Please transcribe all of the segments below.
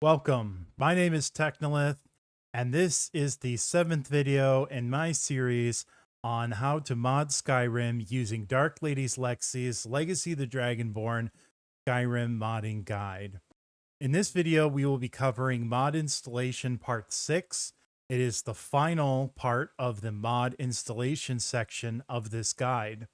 Welcome, my name is Technolith, and this is the 7th video in my series on how to mod Skyrim using Dark Lady's Lexy's Legacy the Dragonborn Skyrim Modding Guide. In this video, we will be covering mod installation part 6. It is the final part of the mod installation section of this guide.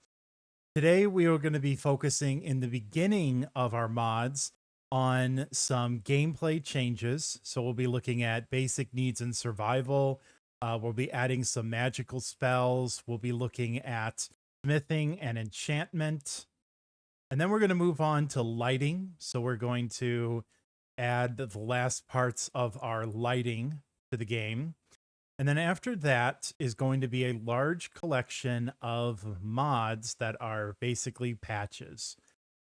Today, we are going to be focusing in the beginning of our mods on some gameplay changes. So we'll be looking at basic needs and survival. We'll be adding some magical spells. We'll be looking at smithing and enchantment. And then we're going to move on to lighting. So we're going to add the last parts of our lighting to the game. And then after that is going to be a large collection of mods that are basically patches.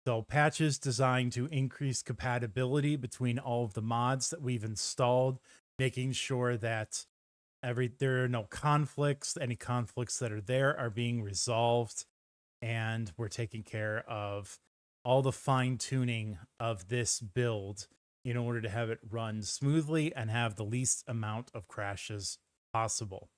So patches designed to increase compatibility between all of the mods that we've installed, making sure that there are no conflicts. Any conflicts that are there are being resolved, and we're taking care of all the fine tuning of this build in order to have it run smoothly and have the least amount of crashes possible.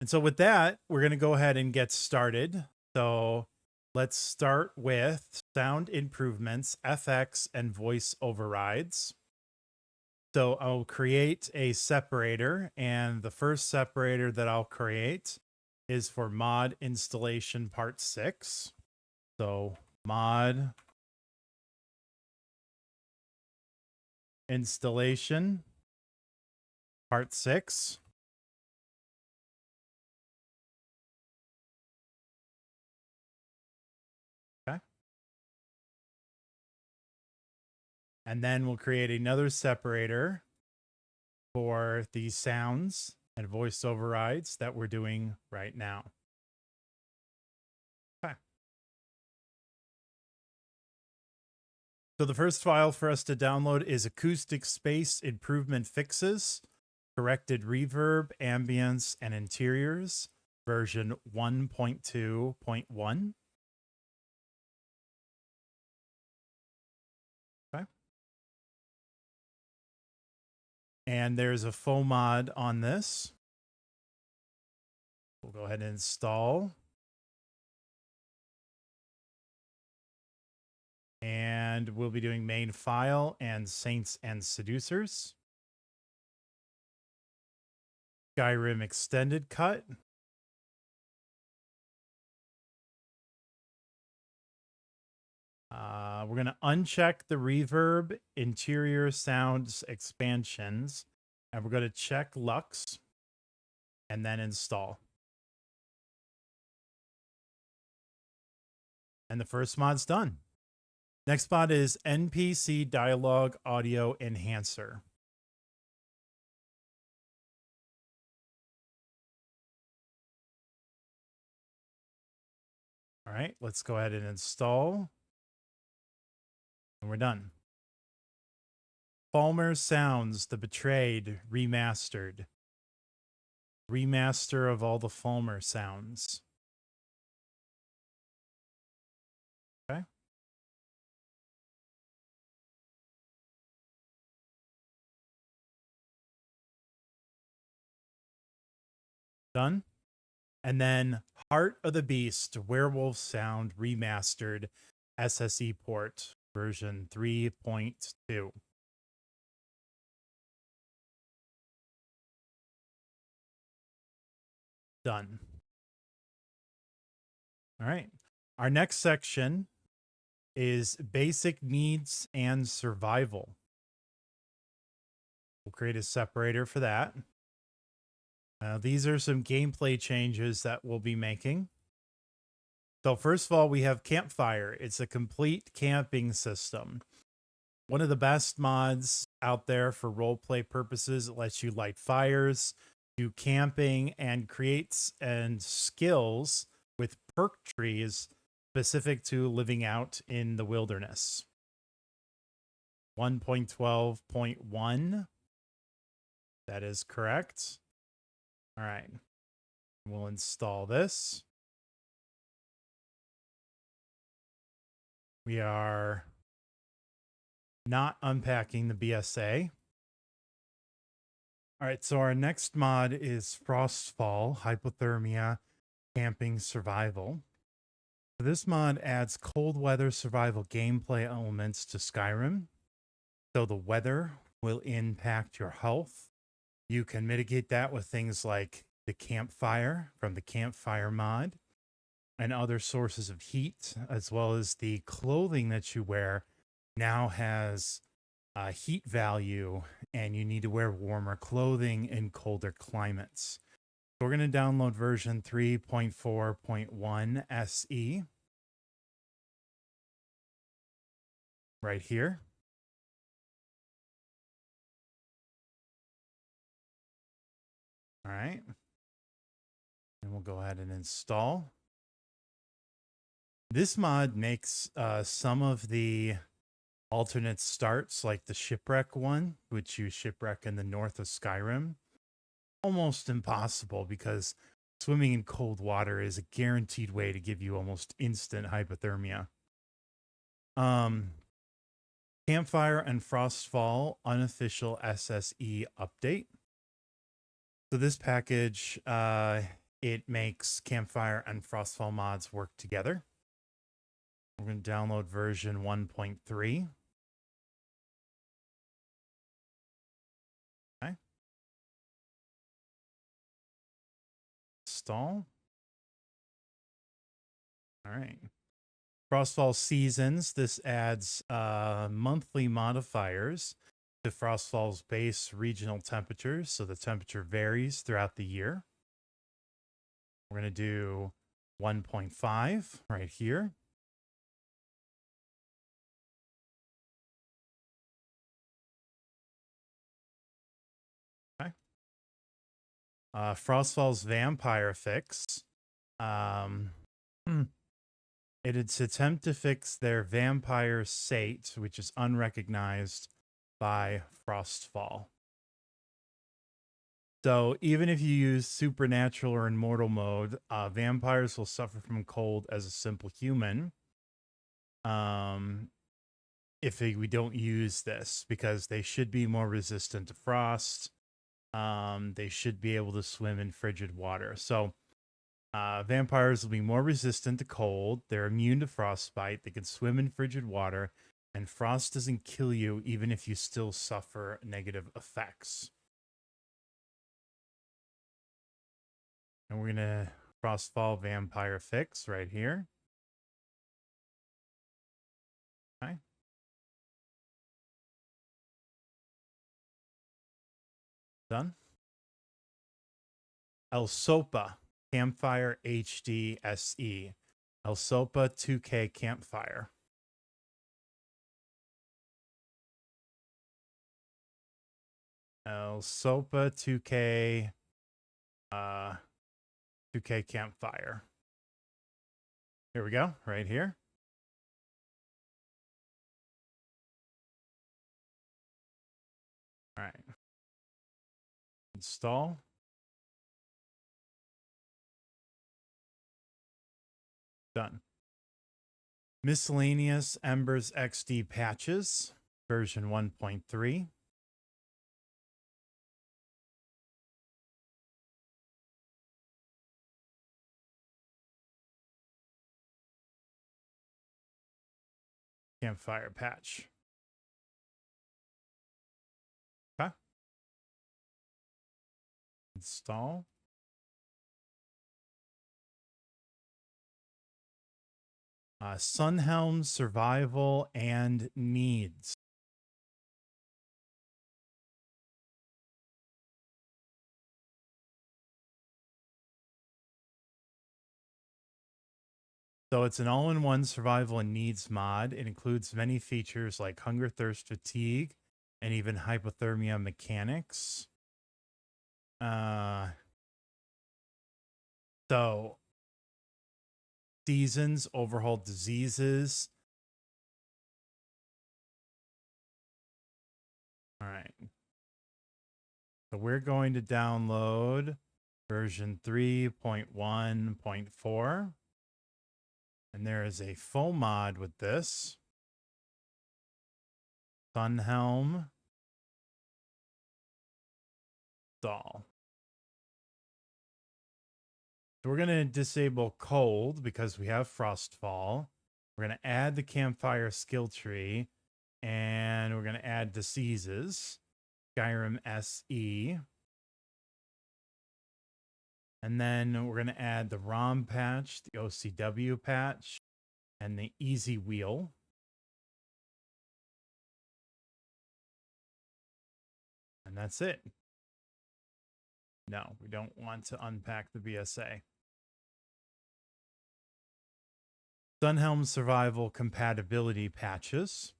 And so with that, we're going to go ahead and get started. So let's start with sound improvements, FX, and voice overrides. So I'll create a separator, and the first separator that I'll create is for mod installation part 6. So mod installation part 6. And then we'll create another separator for the sounds and voice overrides that we're doing right now. Okay. So the first file for us to download is Acoustic Space Improvement Fixes, Corrected Reverb, Ambience, and Interiors, version 1.2.1. And there's a faux mod on this. We'll go ahead and install. And we'll be doing main file and Saints and Seducers. Skyrim extended cut. We're going to uncheck the reverb, interior sounds expansions, and we're going to check Lux and then install. And the first mod's done. Next mod is NPC Dialogue Audio Enhancer. All right, let's go ahead and install. And we're done. Falmer Sounds, The Betrayed, Remastered. Remaster of all the Falmer sounds. Okay. Done. And then Heart of the Beast, Werewolf Sound, Remastered, SSE port, version 3.2. Done. All right. Our next section is basic needs and survival. We'll create a separator for that. These are some gameplay changes that we'll be making. So first of all, we have Campfire. It's a complete camping system. One of the best mods out there for roleplay purposes. It lets you light fires, do camping, and creates and skills with perk trees specific to living out in the wilderness. 1.12.1. That is correct. All right. We'll install this. We are not unpacking the BSA. All right, so our next mod is Frostfall, Hypothermia, Camping Survival. This mod adds cold weather survival gameplay elements to Skyrim. So the weather will impact your health. You can mitigate that with things like the campfire from the campfire mod and other sources of heat, as well as the clothing that you wear now has heat value, and you need to wear warmer clothing in colder climates. So we're going to download version 3.4.1 SE right here. All right. And we'll go ahead and install. This mod makes some of the alternate starts, like the shipwreck one, which you shipwreck in the north of Skyrim, almost impossible because swimming in cold water is a guaranteed way to give you almost instant hypothermia. Campfire and Frostfall Unofficial SSE update. So this package, it makes Campfire and Frostfall mods work together. We're going to download version 1.3. Okay. Install. All right. Frostfall Seasons. This adds monthly modifiers to Frostfall's base regional temperatures, so the temperature varies throughout the year. We're going to do 1.5 right here. Okay. Frostfall's Vampire Fix. It's attempt to fix their vampire sate, which is unrecognized by Frostfall. So even if you use supernatural or immortal mode, vampires will suffer from cold as a simple human. If we don't use this, because they should be more resistant to frost. They should be able to swim in frigid water. So vampires will be more resistant to cold. They're immune to frostbite. They can swim in frigid water, and frost doesn't kill you even if you still suffer negative effects. And we're going to Frostfall Vampire Fix right here. Okay. Done. El Sopa Campfire HD SE. El Sopa 2K Campfire. El Sopa 2K 2K Campfire. Here we go, right here. All right. Install. Done. Miscellaneous Embers XD patches, version 1.3. Campfire patch. Okay. Install. Sunhelm survival and needs. So it's an all-in-one survival and needs mod. It includes many features like hunger, thirst, fatigue, and even hypothermia mechanics. So seasons, overhaul diseases. All right. So we're going to download version 3.1.4. And there is a full mod with this Sunhelm. Install. So we're going to disable cold because we have Frostfall. We're going to add the campfire skill tree, and we're going to add diseases, Skyrim SE. And then we're going to add the ROM patch, the OCW patch, and the easy wheel. And that's it. No, we don't want to unpack the BSA. Sunhelm Survival Compatibility patches.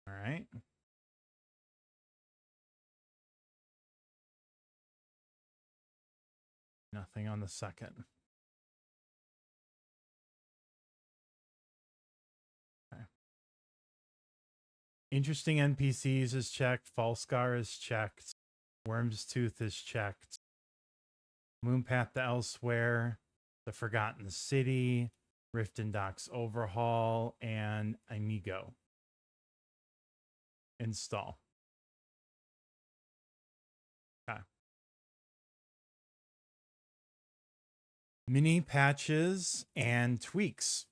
All right. Nothing on the second. Okay. Interesting NPCs is checked. Falscar is checked. Worm's Tooth is checked. Moonpath to Elsewhere. The Forgotten City. Riften Docks Overhaul. And Amigo. Install. Okay. Mini patches and tweaks.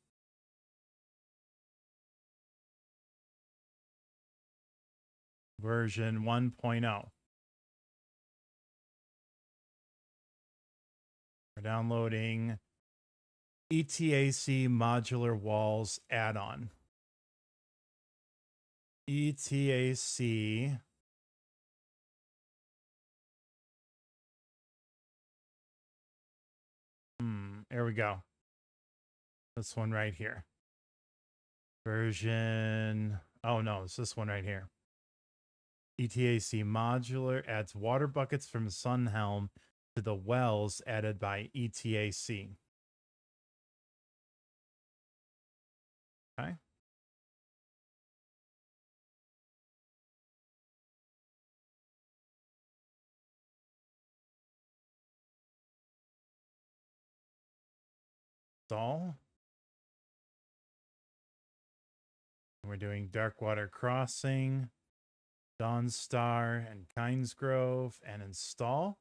Version 1.0. We're downloading ETAC Modular Walls add-on. ETAC there we go. This one right here. Version, oh no, it's this one right here. ETAC Modular adds water buckets from Sunhelm to the wells added by ETAC. Okay. Install. We're doing Darkwater Crossing, Dawnstar, and Kinesgrove, and install.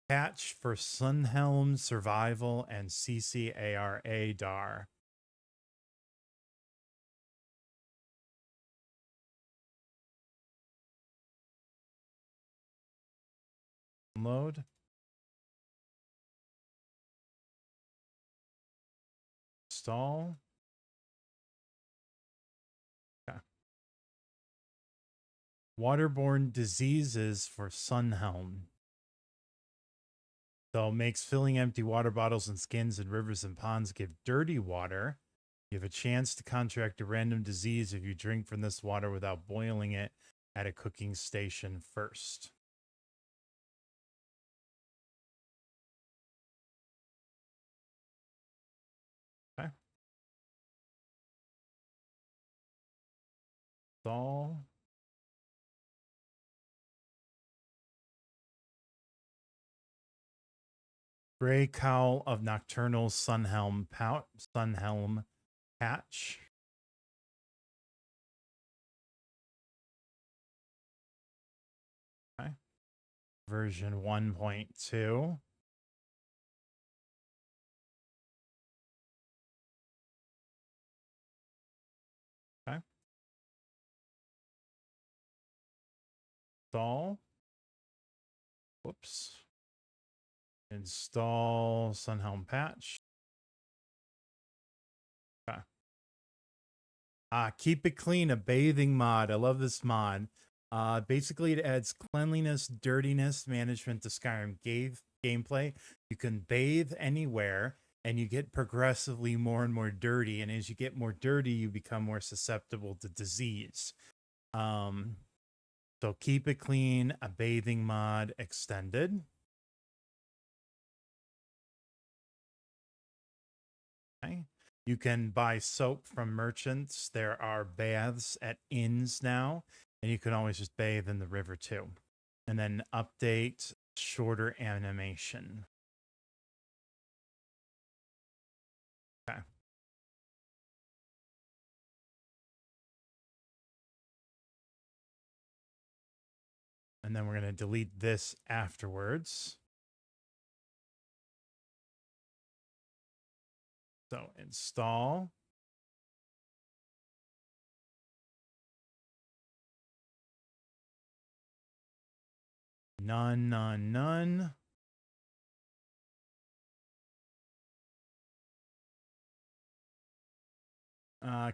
Patch for Sunhelm Survival and CCARA DAR. Download. Install. Okay. Waterborne diseases for Sunhelm. So makes filling empty water bottles and skins in rivers and ponds give dirty water. You have a chance to contract a random disease if you drink from this water without boiling it at a cooking station first. Okay. Install. Gray Cowl of Nocturnal Sunhelm patch. Okay. Version 1.2. Okay. Install. Whoops. Install Sunhelm patch. Okay. Keep it clean, a bathing mod. I love this mod. Basically, it adds cleanliness, dirtiness management to Skyrim gameplay. You can bathe anywhere, and you get progressively more and more dirty. And as you get more dirty, you become more susceptible to disease. So keep it clean, a bathing mod extended. Okay. You can buy soap from merchants. There are baths at inns now, and you can always just bathe in the river too. And then update shorter animation. Okay. And then we're going to delete this afterwards. So install. None, none, none.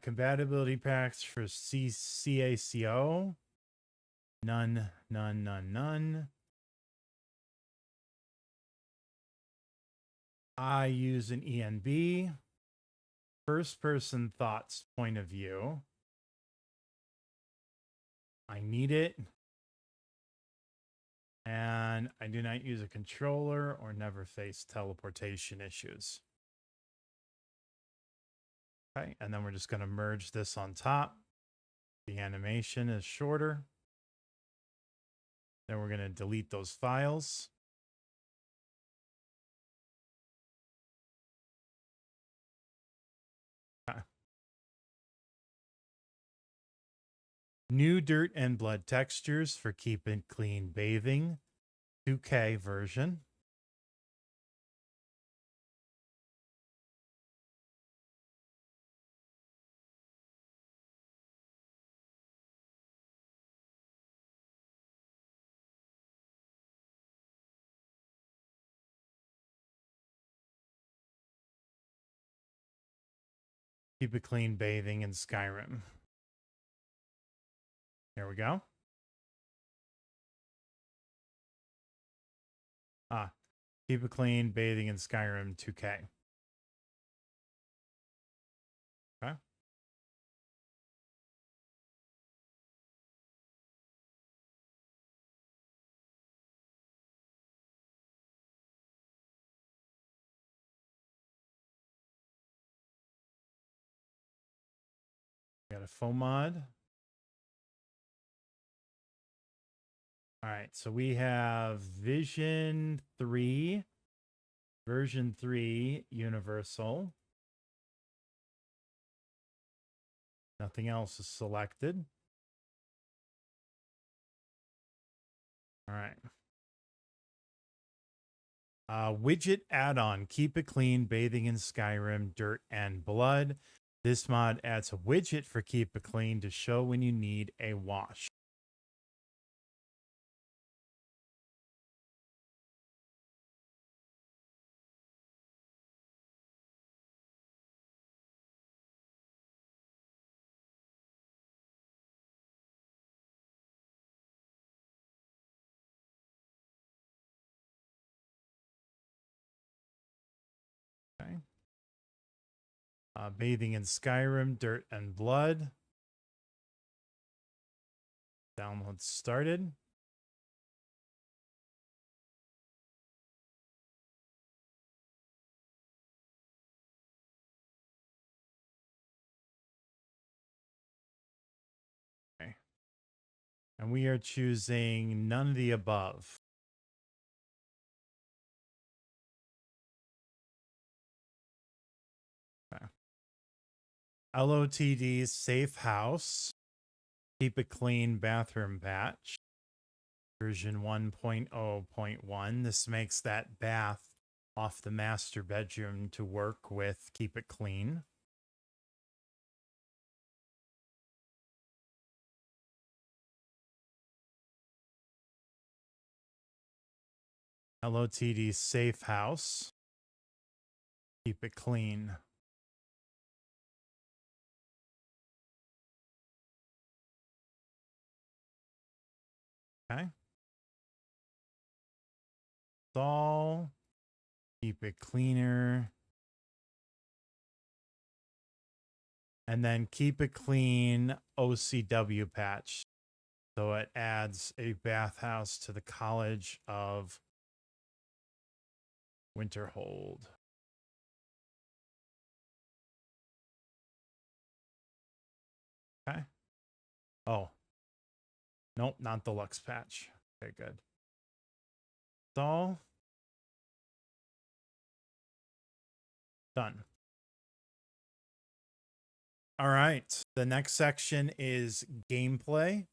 Compatibility packs for CACO. None, none, none, none. I use an ENB. First person thoughts point of view. I need it. And I do not use a controller or never face teleportation issues. Okay, and then we're just going to merge this on top. The animation is shorter. Then we're going to delete those files. Okay. New dirt and blood textures for Keep It Clean Bathing, 2K version. Keep It Clean Bathing in Skyrim. There we go. Keep It Clean Bathing in Skyrim 2K. Okay. Got a foam mod. All right, so we have version 3, Universal. Nothing else is selected. All right. Widget add-on, Keep It Clean, Bathing in Skyrim, Dirt and Blood. This mod adds a widget for Keep It Clean to show when you need a wash. Okay. Bathing in Skyrim, Dirt and Blood. Download started. Okay. And we are choosing none of the above. Okay. LOTD Safe House. Keep It Clean Bathroom Patch. Version 1.0.1. This makes that bath off the master bedroom to work with Keep It Clean. LOTD Safe House. Keep It Clean. Okay. Install. Keep It Cleaner. And then Keep It Clean OCW patch. So it adds a bathhouse to the College of Winterhold. Okay. Oh. Nope, not the Lux patch. Okay, good. Install. Done. All right. The next section is gameplay.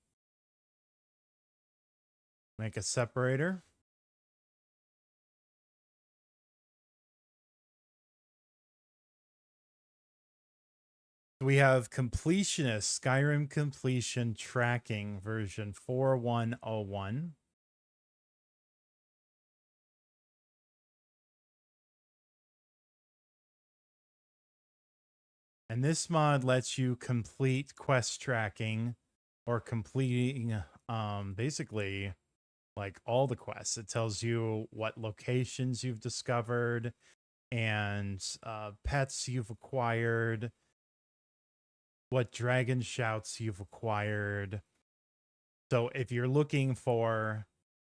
Make a separator. We have Completionist Skyrim Completion Tracking version 4101. And this mod lets you complete quest tracking or completing basically like all the quests. It tells you what locations you've discovered and pets you've acquired, what dragon shouts you've acquired. So if you're looking for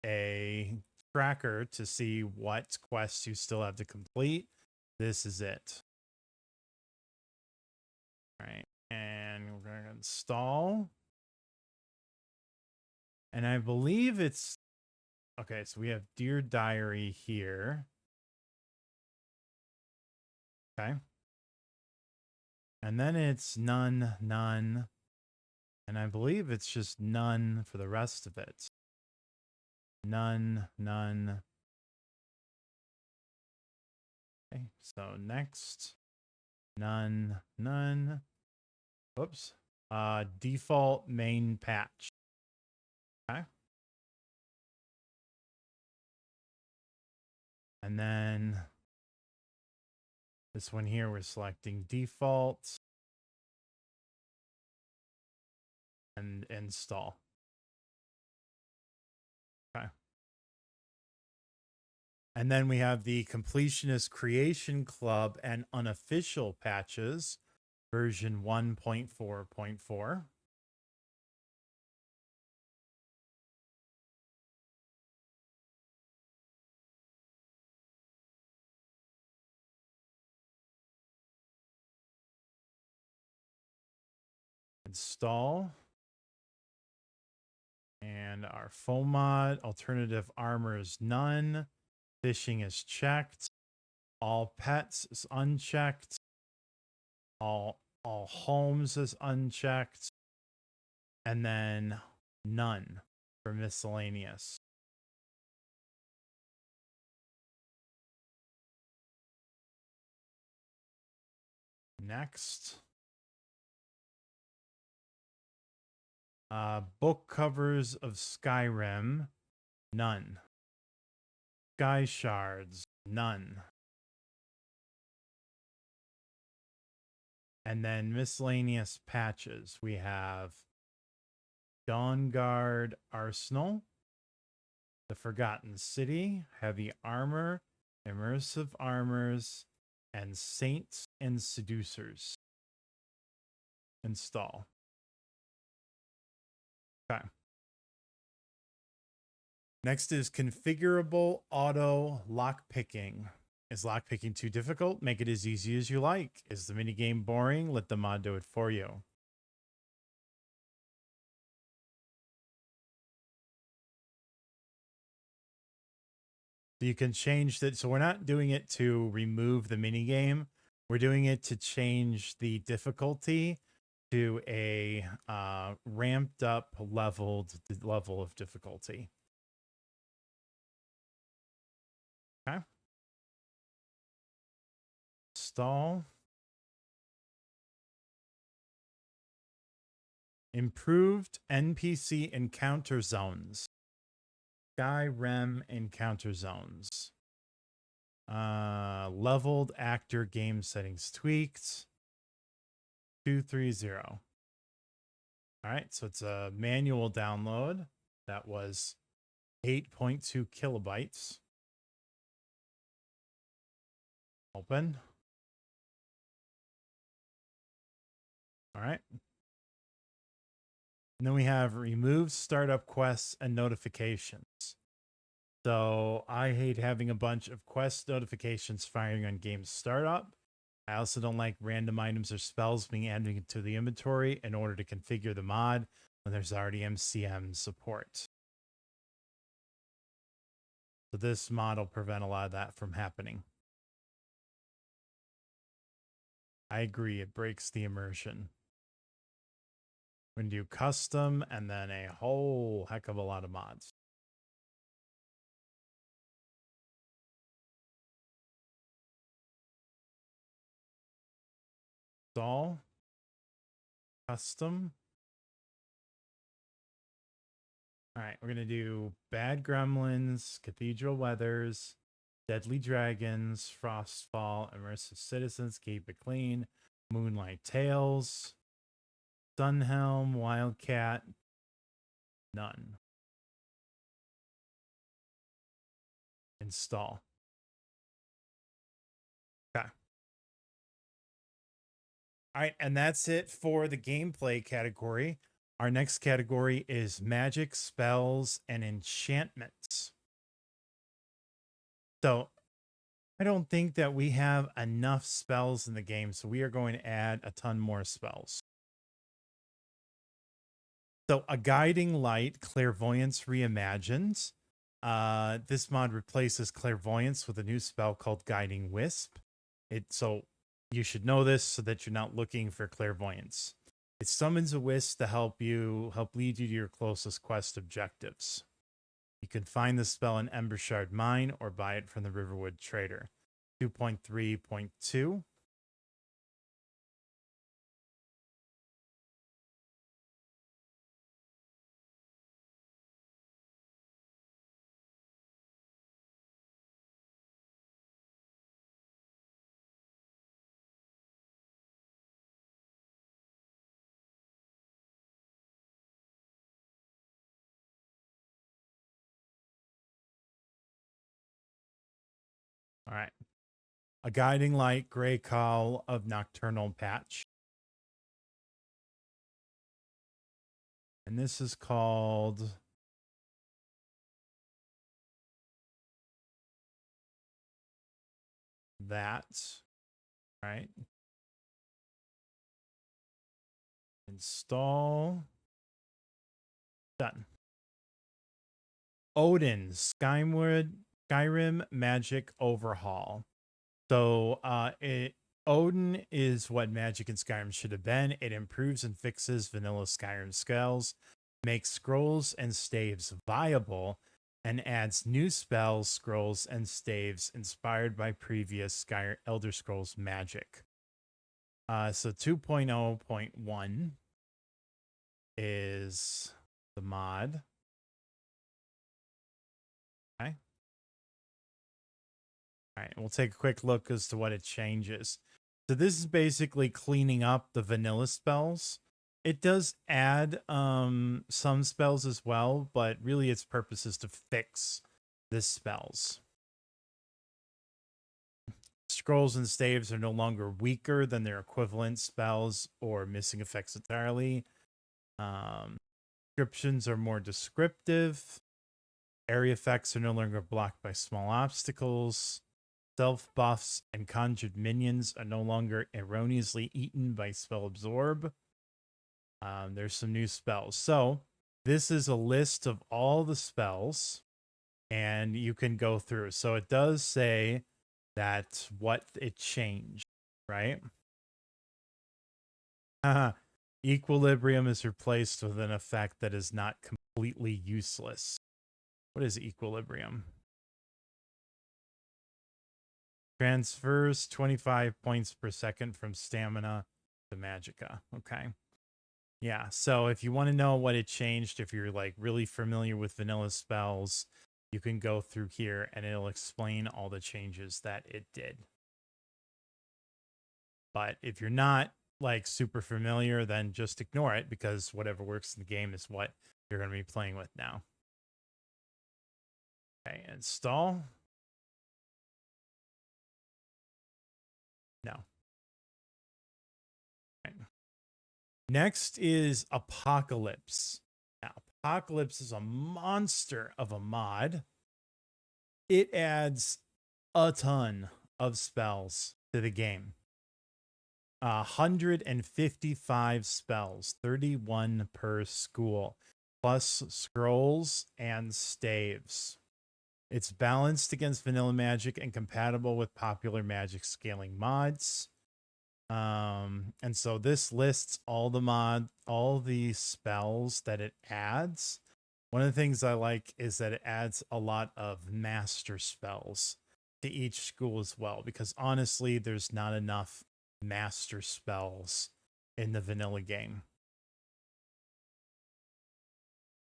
a tracker to see what quests you still have to complete, this is it. All right, and we're going to install. And I believe it's okay. So we have Dear Diary here. Okay. And then it's none. And I believe it's just none for the rest of it. None. Okay. So next, none. Whoops. Default main patch. Okay. And then this one here, we're selecting default and install. Okay. And then we have the Completionist Creation Club and Unofficial patches, version 1.4.4. Install. And our foam mod, alternative armor is none. Fishing is checked. All pets is unchecked. All homes is unchecked. And then none for miscellaneous. Next. Book covers of Skyrim, none. Sky shards, none. And then miscellaneous patches. We have Dawnguard Arsenal, the Forgotten City, Heavy Armor, Immersive Armors, and Saints and Seducers. Install. Okay. Next is configurable auto lockpicking. Is lockpicking too difficult? Make it as easy as you like. Is the minigame boring? Let the mod do it for you. So you can change that. So we're not doing it to remove the minigame. We're doing it to change the difficulty to a ramped up level of difficulty. Okay. Install. Improved NPC encounter zones. Skyrim encounter zones. Leveled actor game settings tweaked. 230. All right, so it's a manual download. That was 8.2 kilobytes. Open. All right. And then we have remove startup quests and notifications. So I hate having a bunch of quest notifications firing on game startup. I also don't like random items or spells being added to the inventory in order to configure the mod when there's already MCM support. So this mod will prevent a lot of that from happening. I agree, it breaks the immersion. We're going to do custom and then a whole heck of a lot of mods. Install. Custom. All right, we're going to do Bad Gremlins, Cathedral Weathers, Deadly Dragons, Frostfall, Immersive Citizens, Keep It Clean, Moonlight Tales, Sunhelm, Wildcat, none. Install. Okay. All right, and that's it for the gameplay category. Our next category is magic, spells, and enchantments. So I don't think that we have enough spells in the game, so we are going to add a ton more spells. So a guiding light, clairvoyance reimagined. This mod replaces clairvoyance with a new spell called guiding wisp. So you should know this so that you're not looking for clairvoyance. It summons a wisp to help lead you to your closest quest objectives. You can find the spell in Embershard Mine or buy it from the Riverwood Trader. 2.3.2. All right. A guiding light, gray call of nocturnal patch. And this is called that. All right. Install. Done. Odin, Skyrim Magic Overhaul. So Odin is what Magic in Skyrim should have been. It improves and fixes vanilla Skyrim spells, makes scrolls and staves viable, and adds new spells, scrolls, and staves inspired by previous Elder Scrolls magic. So 2.0.1 is the mod. Okay. All right, we'll take a quick look as to what it changes. So this is basically cleaning up the vanilla spells. It does add some spells as well, but really its purpose is to fix the spells. Scrolls and staves are no longer weaker than their equivalent spells or missing effects entirely. Descriptions are more descriptive. Area effects are no longer blocked by small obstacles. Self buffs and conjured minions are no longer erroneously eaten by spell absorb. There's some new spells. So this is a list of all the spells, and you can go through. So it does say that what it changed, right? Equilibrium is replaced with an effect that is not completely useless. What is equilibrium? Transfers 25 points per second from stamina to magicka. Okay. Yeah, so if you want to know what it changed, if you're like really familiar with vanilla spells, you can go through here and it'll explain all the changes that it did. But if you're not like super familiar, then just ignore it because whatever works in the game is what you're going to be playing with now. Okay, install. No. Okay. Next is Apocalypse. Now, Apocalypse is a monster of a mod. It adds a ton of spells to the game. 155 spells, 31 per school, plus scrolls and staves. It's balanced against vanilla magic and compatible with popular magic scaling mods. And so this lists all the spells that it adds. One of the things I like is that it adds a lot of master spells to each school as well, because honestly, there's not enough master spells in the vanilla game.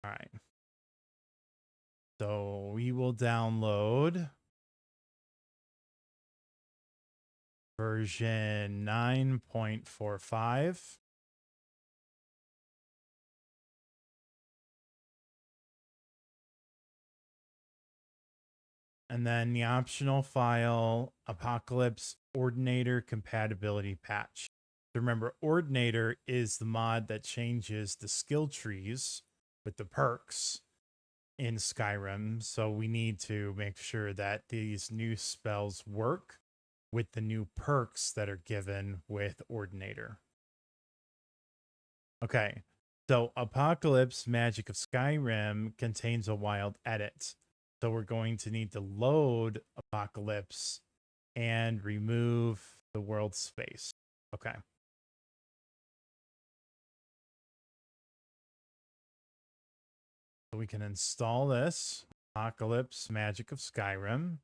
All right. So we will download version 9.45. And then the optional file, Apocalypse Ordinator Compatibility Patch. Remember, Ordinator is the mod that changes the skill trees with the perks in Skyrim. So we need to make sure that these new spells work with the new perks that are given with Ordinator. Okay, so Apocalypse Magic of Skyrim contains a wild edit. So we're going to need to load Apocalypse and remove the world space. Okay. So we can install this Apocalypse Magic of Skyrim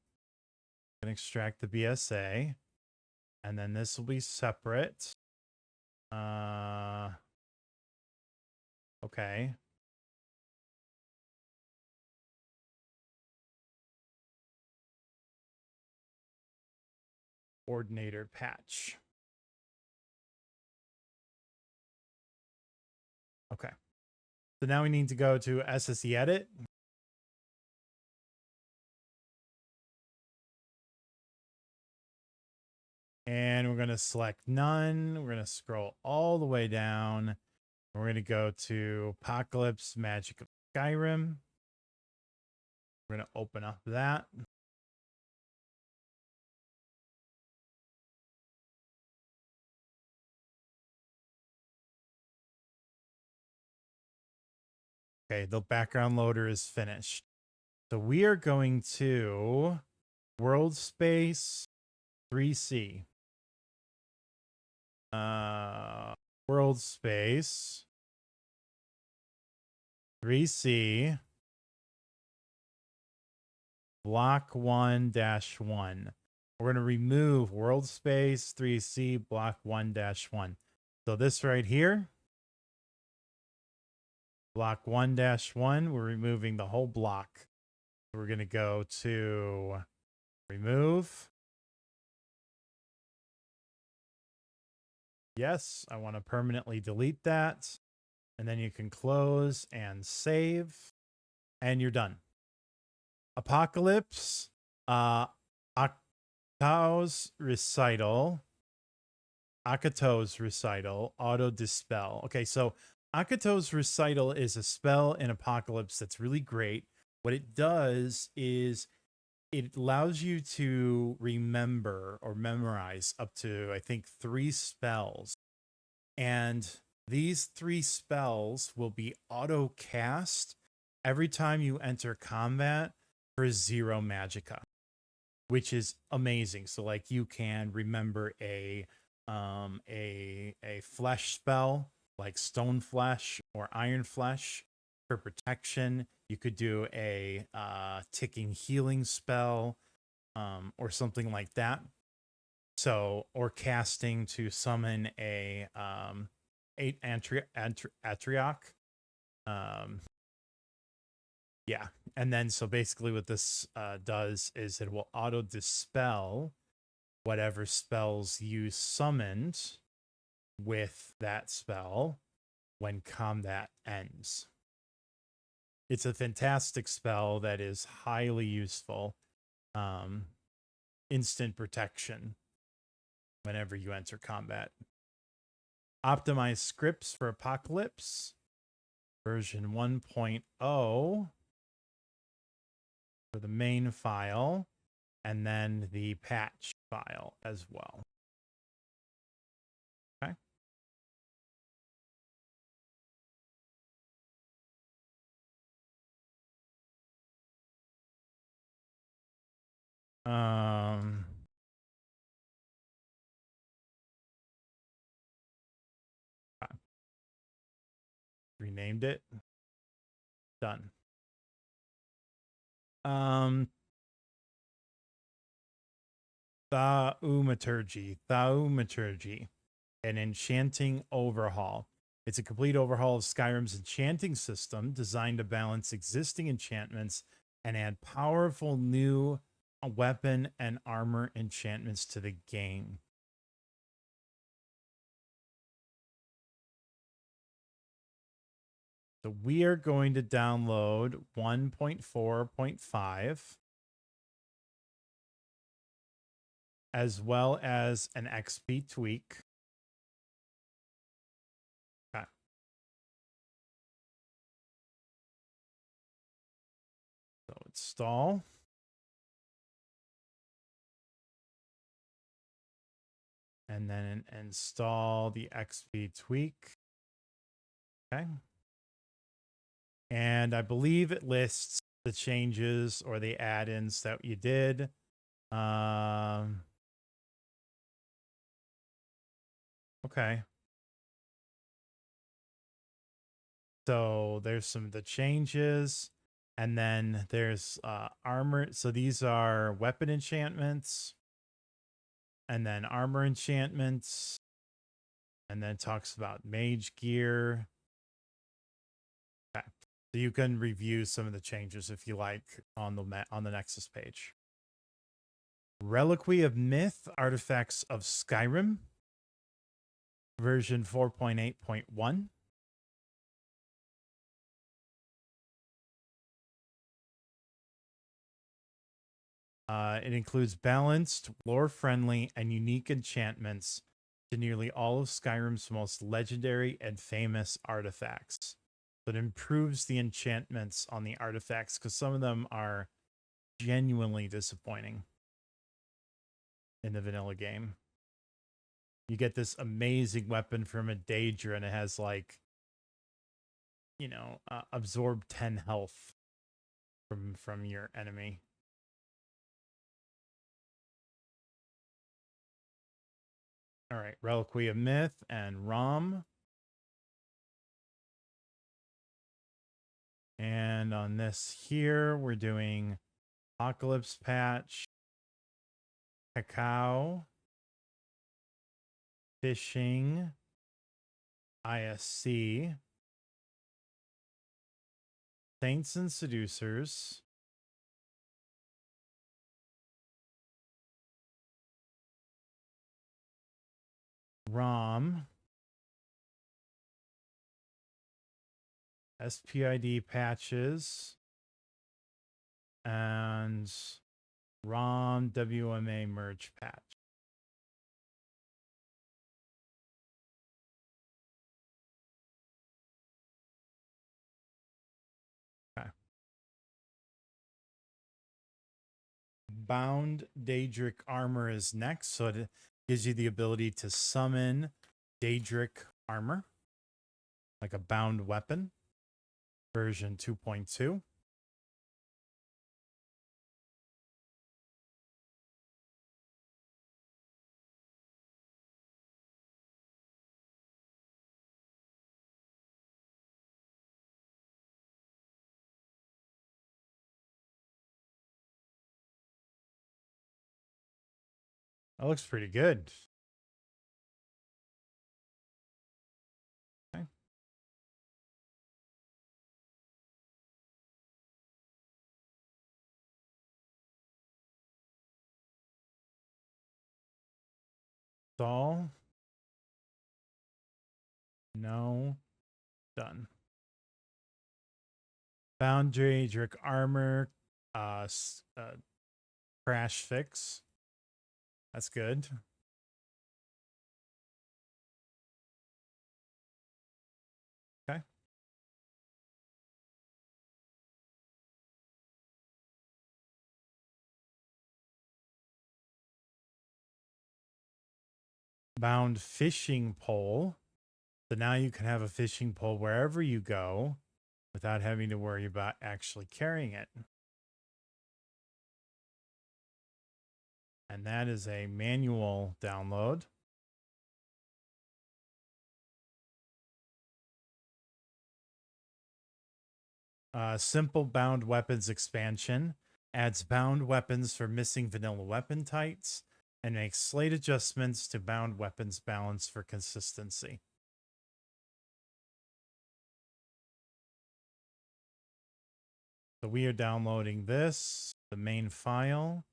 and extract the BSA. And then this will be separate. Okay. Ordinator patch. Okay. So now we need to go to SSE edit. And we're going to select none. We're going to scroll all the way down. We're going to go to Apocalypse Magic of Skyrim. We're going to open up that. Okay, the background loader is finished. So we are going to World Space 3C. World Space 3C block 1-1. We're going to remove World Space 3C block 1-1. So this right here, block 1-1, we're removing the whole block. We're going to go to remove. Yes, I want to permanently delete that. And then you can close and save. And you're done. Apocalypse. Akato's recital. Auto dispel. Okay, so Akato's recital is a spell in Apocalypse that's really great. What it does is it allows you to remember or memorize up to, I think, 3 spells. And these 3 spells will be auto cast every time you enter combat for 0 magicka, which is amazing. So like you can remember a flesh spell like stone flesh or iron flesh for protection. You could do a ticking healing spell or something like that. So, or casting to summon a 8 Atriarch. Yeah. And then so basically what this does is it will auto dispel whatever spells you summoned with that spell when combat ends. It's a fantastic spell that is highly useful. Instant protection whenever you enter combat. Optimize scripts for Apocalypse. Version 1.0 for the main file. And then the patch file as well. Okay. Um, renamed it. Done. Thaumaturgy, an enchanting overhaul. It's a complete overhaul of Skyrim's enchanting system designed to balance existing enchantments and add powerful new weapon and armor enchantments to the game. So we are going to download 1.4.5 as well as an XP tweak. Okay. So install. And then install the XP tweak. Okay. And I believe it lists the changes or the add-ins that you did. Okay. So there's some of the changes. And then there's armor. So these are weapon enchantments. And then armor enchantments. And then talks about mage gear. Okay. So you can review some of the changes if you like on the Nexus page. Reliquary of Myth, Artifacts of Skyrim, version 4.8.1. It includes balanced, lore-friendly, and unique enchantments to nearly all of Skyrim's most legendary and famous artifacts. But improves the enchantments on the artifacts because some of them are genuinely disappointing in the vanilla game. You get this amazing weapon from a Daedra and it has like, you know, absorb 10 health from your enemy. All right, Reliquary of Myth and ROM. And on this here, we're doing Apocalypse Patch, Cacao, Fishing, ISC, Saints and Seducers, ROM, SPID patches, and ROM WMA merge patch. Okay. Bound Daedric armor is next, so it gives you the ability to summon Daedric armor, like a bound weapon, version 2.2. That looks pretty good. Okay. Install. No. Done. Bound Daedric armor. Crash fix. That's good. Okay. Bound fishing pole. So now you can have a fishing pole wherever you go without having to worry about actually carrying it. And that is a manual download. Simple bound weapons expansion adds bound weapons for missing vanilla weapon types and makes slight adjustments to bound weapons balance for consistency. So we are downloading this, the main file,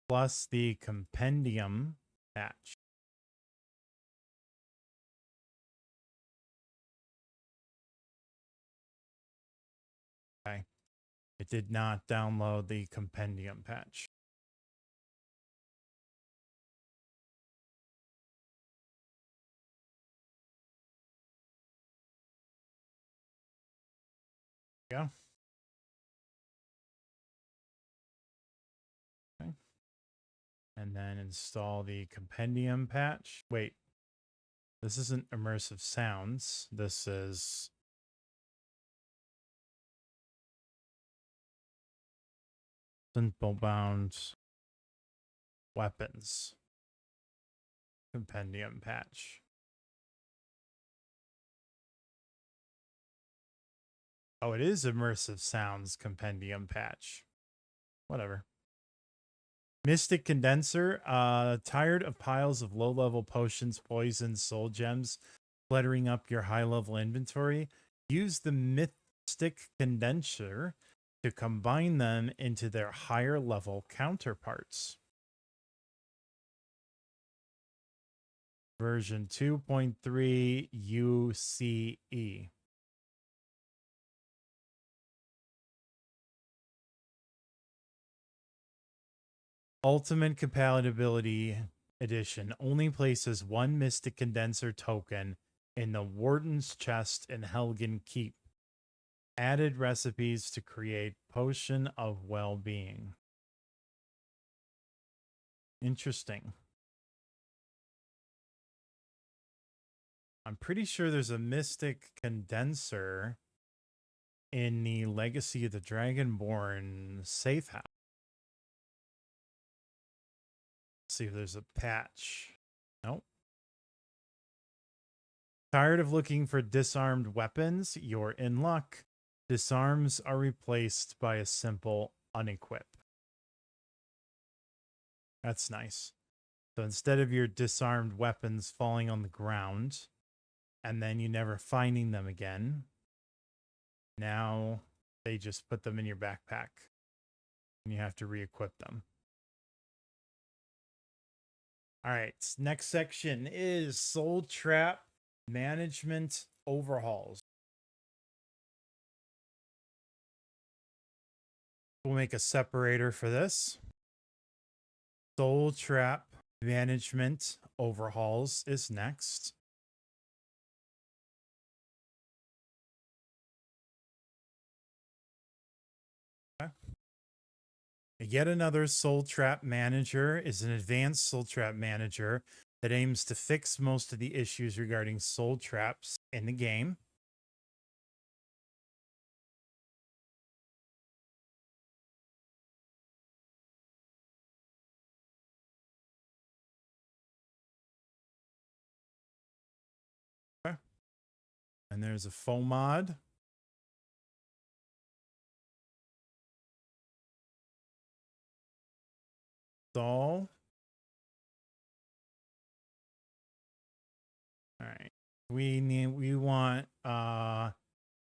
plus the compendium patch. Okay. It did not download the compendium patch. Yeah. Okay. And then install the compendium patch. Wait, this isn't immersive sounds. This is simple bound weapons compendium patch. Oh, it is immersive sounds compendium patch. Whatever. Mystic Condenser, tired of piles of low-level potions, poisons, soul gems cluttering up your high-level inventory? Use the Mystic Condenser to combine them into their higher-level counterparts. Version 2.3 UCE. Ultimate Compatibility Edition only places one Mystic Condenser token in the Warden's Chest in Helgen Keep. Added recipes to create Potion of Well-Being. Interesting. I'm pretty sure there's a Mystic Condenser in the Legacy of the Dragonborn safe house. See if there's a patch. Nope. Tired of looking for disarmed weapons? You're in luck. Disarms are replaced by a simple unequip. That's nice. So instead of your disarmed weapons falling on the ground and then you never finding them again, now they just put them in your backpack and you have to re-equip them. All right, next section is Soul Trap Management Overhauls. We'll make a separator for this. Soul Trap Management Overhauls is next. Okay. Yet another Soul Trap Manager is an advanced Soul Trap Manager that aims to fix most of the issues regarding soul traps in the game. Okay. And there's a foam mod. All right. We want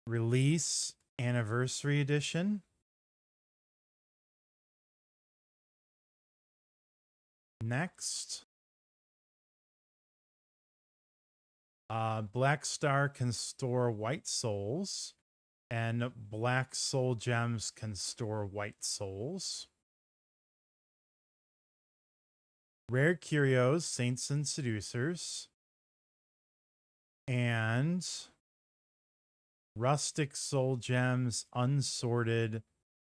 release anniversary edition. Next. Black Star can store white souls, and Black Soul Gems can store white souls. Rare Curios, Saints and Seducers, and Rustic Soul Gems, Unsorted,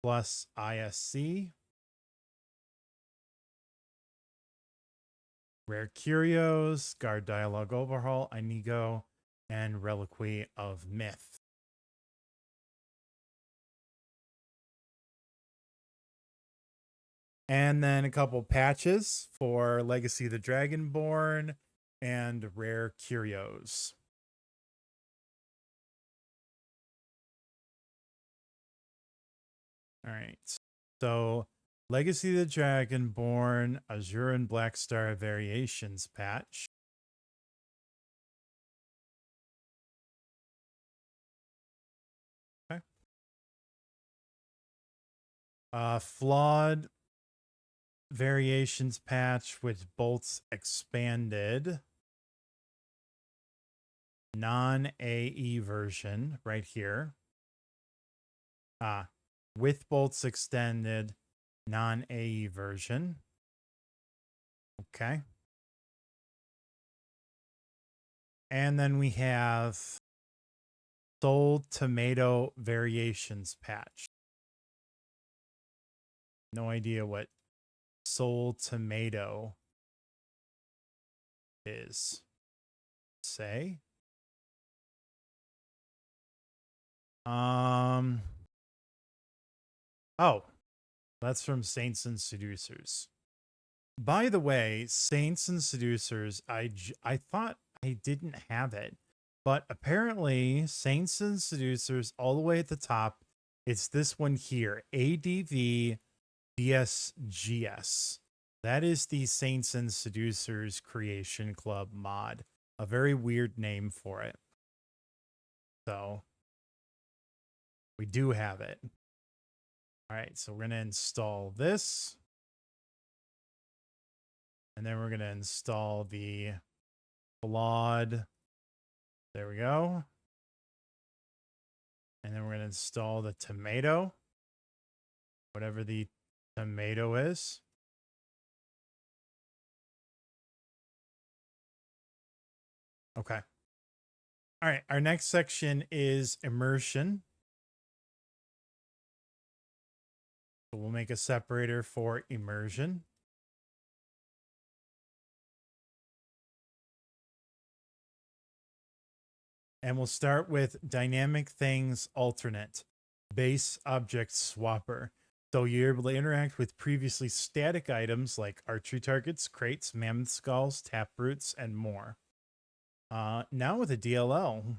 plus ISC. Rare Curios, Guard Dialogue Overhaul, Inigo, and Reliquary of Myth. And then a couple patches for Legacy the Dragonborn and Rare Curios. All right. So Legacy the Dragonborn, Azure and Black Star Variations patch. Okay. Flawed Variations patch with bolts expanded. Non-AE version right here. With bolts extended, non-AE version. Okay. And then we have Soul Tomato Variations patch. No idea what Soul Tomato is. Say. Oh, that's from Saints and Seducers. By the way, Saints and Seducers, I thought I didn't have it, but apparently Saints and Seducers all the way at the top, it's this one here, ADV DSGS. That is the Saints and Seducers Creation Club mod. A very weird name for it. So we do have it. All right, so we're going to install this. And then we're going to install the flawed. There we go. And then we're going to install the tomato. Whatever the tomato is. Okay. All right. Our next section is immersion. So we'll make a separator for immersion. And we'll start with dynamic things alternate, base object swapper. So you're able to interact with previously static items like archery targets, crates, mammoth skulls, taproots, and more. Now with a DLL.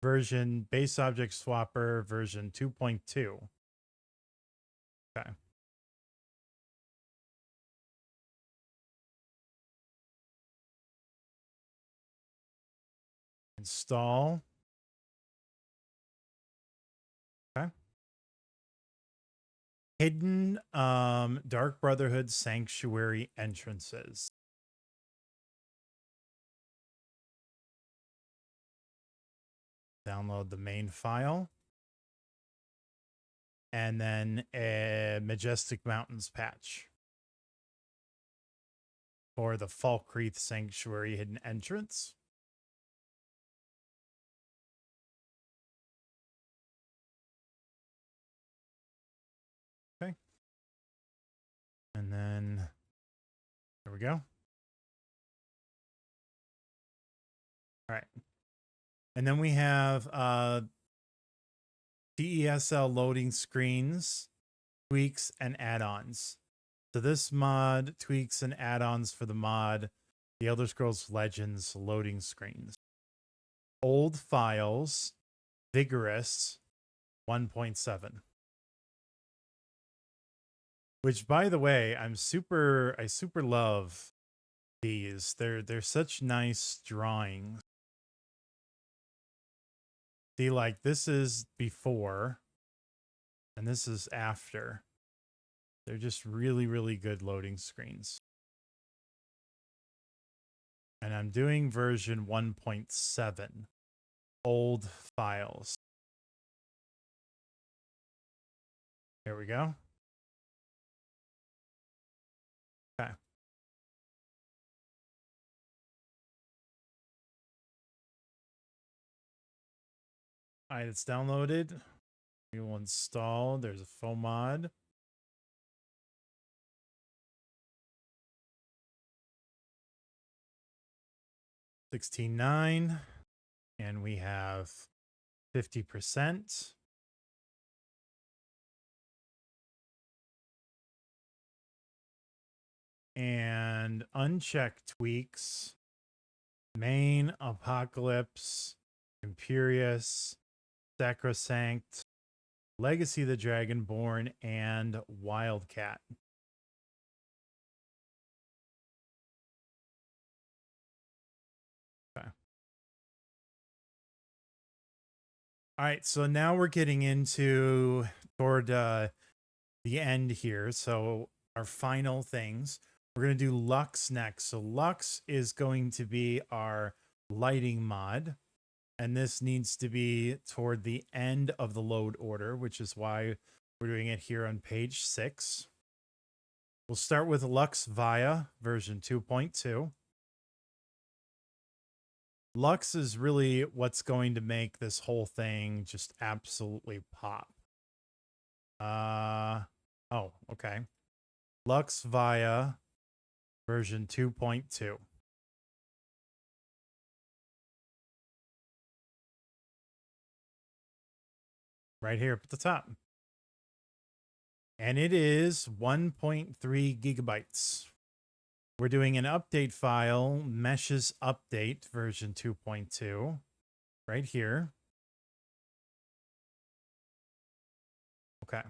Version base object swapper version 2.2. Okay. Install. Okay. Hidden Dark Brotherhood Sanctuary entrances. Download the main file. And then a Majestic Mountains patch for the Falkreath Sanctuary hidden entrance. Okay. And then there we go. All right. And then we have DESL loading screens, tweaks, and add-ons. So this mod tweaks and add-ons for the mod The Elder Scrolls Legends loading screens. Old files, Vigorous 1.7. Which, by the way, I super love these. They're such nice drawings. See, like this is before and this is after. They're just really, really good loading screens. And I'm doing version 1.7, old files. There we go. Okay. All right, it's downloaded. We will install. There's a faux mod. 16.9, and we have 50%. And unchecked tweaks, main, apocalypse, imperious, sacrosanct, legacy the dragonborn, and wildcat. Okay. All right, so now we're getting into toward the end here. So our final things. We're going to do Lux next. So Lux is going to be our lighting mod. And this needs to be toward the end of the load order, which is why we're doing it here on page 6. We'll start with Lux Via version 2.2. Lux is really what's going to make this whole thing just absolutely pop. Oh, okay. Lux Via version 2.2. Right here at the top. And it is 1.3 gigabytes. We're doing an update file, meshes update version 2.2, right here. Okay.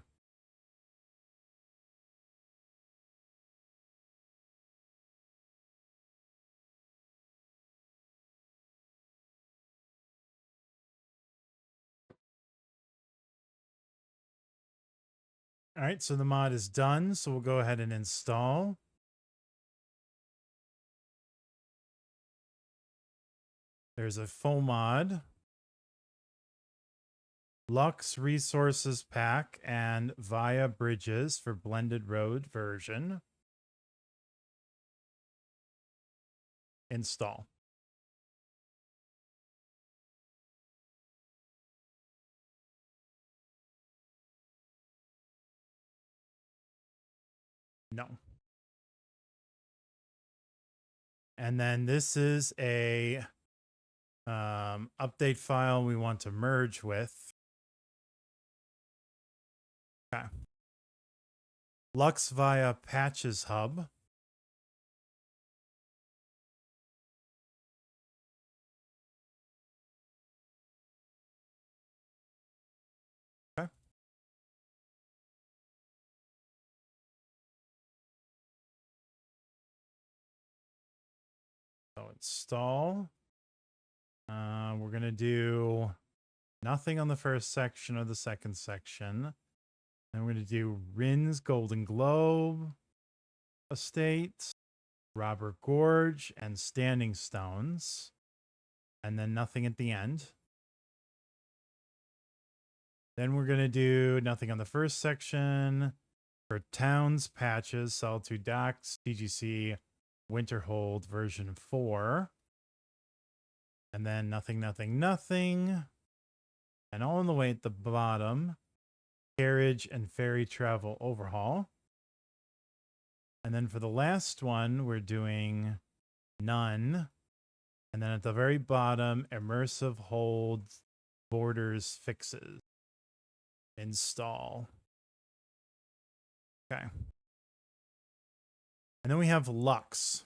All right, so the mod is done. So we'll go ahead and install. There's a full mod, Lux Resources Pack, and Via Bridges for blended road version. Install. No. And then this is a update file we want to merge with. Okay. Lux Via Patches Hub. Okay. So install. We're going to do nothing on the first section or the second section. Then we're going to do Rin's Golden Globe Estate, Robert Gorge, and Standing Stones. And then nothing at the end. Then we're going to do nothing on the first section. For Towns Patches, Solitude Docks, TGC, Winterhold version 4. And then nothing, nothing, nothing. And all the way at the bottom, Carriage and Ferry Travel Overhaul. And then for the last one, we're doing none. And then at the very bottom, Immersive Holds Borders Fixes. Install. Okay. And then we have Lux.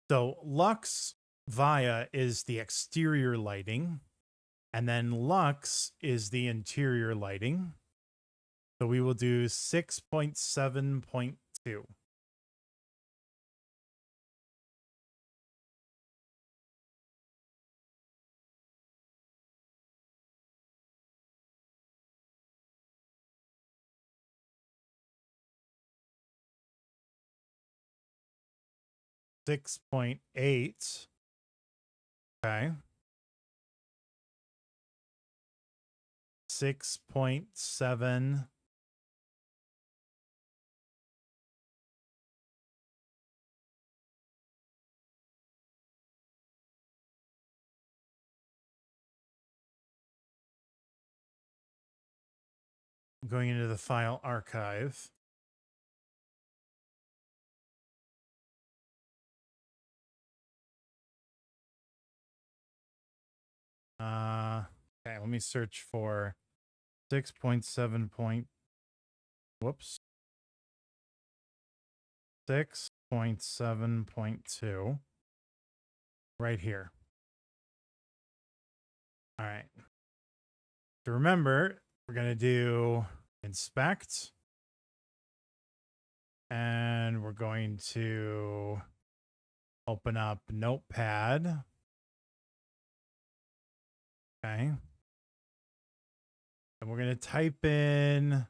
So Lux Via is the exterior lighting. And then Lux is the interior lighting. So we will do 6.7.2. .8. Okay. 6.7. Going into the file archive. let me search for 6.7 point. Whoops. 6.7.2 right here. All right. To remember, we're going to do inspect, and we're going to open up Notepad. Okay. And we're going to type in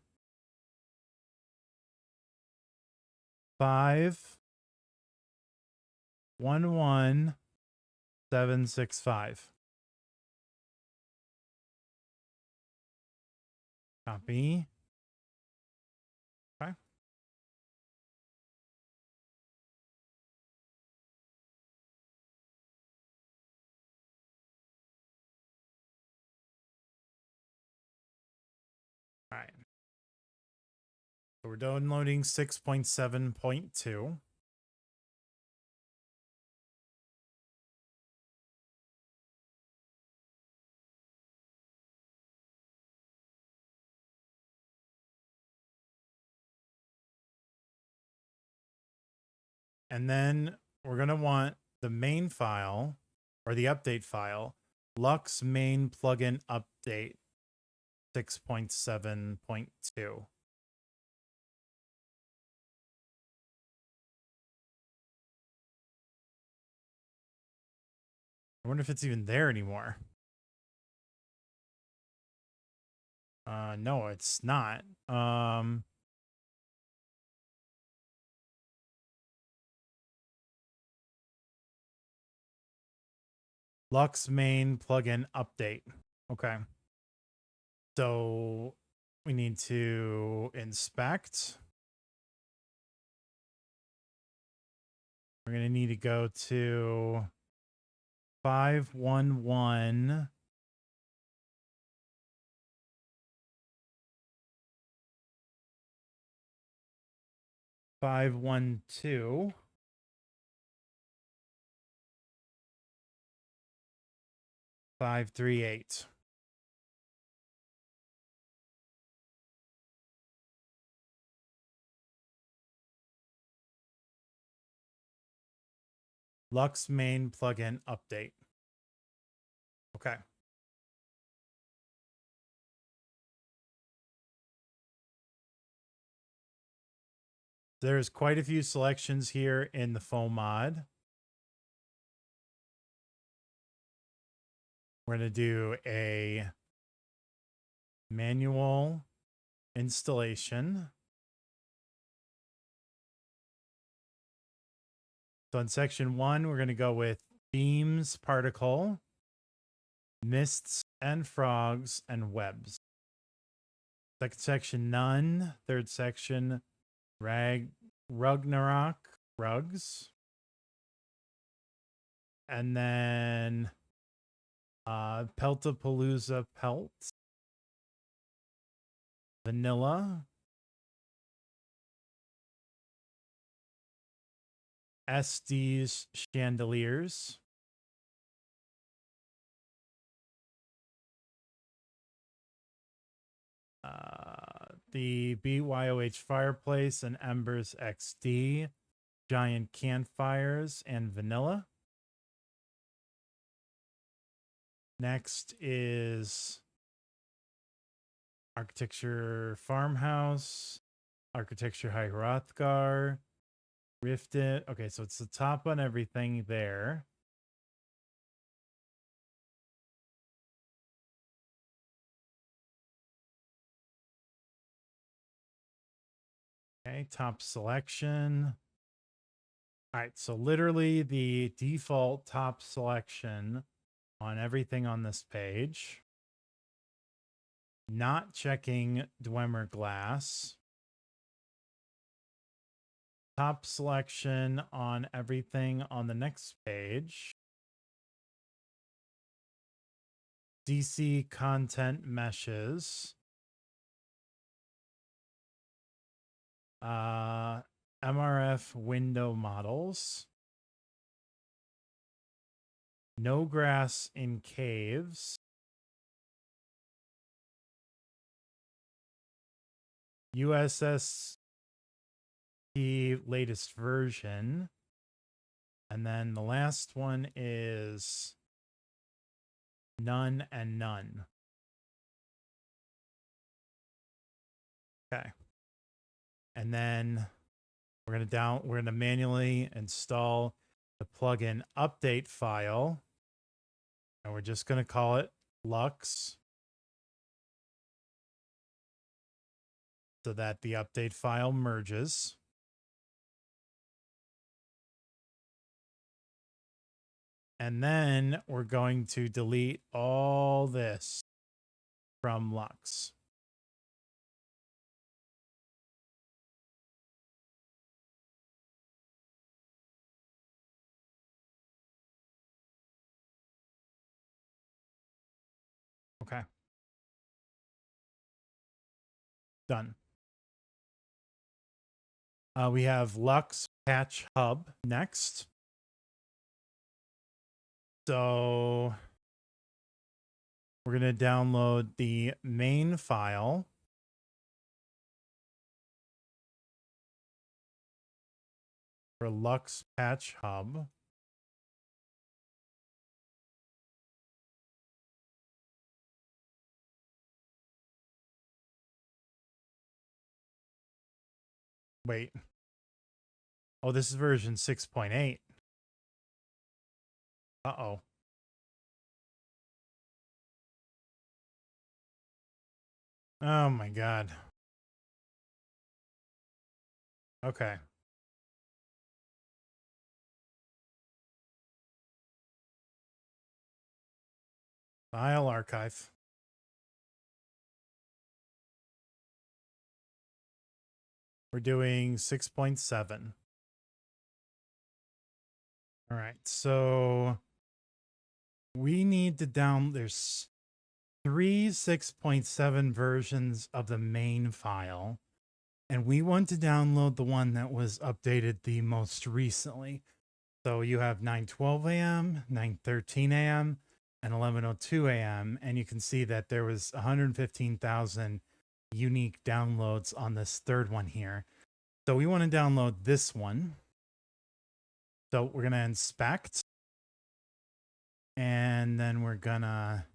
511765. Copy. Okay. All right. So we're downloading 6.7.2. And then we're going to want the main file or the update file, Lux main plugin update 6.7.2. I wonder if it's even there anymore. No, it's not. Lux main plugin update. Okay. So we need to inspect. We're going to need to go to 511 512 538. Lux main plugin update. Okay. There's quite a few selections here in the foam mod. We're going to do a manual installation. So in section 1, we're going to go with beams, particle, mists and frogs, and webs. Second section, none. Third section, Ragnarok, rugs. And then Peltapalooza pelts. Vanilla. SD's chandeliers. The BYOH fireplace and Embers XD, giant campfires, and vanilla. Next is architecture farmhouse, architecture High Hrothgar, Rifted. Okay, so it's the top on everything there. Okay, top selection. All right, so literally the default top selection on everything on this page. Not checking Dwemer glass. Top selection on everything on the next page. DC content meshes. MRF window models. No grass in caves. USSP latest version. And then the last one is none and none. Okay. And then we're gonna manually install the plugin update file. And we're just gonna call it Lux, so that the update file merges. And then we're going to delete all this from Lux. Okay. Done. We have Lux Patch Hub next. So we're going to download the main file. For Lux Patch Hub. Wait. Oh, this is version 6.8. Uh-oh. Oh my God. Okay. File archive. We're doing 6.7. All right. So we need to there's 3 6.7 versions of the main file. And we want to download the one that was updated the most recently. So you have 9:12 a.m., 9:13 a.m., and 11:02 a.m. And you can see that there was 115,000 unique downloads on this third one here. So we want to download this one. So we're going to inspect. And then we're going to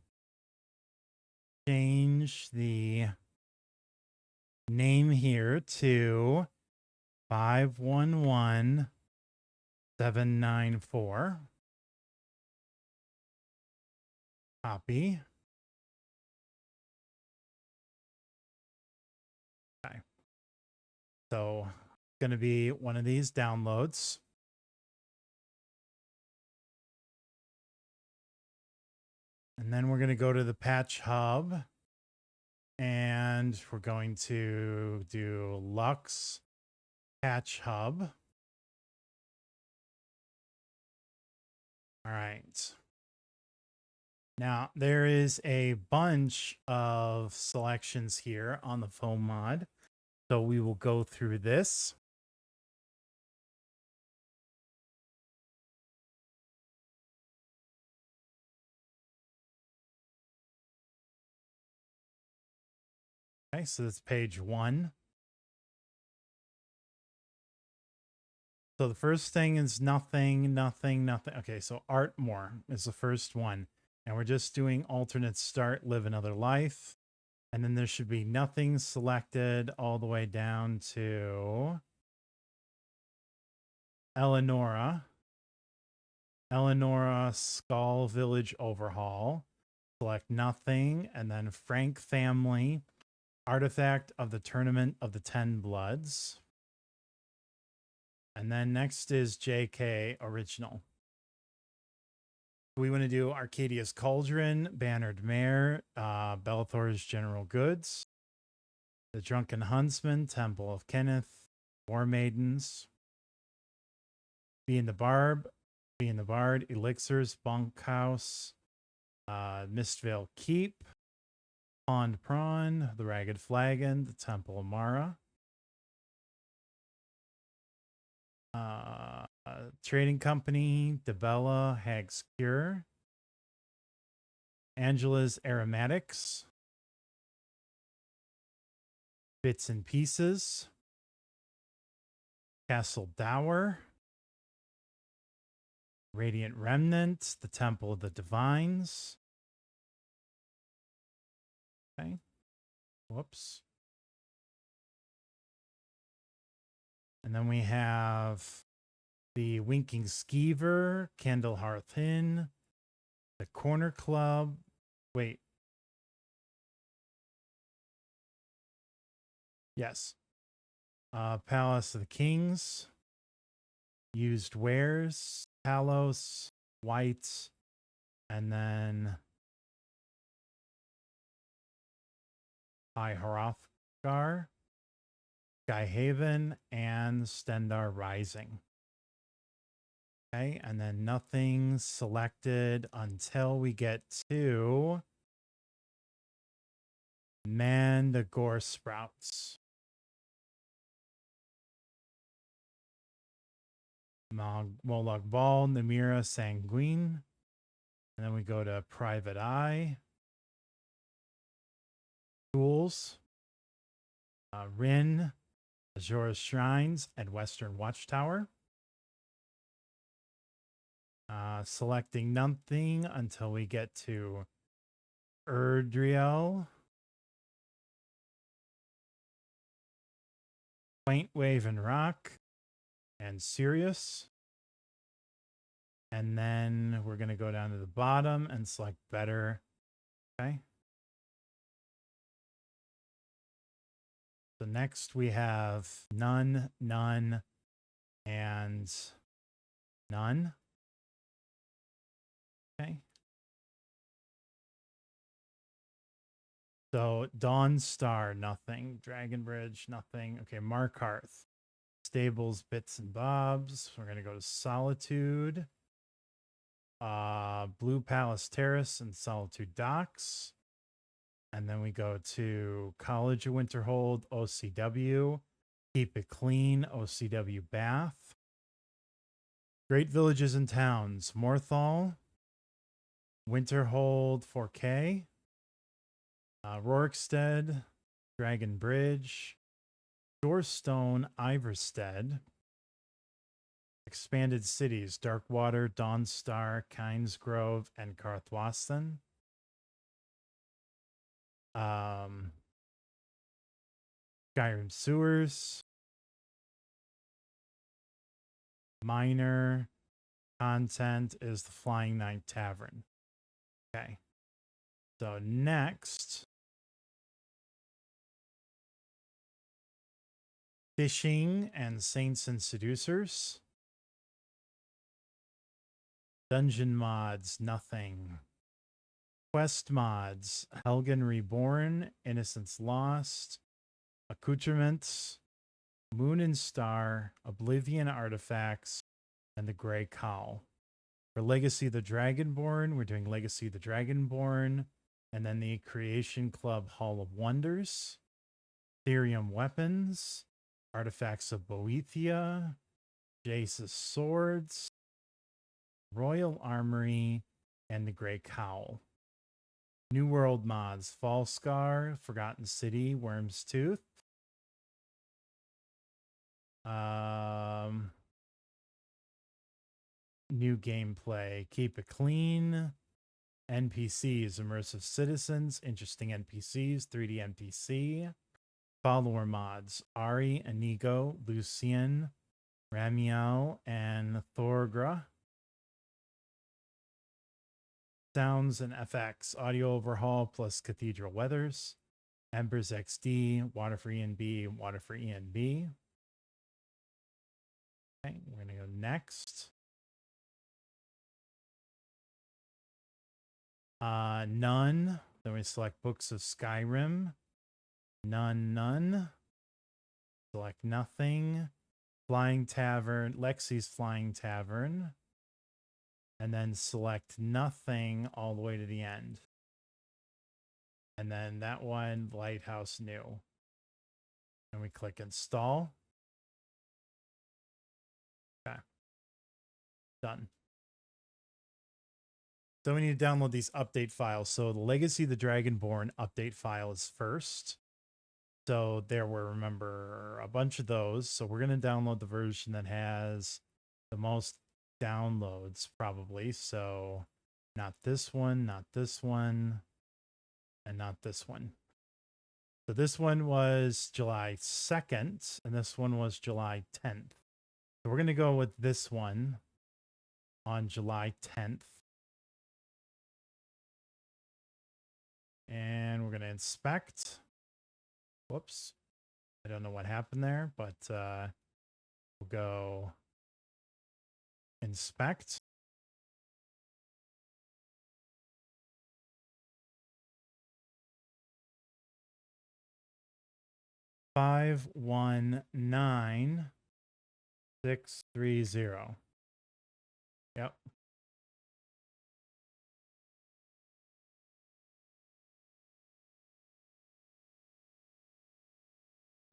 change the name here to 511794. Copy. Okay. So it's going to be one of these downloads. And then we're going to go to the patch hub. And we're going to do Lux Patch Hub. All right. Now, there is a bunch of selections here on the foam mod. So we will go through this. Okay, so that's page 1. So the first thing is nothing. Okay, so art more is the first one. And we're just doing alternate start, live another life. And then there should be nothing selected all the way down to Eleonora Skull Village Overhaul. Select nothing. And then Frank Family, Artifact of the Tournament of the 10 Bloods. And then next is JK Original. We want to do Arcadia's Cauldron, Bannered Mare, Bellathor's General Goods, The Drunken Huntsman, Temple of Kenneth, War Maidens, Being the Bard, Elixirs, Bunkhouse, Mistvale Keep, Pond Prawn, The Ragged Flagon, The Temple of Mara, Trading Company, Debella, Hag's Cure, Angela's Aromatics, Bits and Pieces, Castle Dower, Radiant Remnant, the Temple of the Divines. Okay. Whoops. And then we have the Winking Skeever, Candlehearth Inn, the Corner Club. Wait. Yes. Palace of the Kings, Used Wares, Palos, White, and then High Hrothgar, Skyhaven, and Stendar Rising. Okay, and then nothing selected until we get to Mandagore Sprouts. Moloch Ball, Namira Sanguine. And then we go to Private Eye. Tools. Rin, Azura's Shrines, and Western Watchtower. Selecting nothing until we get to Erdriel. Quaint Wave and Rock. And Sirius. And then we're going to go down to the bottom and select Better. Okay. So next we have None, None, and None. Okay. So Dawn Star, nothing. Dragon Bridge, nothing. Okay, Markarth. Stables, Bits and Bobs. We're going to go to Solitude. Blue Palace Terrace and Solitude Docks. And then we go to College of Winterhold, OCW. Keep It Clean, OCW Bath. Great Villages and Towns, Morthal. Winterhold 4K. Rorikstead, Dragon Bridge. Dorestone, Iverstead. Expanded Cities, Darkwater, Dawnstar, Kynesgrove, and Karthwasten. Skyrim Sewers. Minor content is the Flying Knight Tavern. Okay. So next, Fishing and Saints and Seducers. Dungeon mods, nothing. Quest mods, Helgen Reborn, Innocence Lost, Accoutrements, Moon and Star, Oblivion Artifacts, and the Grey Cowl. For Legacy of the Dragonborn, we're doing Legacy of the Dragonborn, and then the Creation Club Hall of Wonders, Therium Weapons, Artifacts of Boethia, Jace's Swords, Royal Armory, and the Grey Cowl. New World mods, Fallscar, Forgotten City, Worm's Tooth. New gameplay, Keep It Clean. NPCs, Immersive Citizens, Interesting NPCs, 3D NPC. Follower mods, Ari, Inigo, Lucian, Ramiel, and Thorgra. Sounds and FX, Audio Overhaul plus Cathedral Weathers. Embers XD, Water for ENB, Water for ENB. Okay, we're going to go next. None. Then we select Books of Skyrim. None. Select nothing. Flying Tavern, Lexy's Flying Tavern. And then select nothing all the way to the end. And then that one, Lighthouse New. And we click Install. Okay. Done. So we need to download these update files. So the Legacy of the Dragonborn update file is first. So there were, remember, a bunch of those. So we're going to download the version that has the most downloads probably. So not this one, not this one, and not this one. So this one was July 2nd, and this one was July 10th. So we're going to go with this one on July 10th. And we're going to inspect. Whoops. I don't know what happened there, but we'll go inspect. Five 19630. Yep.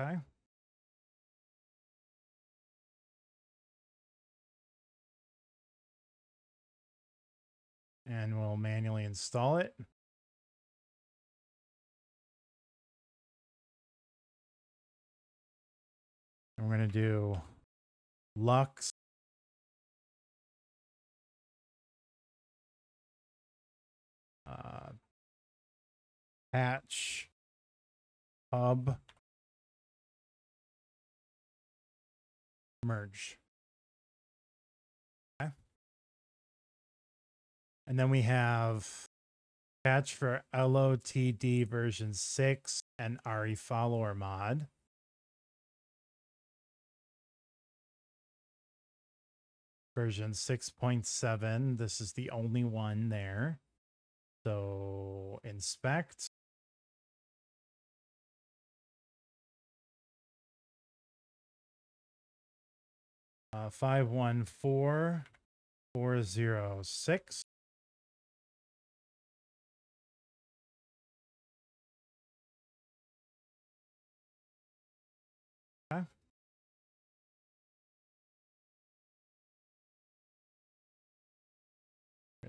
Okay. And we'll manually install it. And we're going to do Lux patch hub merge. Okay. And then we have patch for LOTD version 6 and RE follower mod. Version 6.7. This is the only one there. So inspect. Uh, 514406. Okay. I'm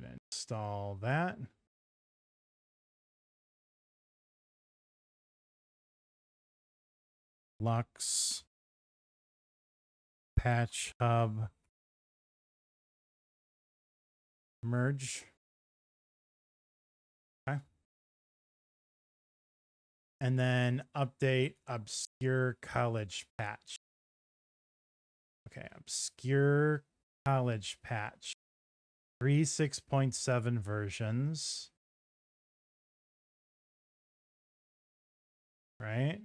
going to install that. Lux patch hub merge. Okay. And then update obscure college patch. Okay, obscure college patch. 3.6.7 versions. Right?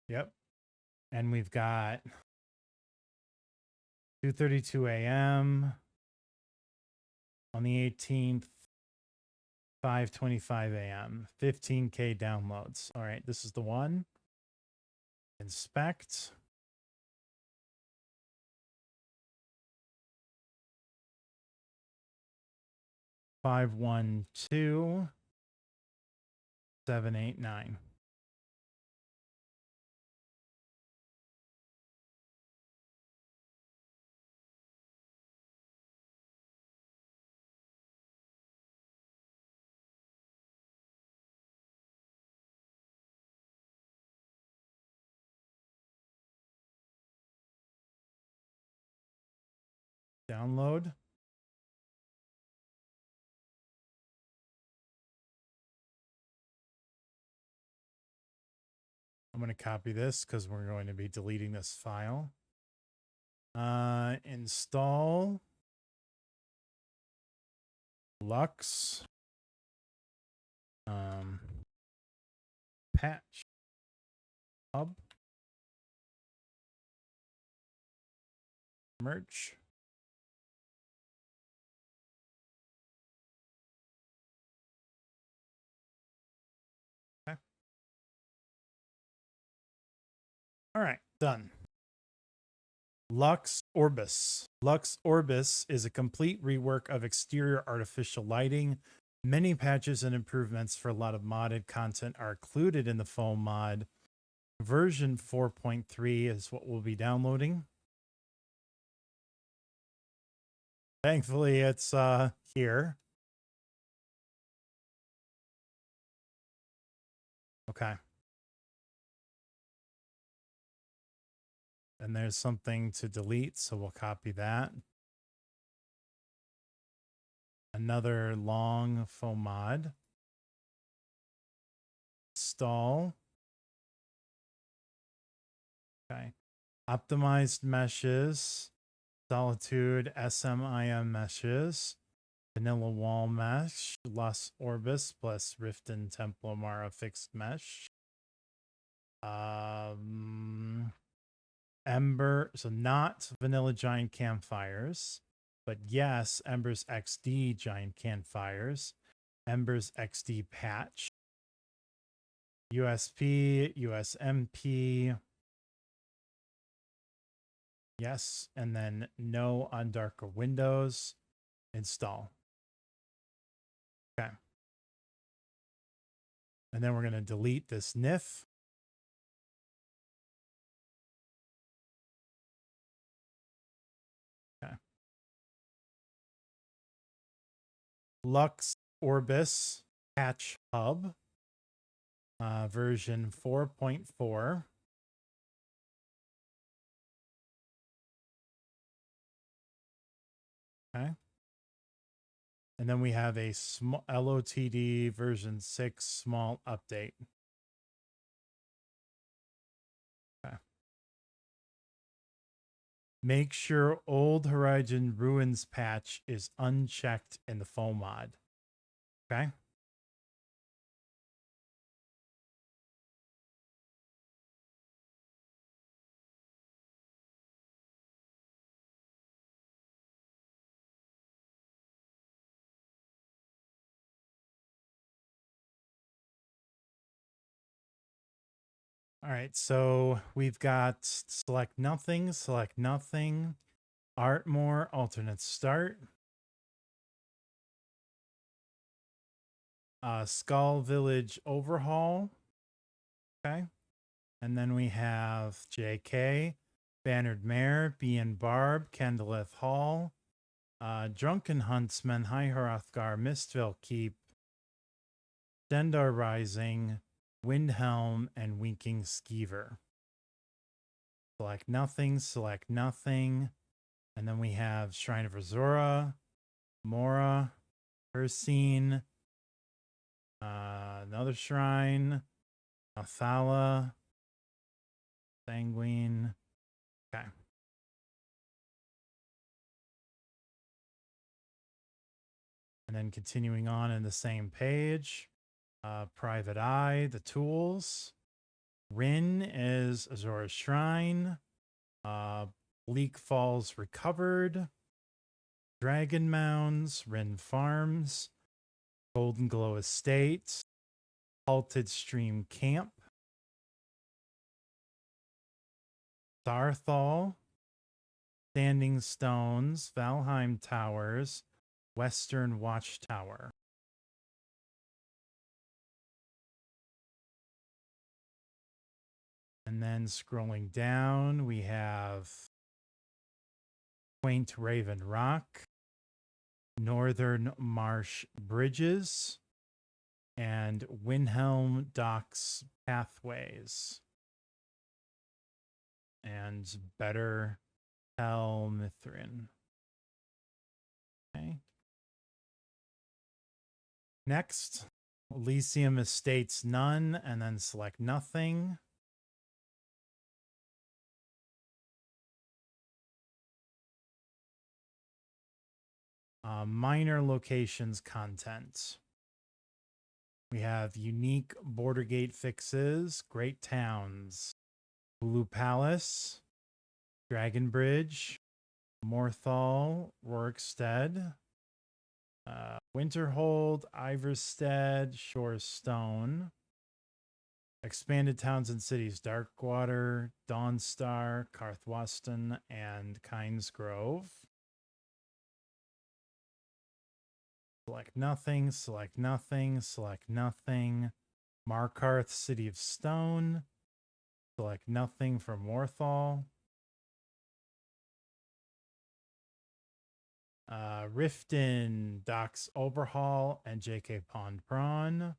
Yep. And we've got 2:32 a.m. on the 18th, 5:25 a.m. 15K downloads. All right, this is the one. Inspect. Five 12789. Download. I'm going to copy this because we're going to be deleting this file. Install Lux patch hub merge. Okay. All right, done. Lux Orbis. Lux Orbis is a complete rework of exterior artificial lighting. Many patches and improvements for a lot of modded content are included in the foam mod. Version 4.3 is what we'll be downloading. Thankfully, it's here. Okay. And there's something to delete, so we'll copy that. Another long foam mod. Install. Okay. Optimized meshes. Solitude SMIM meshes. Vanilla wall mesh. Los Orbis plus Riften Templomara fixed mesh. Ember, so not vanilla giant campfires, but yes, Ember's XD giant campfires, Ember's XD patch, USP, USMP, yes, and then no on darker windows, install. Okay. And then we're going to delete this NIF. Okay. Lux Orbis patch hub, version 4.4. Okay. And then we have a small LOTD version 6 small update. Okay. Make sure Old Horizon Ruins patch is unchecked in the foam mod. Okay. All right, so we've got select nothing, Artmore, alternate start, Skull Village overhaul. Okay. And then we have JK, Bannered Mare, BN Barb, Candleth Hall, Drunken Huntsman, High Hrothgar, Mistville Keep, Dendar Rising, Windhelm, and Winking Skeever. Select nothing. And then we have Shrine of Azora, Mora, Ursine, another shrine, Athala, Sanguine. Okay. And then continuing on in the same page, Private Eye, the tools. Rin is Azora's Shrine. Bleak Falls Recovered. Dragon Mounds, Rin Farms. Golden Glow Estate. Halted Stream Camp. Starthal. Standing Stones, Valheim Towers, Western Watchtower. And then scrolling down, we have Quaint Raven Rock, Northern Marsh Bridges, and Windhelm Docks Pathways. And Better Tell Mithrin. Okay. Next, Elysium Estates none, and then select nothing. Minor locations content. We have unique border gate fixes, great towns, Blue Palace, Dragon Bridge, Morthal, Rorikstead, Winterhold, Iverstead, Shorestone, expanded towns and cities, Darkwater, Dawnstar, Karthwasten, and Kynesgrove. Select nothing. Markarth, City of Stone. Select nothing from Morthal. Riften, Docks Overhaul, and JK Pond Prawn.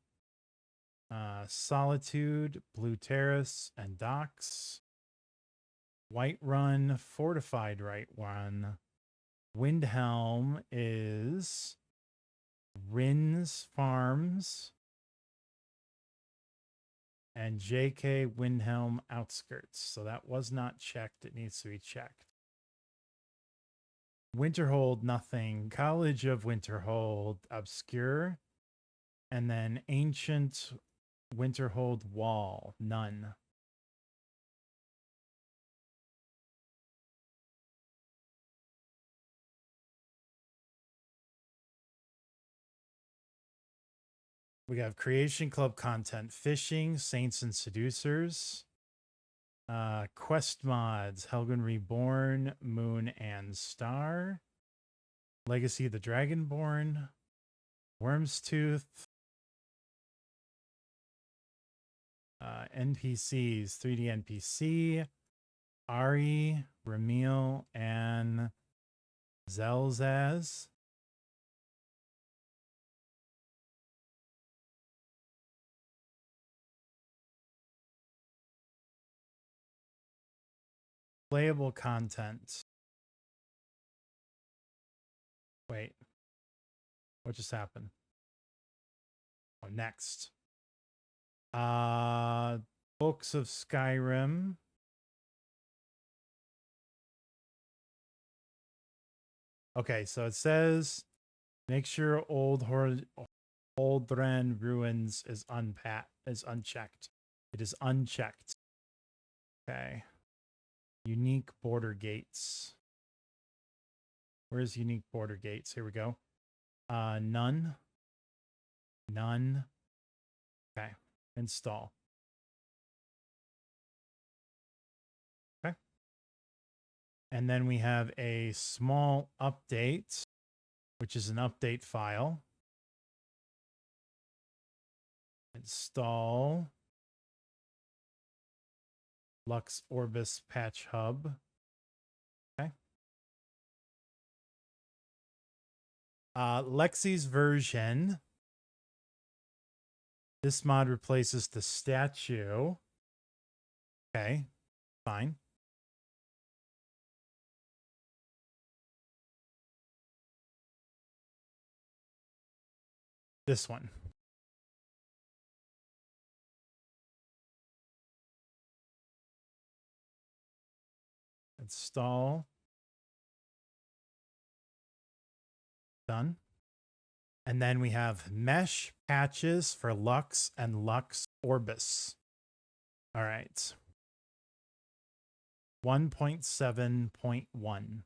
Solitude, Blue Terrace, and Docks. Whiterun, Fortified Whiterun. Windhelm is Rin's Farms and JK Windhelm Outskirts. So that was not checked. It needs to be checked. Winterhold, nothing. College of Winterhold, Obscure. And then Ancient Winterhold Wall, none. We have Creation Club content, Fishing, Saints and Seducers. Quest mods, Helgen Reborn, Moon and Star. Legacy of the Dragonborn. Worm's Tooth. NPCs, 3D NPC. Ari, Ramil, and Zelzaz. Playable content. Wait. What just happened? Oh, next. Books of Skyrim. Okay, so it says make sure Holdren Ruins is unchecked. It is unchecked. Okay. Unique border gates. Where's unique border gates? Here we go. None. None. Okay. Install. Okay. And then we have a small update, which is an update file. Install Lux Orbis Patch Hub. Okay. Lexy's version. This mod replaces the statue. Okay, fine. This one. Install. Done. And then we have mesh patches for Lux and Lux Orbis. All right. 1.7.1.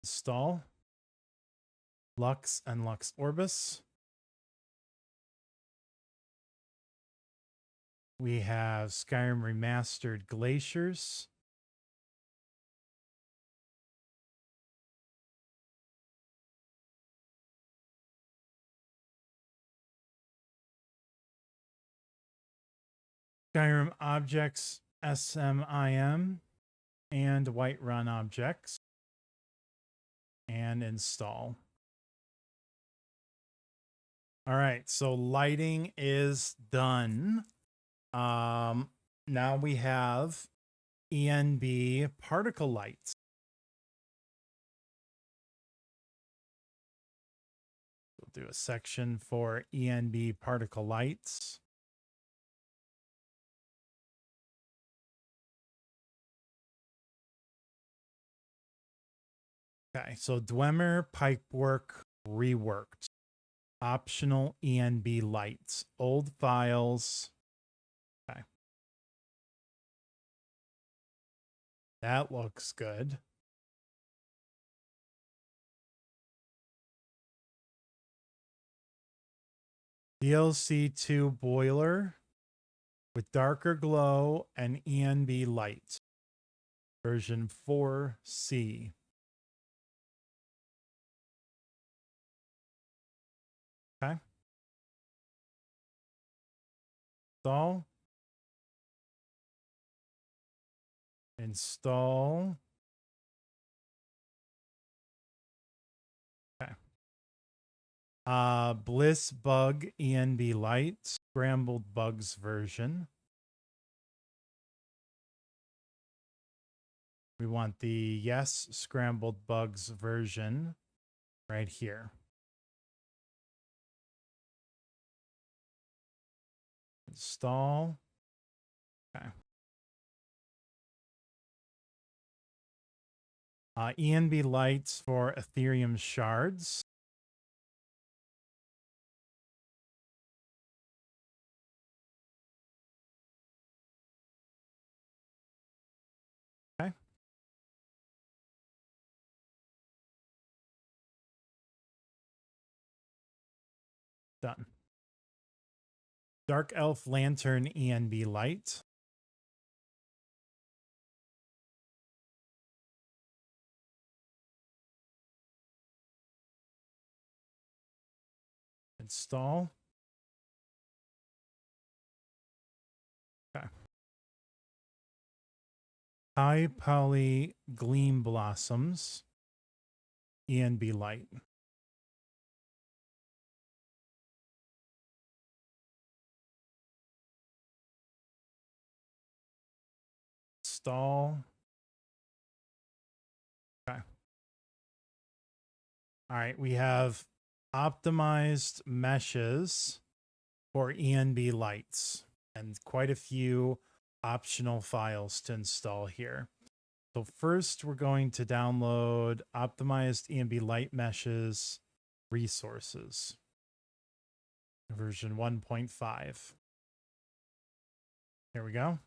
Install Lux and Lux Orbis. We have Skyrim Remastered Glaciers. Skyrim Objects SMIM and Whiterun Objects. And install. All right, so lighting is done. Now we have ENB Particle Lights. We'll do a section for ENB Particle Lights. Okay, so Dwemer Pipework reworked. Optional ENB lights. Old files. Okay. That looks good. DLC 2 boiler. with darker glow and ENB light, version 4C. Okay. Install. Install. Okay. Bliss Bug ENB Light, Scrambled Bugs version. We want the Yes Scrambled Bugs version right here. Install. Okay. ENB lights for Ethereum shards. Okay. Done. Dark Elf Lantern ENB light. Install. Okay. High Poly Gleam Blossoms ENB light. Install. Okay. All right, we have optimized meshes for ENB lights and quite a few optional files to install here. So first we're going to download optimized ENB light meshes resources, version 1.5. Here we go.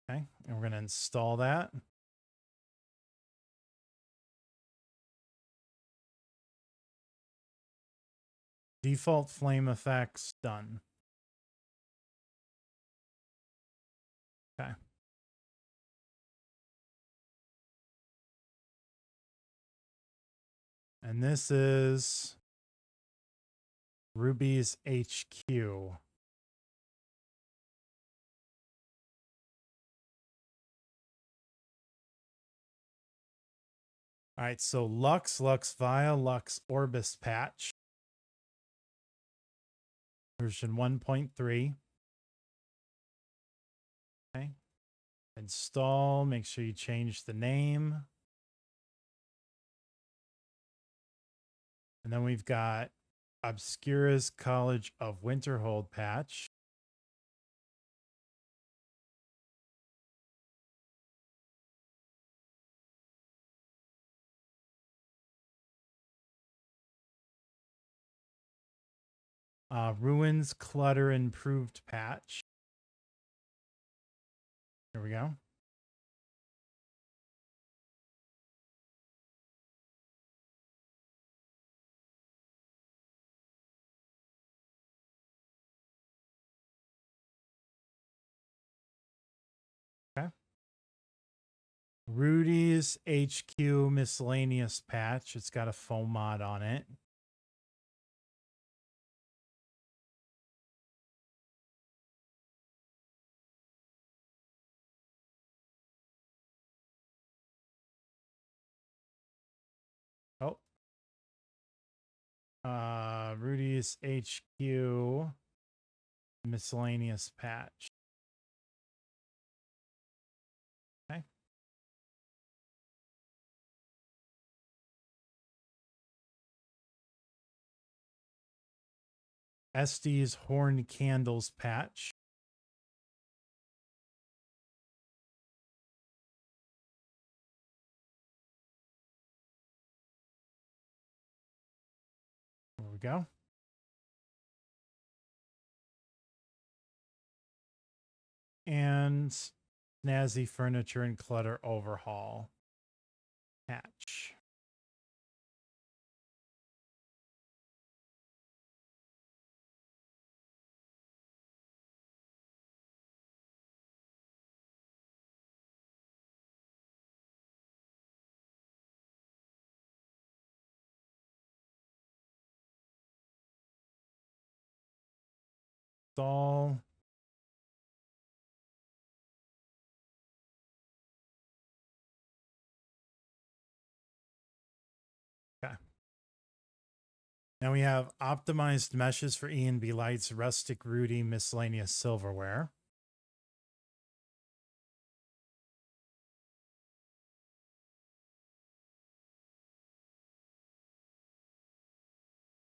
Okay, and we're going to install that. Default flame effects done. Okay. And this is Ruby's HQ. All right, so Lux Via Lux Orbis patch, version 1.3. Okay. Install, make sure you change the name. And then we've got Obscura's College of Winterhold patch. Ruins Clutter Improved patch. Here we go. Okay. Rudy's HQ Miscellaneous patch. It's got a foam mod on it. Oh. Rudy's HQ Miscellaneous patch. Okay. Estes Horn Candles patch. There we go. And Snazzy Furniture and Clutter Overhaul patch. Install. Okay. Now we have optimized meshes for ENB lights, rustic, Rudy, miscellaneous silverware.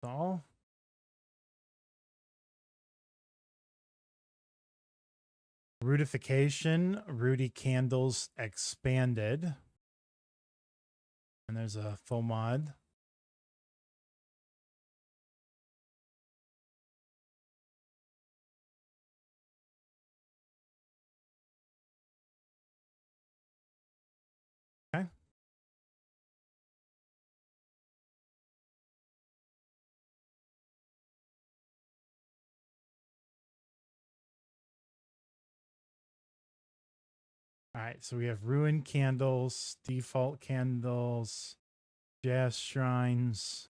Install. Rudification, Rudy candles expanded. And there's a full mod. Okay. All right, so we have ruin candles, default candles, jazz shrines.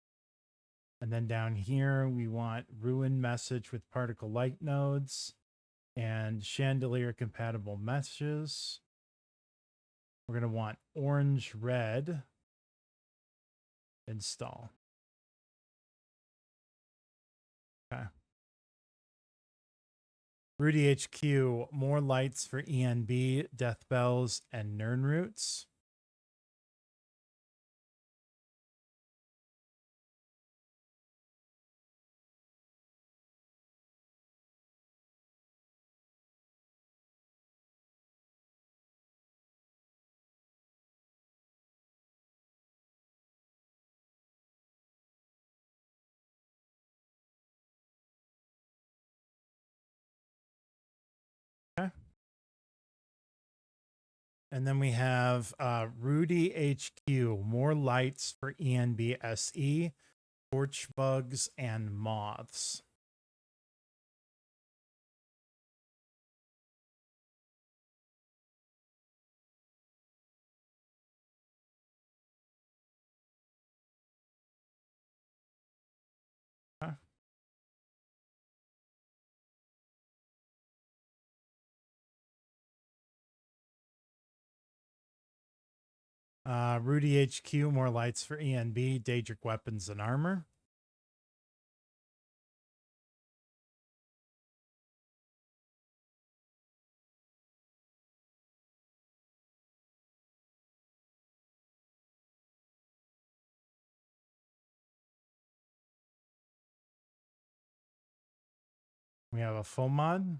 And then down here, we want ruin message with particle light nodes and chandelier compatible meshes. We're going to want orange red. Install. Okay. Rudy HQ, more lights for ENB, death bells, and Nern roots. Okay. And then we have Rudy HQ, more lights for ENB SE, torch bugs, and moths. Okay. Rudy HQ, more lights for ENB, Daedric weapons and armor. We have a full mod.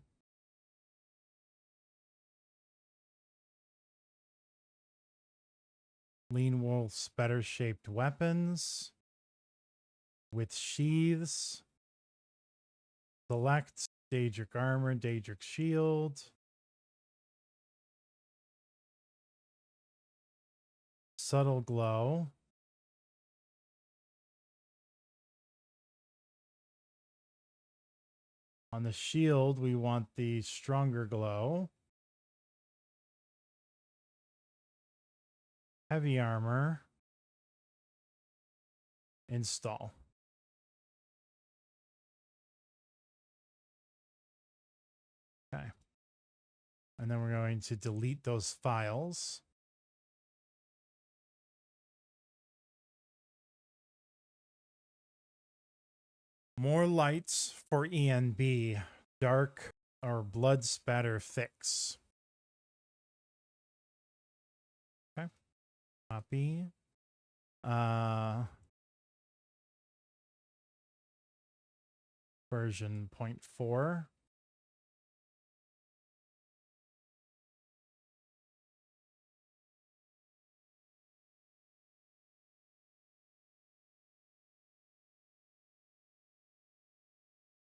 Lean wolf's better shaped weapons with sheaths. Select Daedric armor, Daedric shield. Subtle glow. On the shield, we want the stronger glow. Heavy armor. Install. Okay. And then we're going to delete those files. More lights for ENB. Dark or blood spatter fix. Okay. Copy. Version 0.4.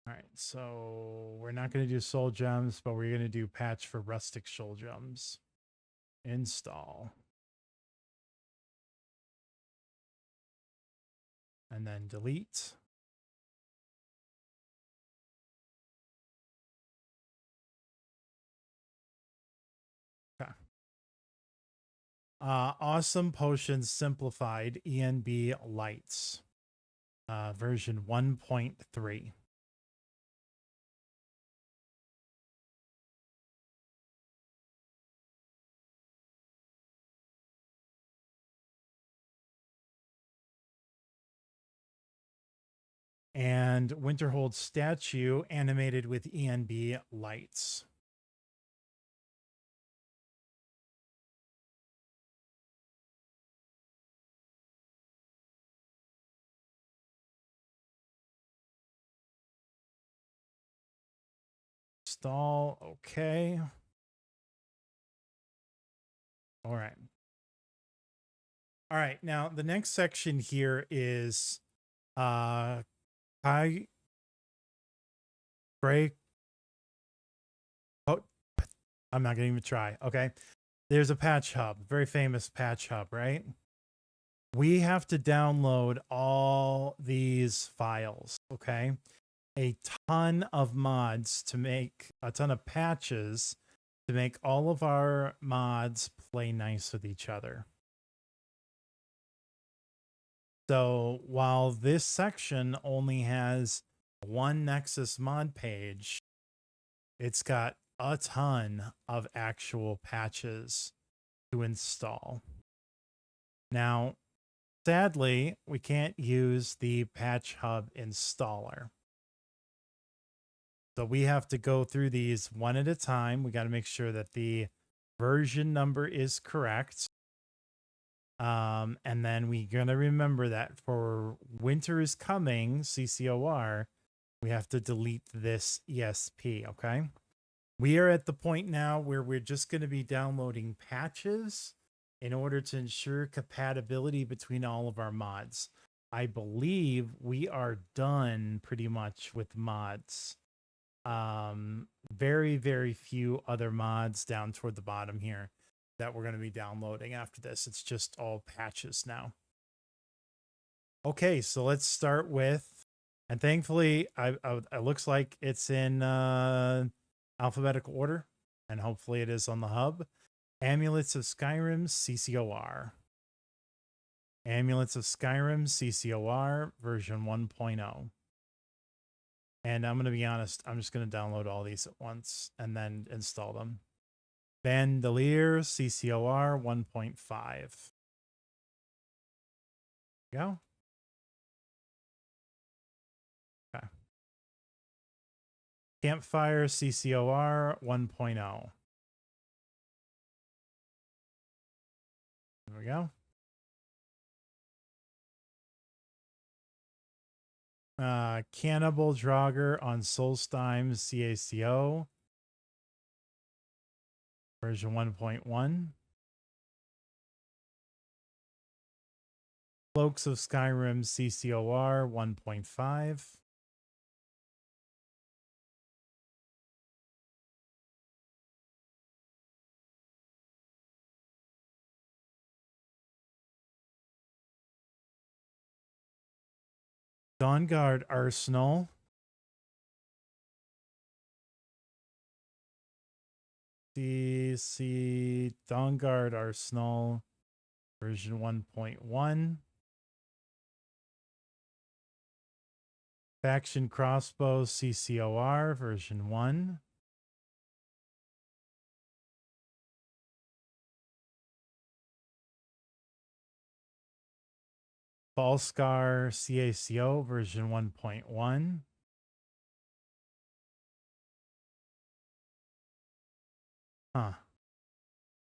All right, so we're not going to do soul gems, but we're going to do patch for rustic soul gems. Install. And then delete. Okay. Awesome Potions Simplified ENB Lights. Version 1.3. and Winterhold statue animated with ENB lights. Install, okay. All right. All right, now the next section here is I break. Oh, I'm not gonna even try. Okay, there's a patch hub, very famous patch hub, right? We have to download all these files. Okay, a ton of mods to make a ton of patches to make all of our mods play nice with each other. So while this section only has one Nexus mod page, it's got a ton of actual patches to install. Now, sadly, we can't use the Patch Hub installer. So we have to go through these one at a time. We got to make sure that the version number is correct. And then we're going to remember that for Winter is Coming, CCOR, we have to delete this ESP, okay? We are at the point now where we're just going to be downloading patches in order to ensure compatibility between all of our mods. I believe we are done pretty much with mods. Very, very few other mods down toward the bottom here that we're going to be downloading after this. It's just all patches now. Okay, so let's start with, and thankfully, it looks like it's in alphabetical order, and hopefully it is on the hub. Amulets of Skyrim CCOR. Amulets of Skyrim CCOR version 1.0. And I'm going to be honest, I'm just going to download all these at once and then install them. Bandolier CCOR 1.5. Go. Okay. Campfire CCOR 1.0. There we go. Cannibal Draugr on Solstheim CACO version 1.1. Cloaks of Skyrim CCOR 1.5. Dawnguard Arsenal. CC Dawnguard Arsenal version 1.1. Faction Crossbow CCOR version 1. Ballscar CACO version 1.1. Huh.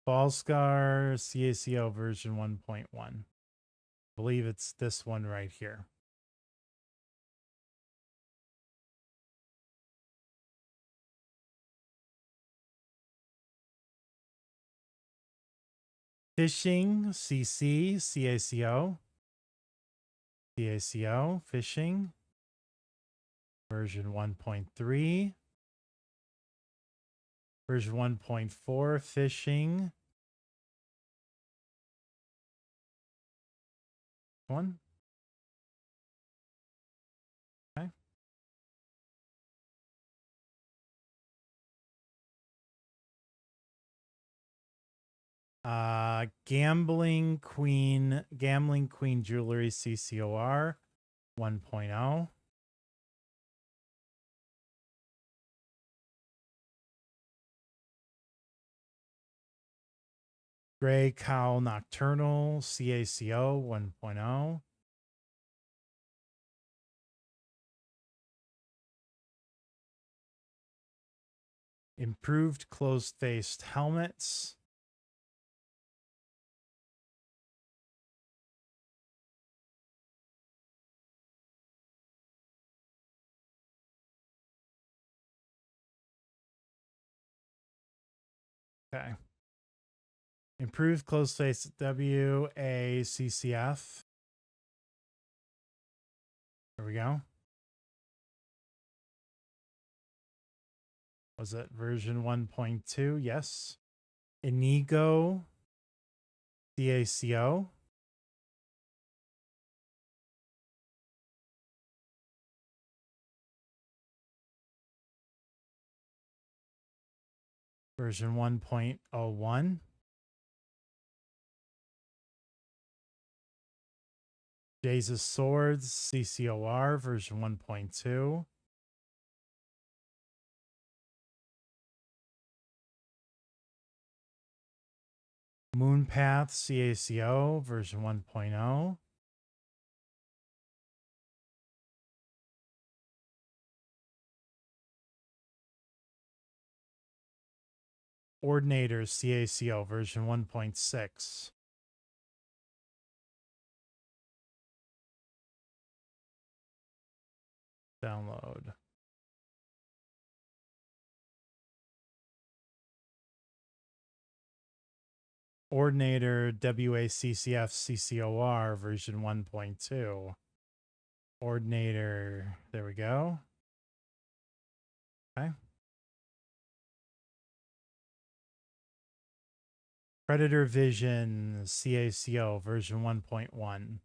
Ballscar CACO version 1.1. I believe it's this one right here. Fishing CC CACO. CACO Fishing version 1.3. Version 1.4 Fishing. One. Okay. Gambling Queen Jewelry CCOR 1.0. Gray Cow Nocturnal CACO 1.0. Improved closed-faced helmets. Okay. Improved closed-faced WACCF. There we go. Was it version 1.2? Yes. Inigo CACO. Version 1.01. Jesus Swords CCOR version 1.2. Moonpath CACO version 1.0. Ordinators CACO version 1.6. Download. Ordinator WACCF CCOR version 1.2. Ordinator, there we go. Okay. Predator Vision CACO version 1.1.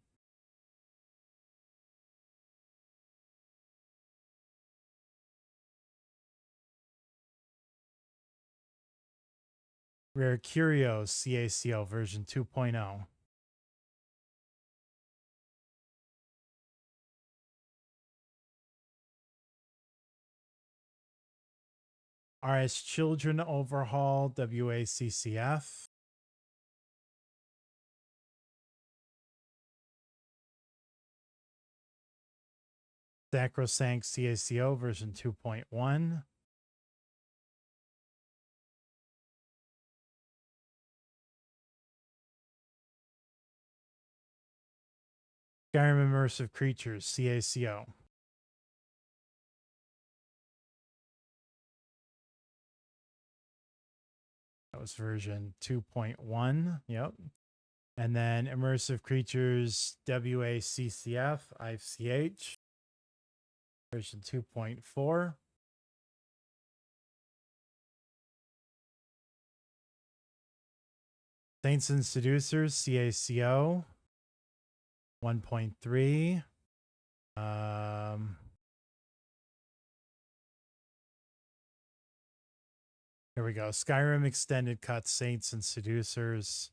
Rare Curios CACO version 2.0. RS Children Overhaul WACCF. Sacrosanct CACO version 2.1. Skyrim Immersive Creatures CACO. That was version 2.1. Yep. And then Immersive Creatures WACCF ICH version 2.4. Saints and Seducers CACO 1.3. Here we go. Skyrim Extended Cut Saints and Seducers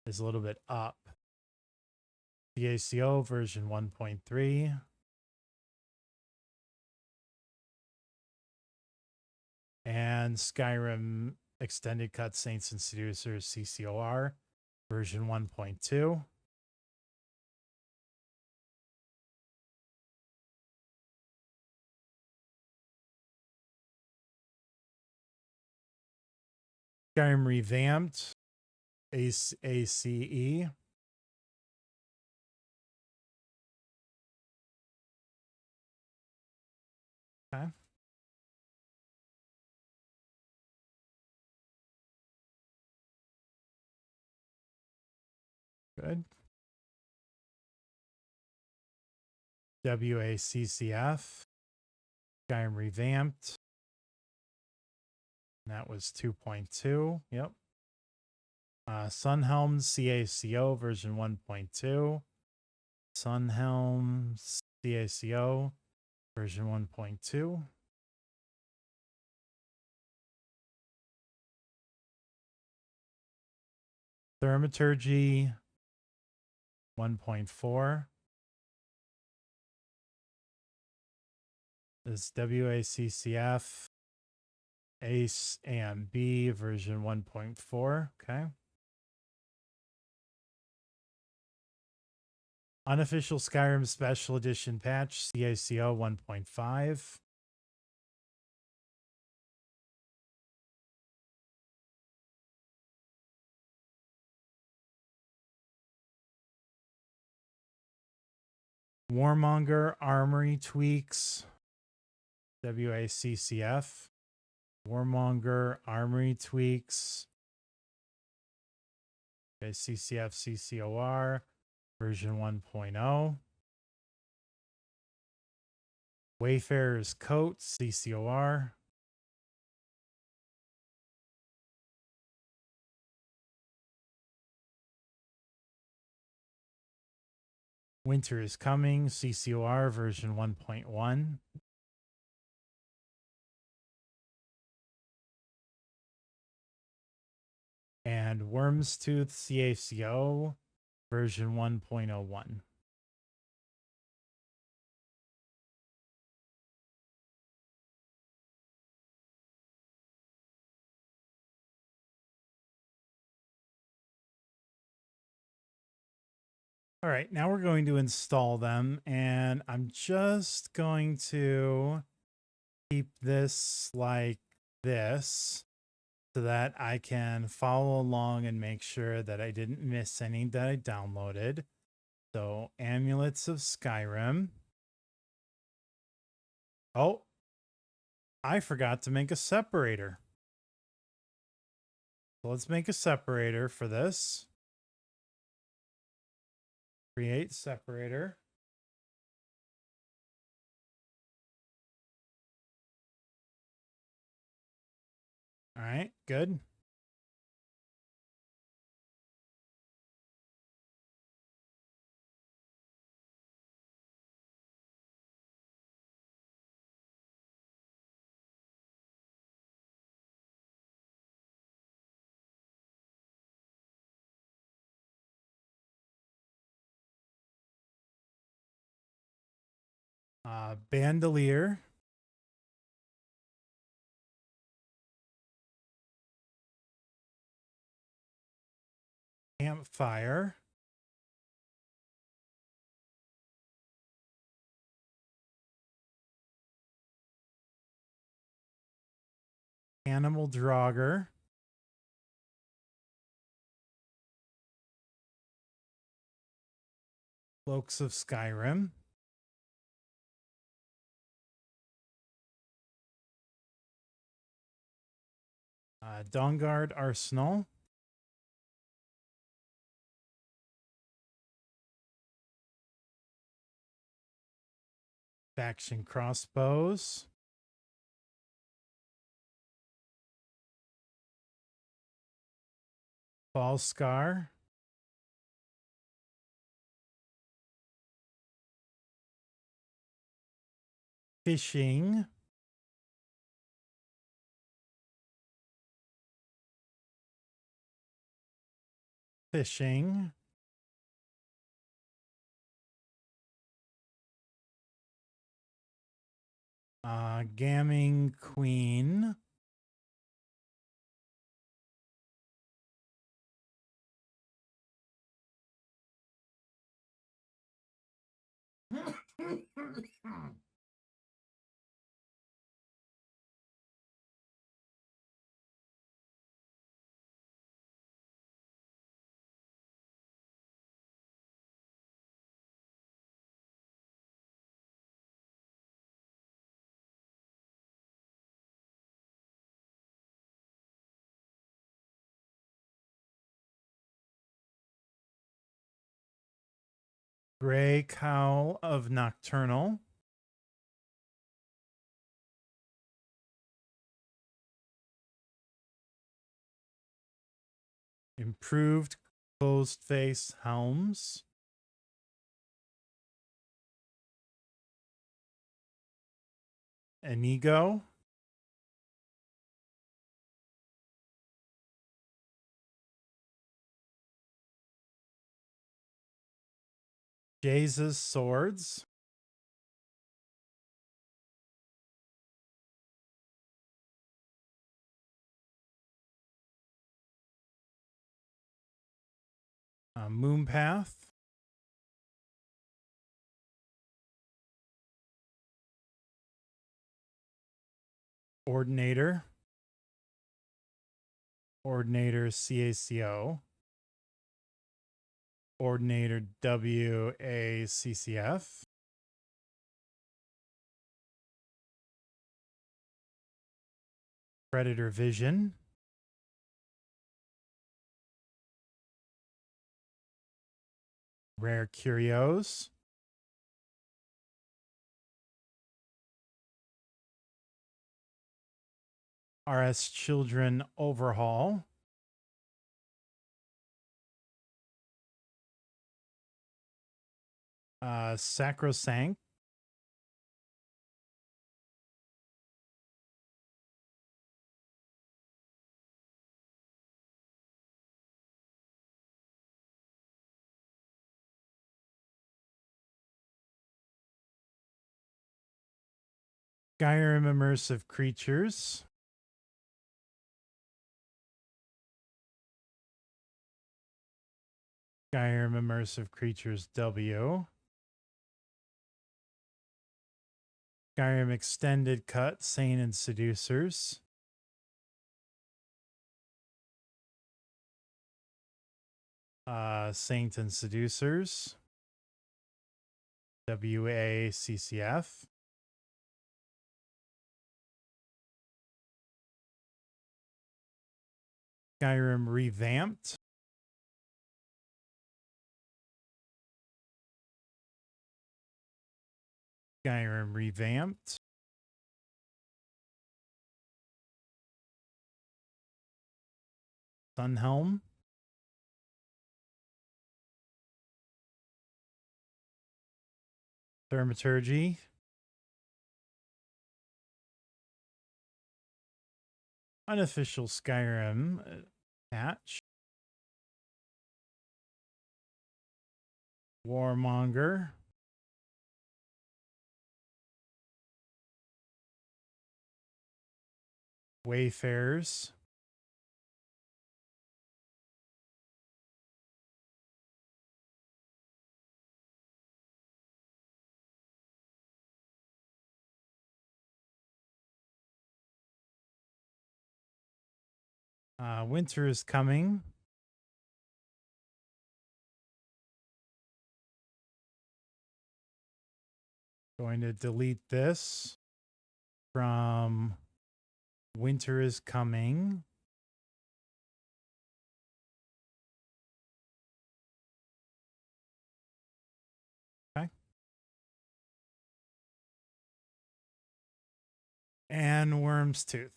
is a little bit up. CACO version 1.3. And Skyrim Extended Cut Saints and Seducers CCOR version 1.2. Skyrim Revamped ACE. Okay. Good. WACCF. Skyrim Revamped. And that was 2.2. Yep. Sunhelm CACO version 1.2. Sunhelm CACO version 1.2. Thermaturgy 1.4. This WACCF ACE ENB version 1.4. Okay. Unofficial Skyrim Special Edition patch CACO 1.5. Warmonger Armory tweaks. WACCF. Warmonger Armory tweaks. Okay, CCF CCOR version 1.0. Wayfarer's Coat CCOR. Winter is Coming CCOR version 1.1. And Worm's Tooth CACO version 1.01. All right, now we're going to install them, and I'm just going to keep this like this so that I can follow along and make sure that I didn't miss any that I downloaded. So, Amulets of Skyrim. Oh, I forgot to make a separator. So let's make a separator for this. Create separator. All right, good. Bandolier. Campfire. Animal Draugr. Cloaks of Skyrim. Dawnguard Arsenal. Faction Crossbows. Falscar. Fishing. Fishing. Gamming Queen. Grey Cowl of Nocturnal. Improved Closed Face Helms. Inigo. Jay's Swords. Moonpath. Ordinator. Ordinator CACO. Ordinator WACCF. Predator Vision. Rare Curios. RS Children Overhaul. Sacrosanct. Skyrim Immersive Creatures. Skyrim Immersive Creatures W. Skyrim Extended Cut Sane and Seducers. Saint and Seducers. WACCF. Skyrim Revamped. Skyrim Revamped. Sunhelm. Thaumaturgy. Unofficial Skyrim patch. Warmonger. Wayfarers. Winter is coming. Going to delete this from Winter is Coming. Okay. And Worm's Tooth.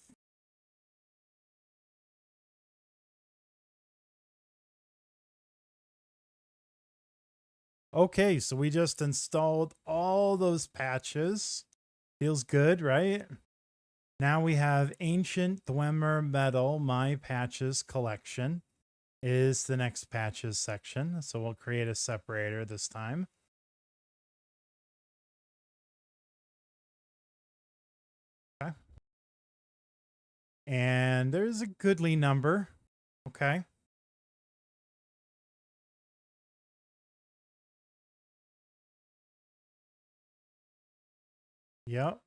Okay, so we just installed all those patches. Feels good, right? Now we have Ancient Dwemer Metal My Patches Collection is the next patches section. So we'll create a separator this time. Okay. And there's a goodly number. Okay. Yep.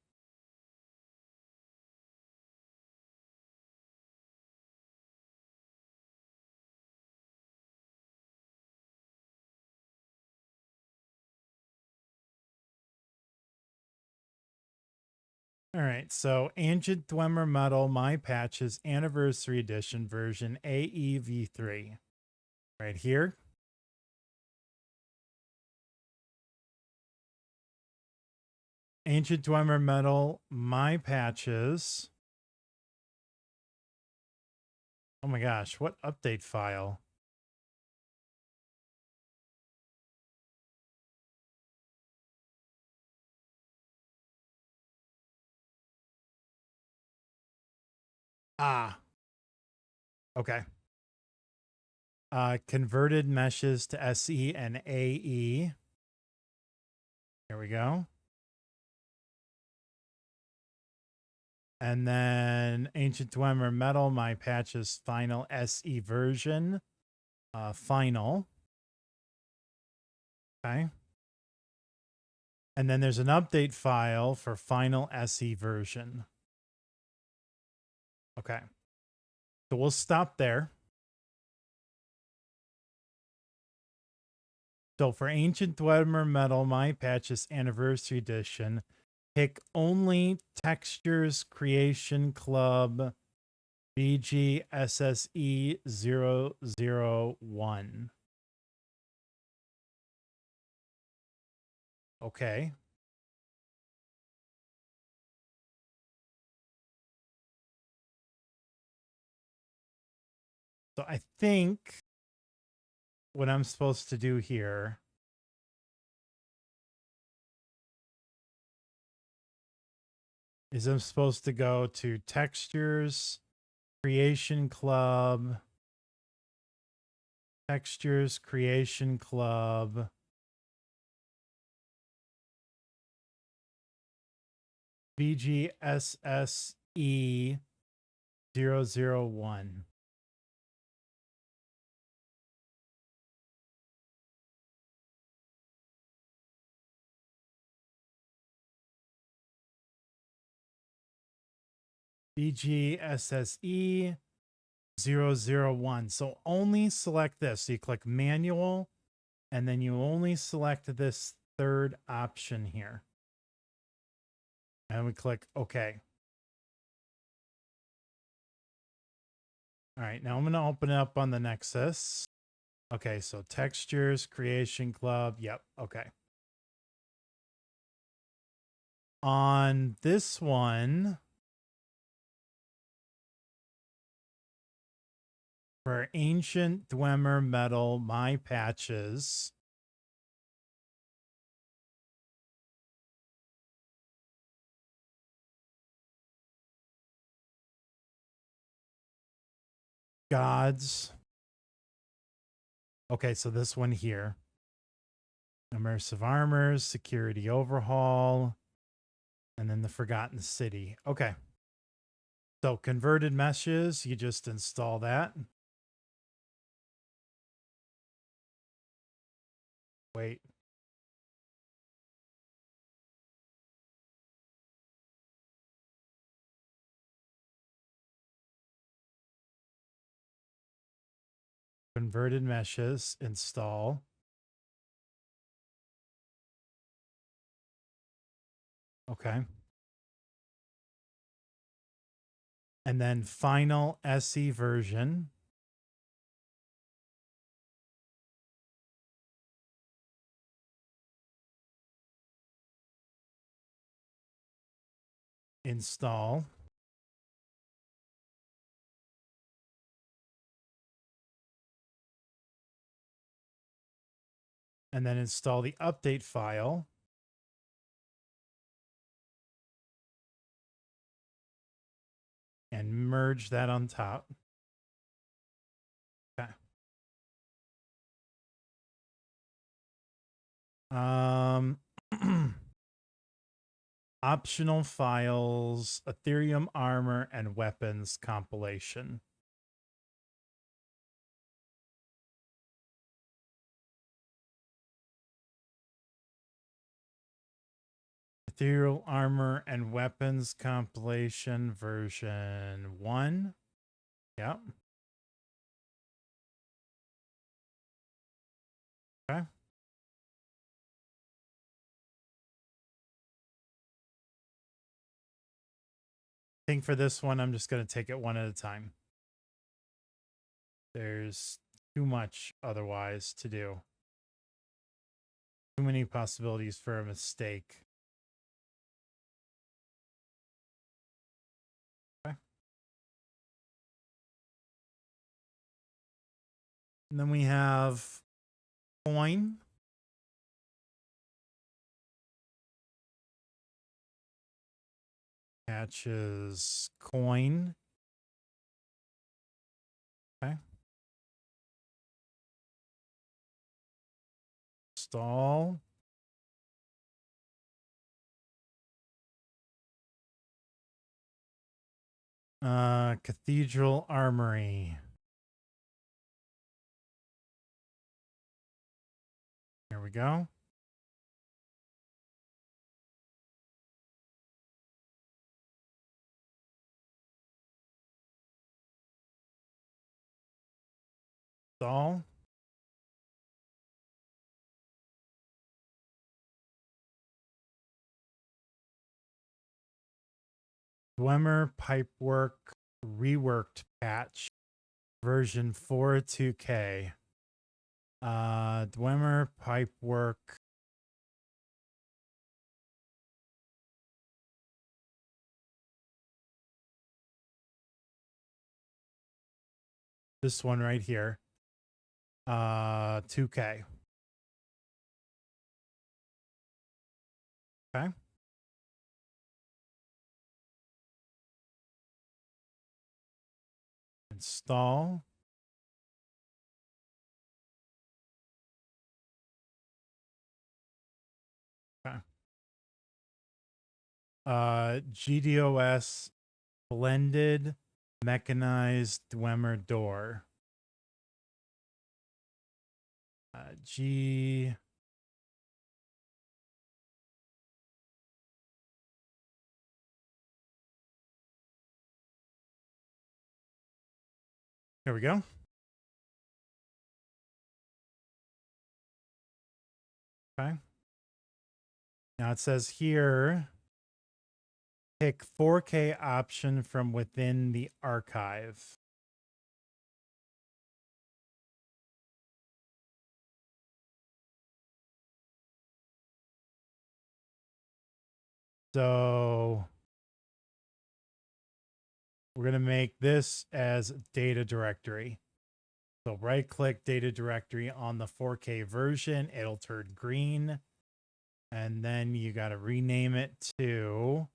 All right, so Ancient Dwemer Metal My Patches Anniversary Edition version AEV3. Right here. Ancient Dwemer Metal My Patches. Oh my gosh, what update file? Ah. Okay. Converted meshes to SE and AE. Here we go. And then Ancient Dwemer Metal My Patches Final SE version. Final. Okay. And then there's an update file for Final SE version. Okay. So we'll stop there. So for Ancient Dwemer Metal My Patches Anniversary Edition, pick only Textures Creation Club BGSSE001. Okay. So I think what I'm supposed to do here is I'm supposed to go to Textures, Creation Club, Textures, Creation Club, BGSSE001. BGSSE001. So only select this. So you click manual and then you only select this third option here. And we click OK. All right, now I'm going to open it up on the Nexus. Okay, so Textures, Creation Club. Yep, okay. On this one, for Ancient Dwemer Metal, my patches, Gods. Okay, so this one here. Immersive Armors, Security Overhaul, and then the Forgotten City. Okay. So converted meshes, you just install that. Wait. Converted meshes, install. Okay. And then final SE version. Install. And then install the update file. And merge that on top. Okay. Optional files, Ethereum armor and weapons compilation. Ethereal armor and weapons compilation version 1. Yep. Okay. I think for this one, I'm just going to take it one at a time. There's too much otherwise to do. Too many possibilities for a mistake. Okay. And then we have coin. Patches coin. Okay. Install. Cathedral Armory. Here we go. Install. Dwemer Pipework reworked patch version 4.2K. Dwemer pipework. This one right here. 2K. Okay. Install. Okay. GDOS blended mechanized Dwemer door. G. There we go. Okay. Now it says here, pick 4K option from within the archive. So we're going to make this as data directory. So right click data directory on the 4K version. It'll turn green. And then you got to rename it to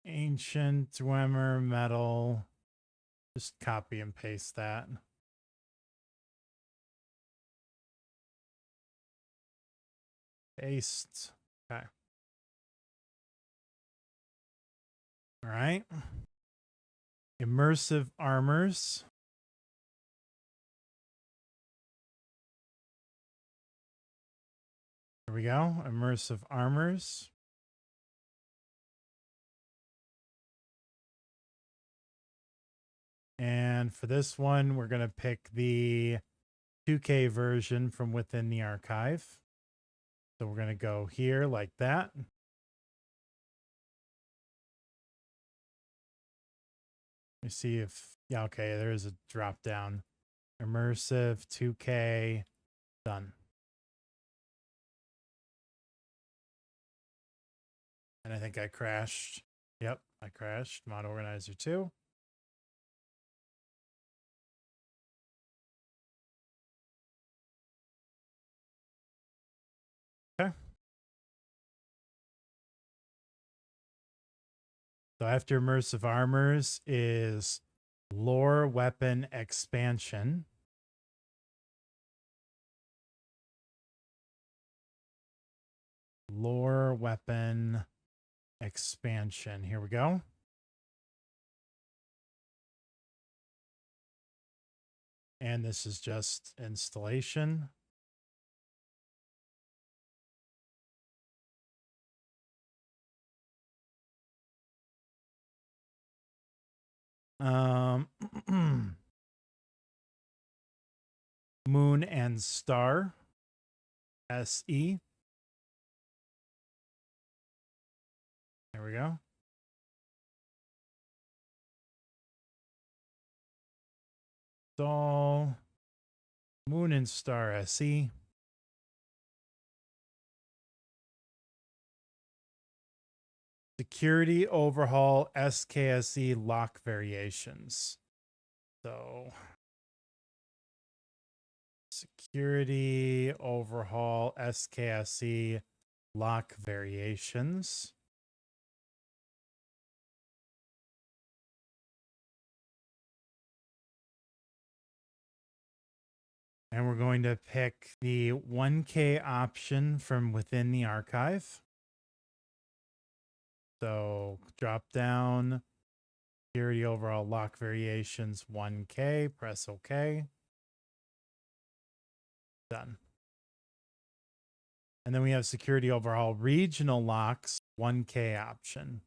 Ancient Dwemer Metal. Just copy and paste that. Paste. Okay. All right. Immersive armors. There we go. Immersive armors. And for this one, we're going to pick the 2K version from within the archive. So we're going to go here like that. Let me see if, yeah, okay, there is a drop down. Immersive 2K, done. And I think I crashed. Yep, I crashed. Mod Organizer 2. Okay. So after immersive armors is lore weapon expansion. Lore weapon expansion. Here we go. And this is just installation. Moon and Star SE. There we go. Install Moon and Star SE. Security overhaul SKSE lock variations. So security overhaul SKSE lock variations. And we're going to pick the 1K option from within the archive. So drop down, security overall lock variations 1K, press OK. Done. And then we have security overall regional locks 1K option.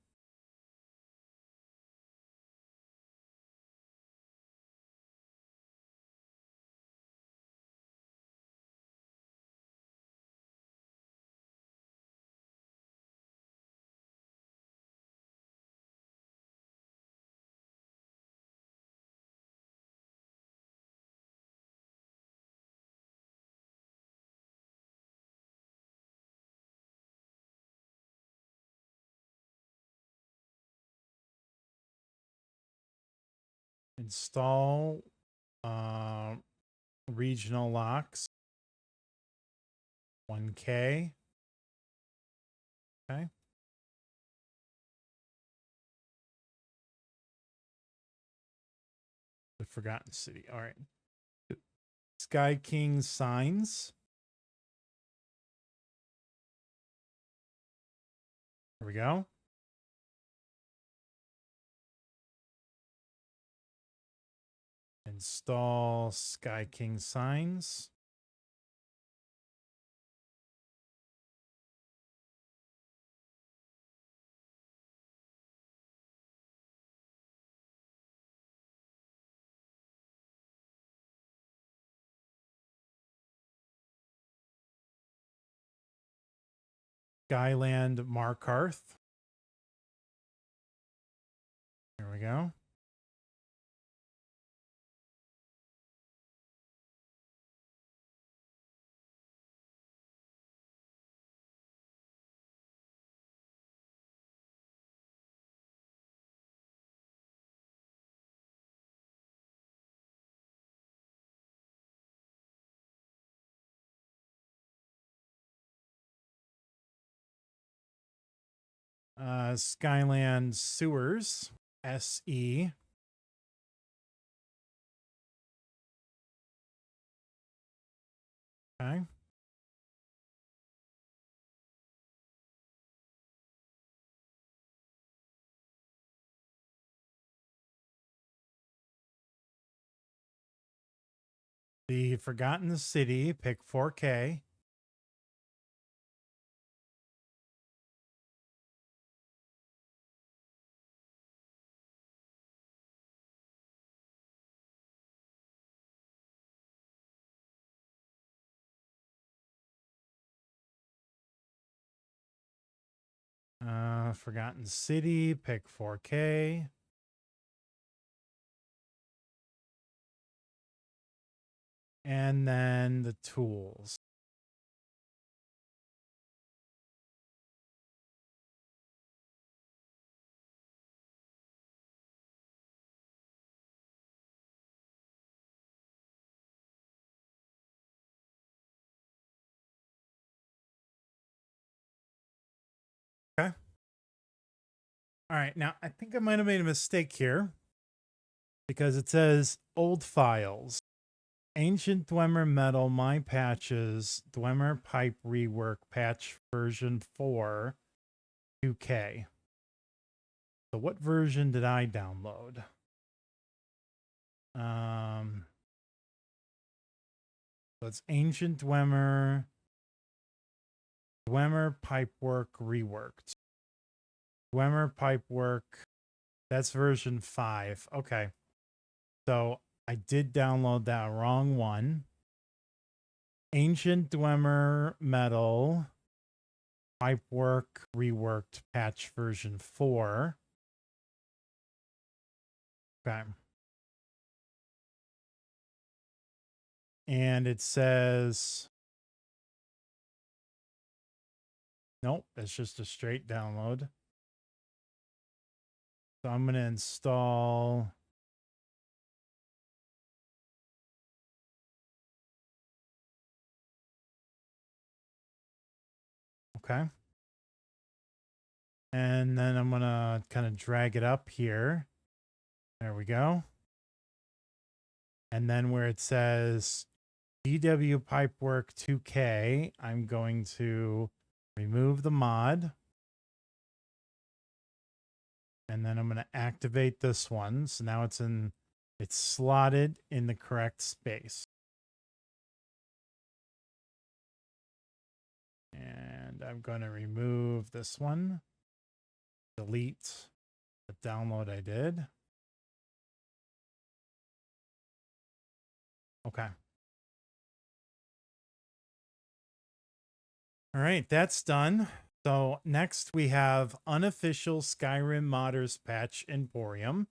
install regional locks 1K. Okay. The Forgotten City. All right. Sky King signs. There we go. Install Sky King signs. Skyland Markarth. There we go. Skyland Sewers. SE. Okay. The Forgotten City, pick 4K. Forgotten City, pick 4K. And then the tools. Okay. All right. Now, I think I might have made a mistake here because it says old files. Ancient Dwemer Metal, My Patches, Dwemer Pipe Rework, Patch version 4, 2K. So what version did I download? So it's Ancient Dwemer, Dwemer Pipework Reworked. Dwemer Pipework, that's version 5. Okay. So I did download that wrong one. Ancient Dwemer Metal, Pipework Reworked, Patch version 4. Okay. And it says, nope, it's just a straight download. So I'm going to install. Okay. And then I'm going to kind of drag it up here. There we go. And then where it says DW Pipework 2K, I'm going to remove the mod. And then I'm going to activate this one. So now it's slotted in the correct space. And I'm going to remove this one. Delete the download I did. Okay. All right, that's done. So next we have Unofficial Skyrim Modders Patch Emporium.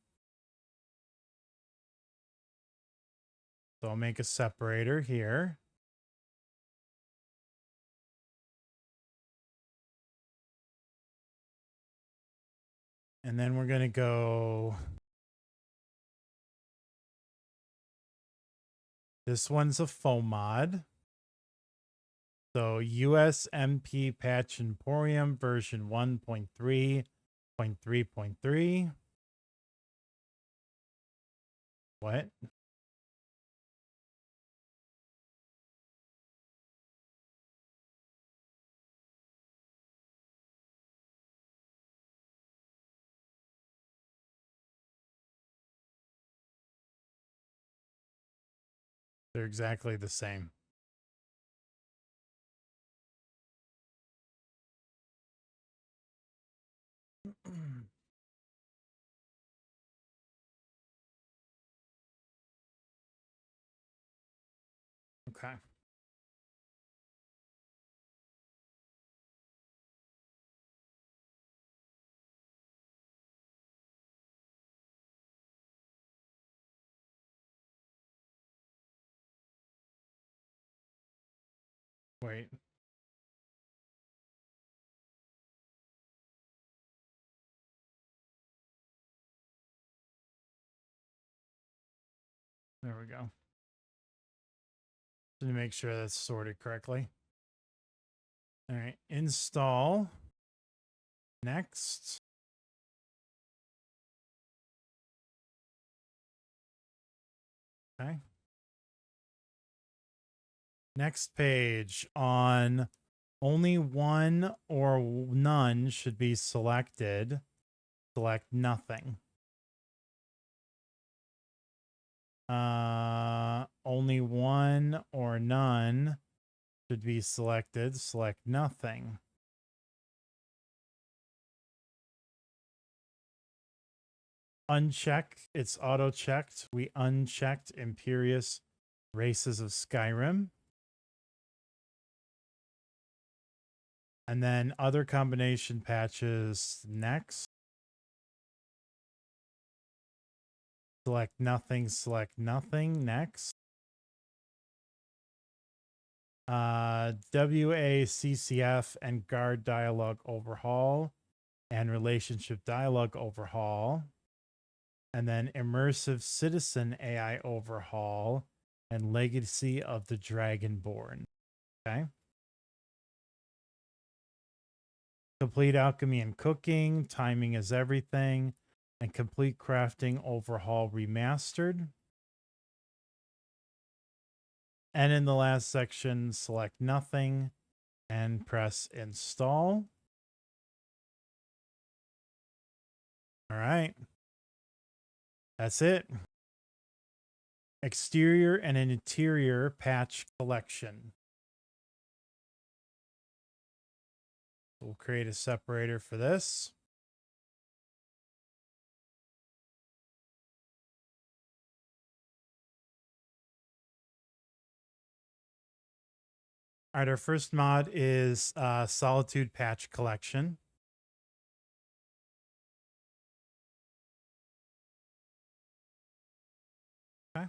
So I'll make a separator here. And then we're going to go This one's a foam mod. So USMP patch Emporium version 1.3.3.3. What? They're exactly the same. Okay. Wait. There we go. To make sure that's sorted correctly. All right. Install. Next. Okay. Next page on only one or none should be selected. Select nothing. Only one or none should be selected. Select nothing. Uncheck. It's auto checked. We unchecked Imperious Races of Skyrim. And then other combination patches next. Select nothing next. WACCF and guard dialog overhaul and relationship dialog overhaul. And then immersive citizen AI overhaul and legacy of the Dragonborn. Okay. Complete alchemy and cooking, timing is everything, and complete crafting overhaul remastered. And in the last section, select nothing and press install. All right. That's it. Exterior and an interior patch collection. We'll create a separator for this. All right, our first mod is Solitude Patch Collection. Okay.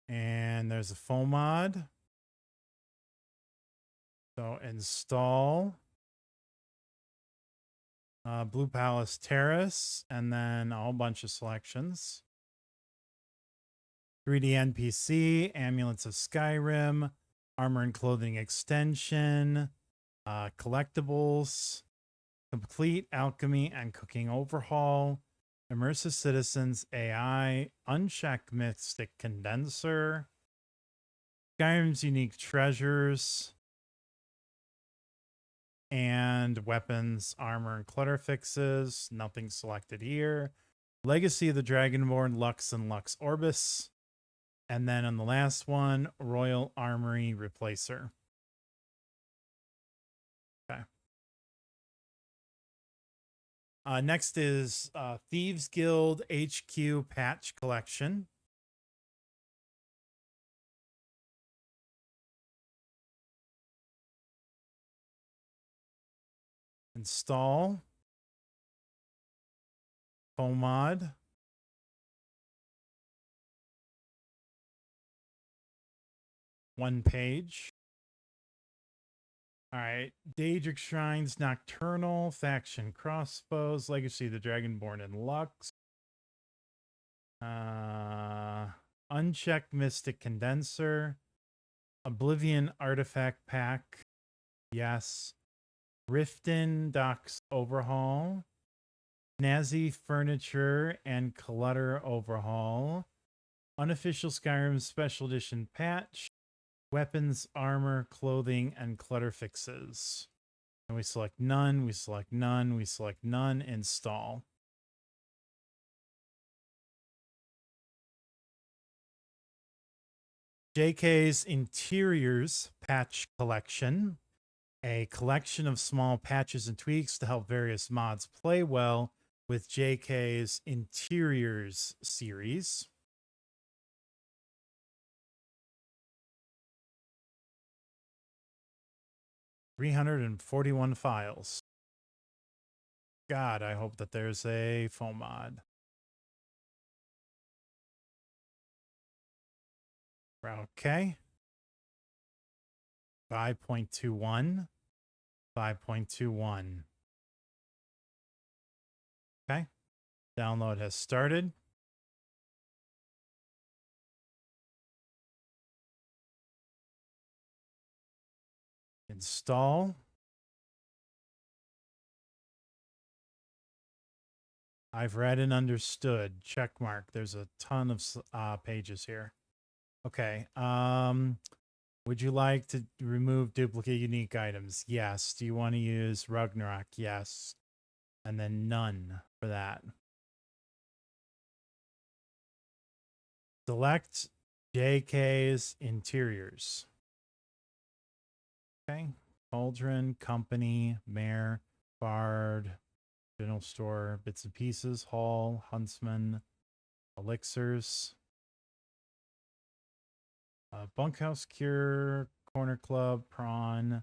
And there's a foam mod. So install Blue Palace Terrace, and then a whole bunch of selections. 3D NPC, Amulets of Skyrim, Armor and Clothing Extension, Collectibles, Complete Alchemy and Cooking Overhaul, Immersive Citizens AI, Uncheck Mystic Condenser, Skyrim's Unique Treasures, and Weapons, Armor, and Clutter Fixes. Nothing selected here. Legacy of the Dragonborn, Lux and Lux Orbis. And then on the last one, Royal Armory Replacer. Okay. Next is Thieves Guild HQ Patch Collection. Install. Foam mod. One page. All right. Daedric Shrines Nocturnal, Faction Crossbows, Legacy of the Dragonborn and Lux. Unchecked Mystic Condenser. Oblivion Artifact Pack. Yes. Riften Docks Overhaul. Snazzy Furniture and Clutter Overhaul. Unofficial Skyrim Special Edition Patch. Weapons, Armor, Clothing, and Clutter Fixes. And we select none, we select none, we select none, install. JK's Interiors Patch Collection. A collection of small patches and tweaks to help various mods play well with JK's Interiors series. $341 files. God, I hope that there's a foam mod. Okay. 5.21. 5.21. Okay. Download has started. Install. I've read and understood. Check mark. There's a ton of pages here. Okay. Would you like to remove duplicate unique items? Yes. Do you want to use Ragnarok? Yes. And then none for that. Select JK's Interiors. Okay. Cauldron, Company, Mare, Bard, General Store, Bits and Pieces, Hall, Huntsman, Elixirs, Bunkhouse Cure, Corner Club, Prawn,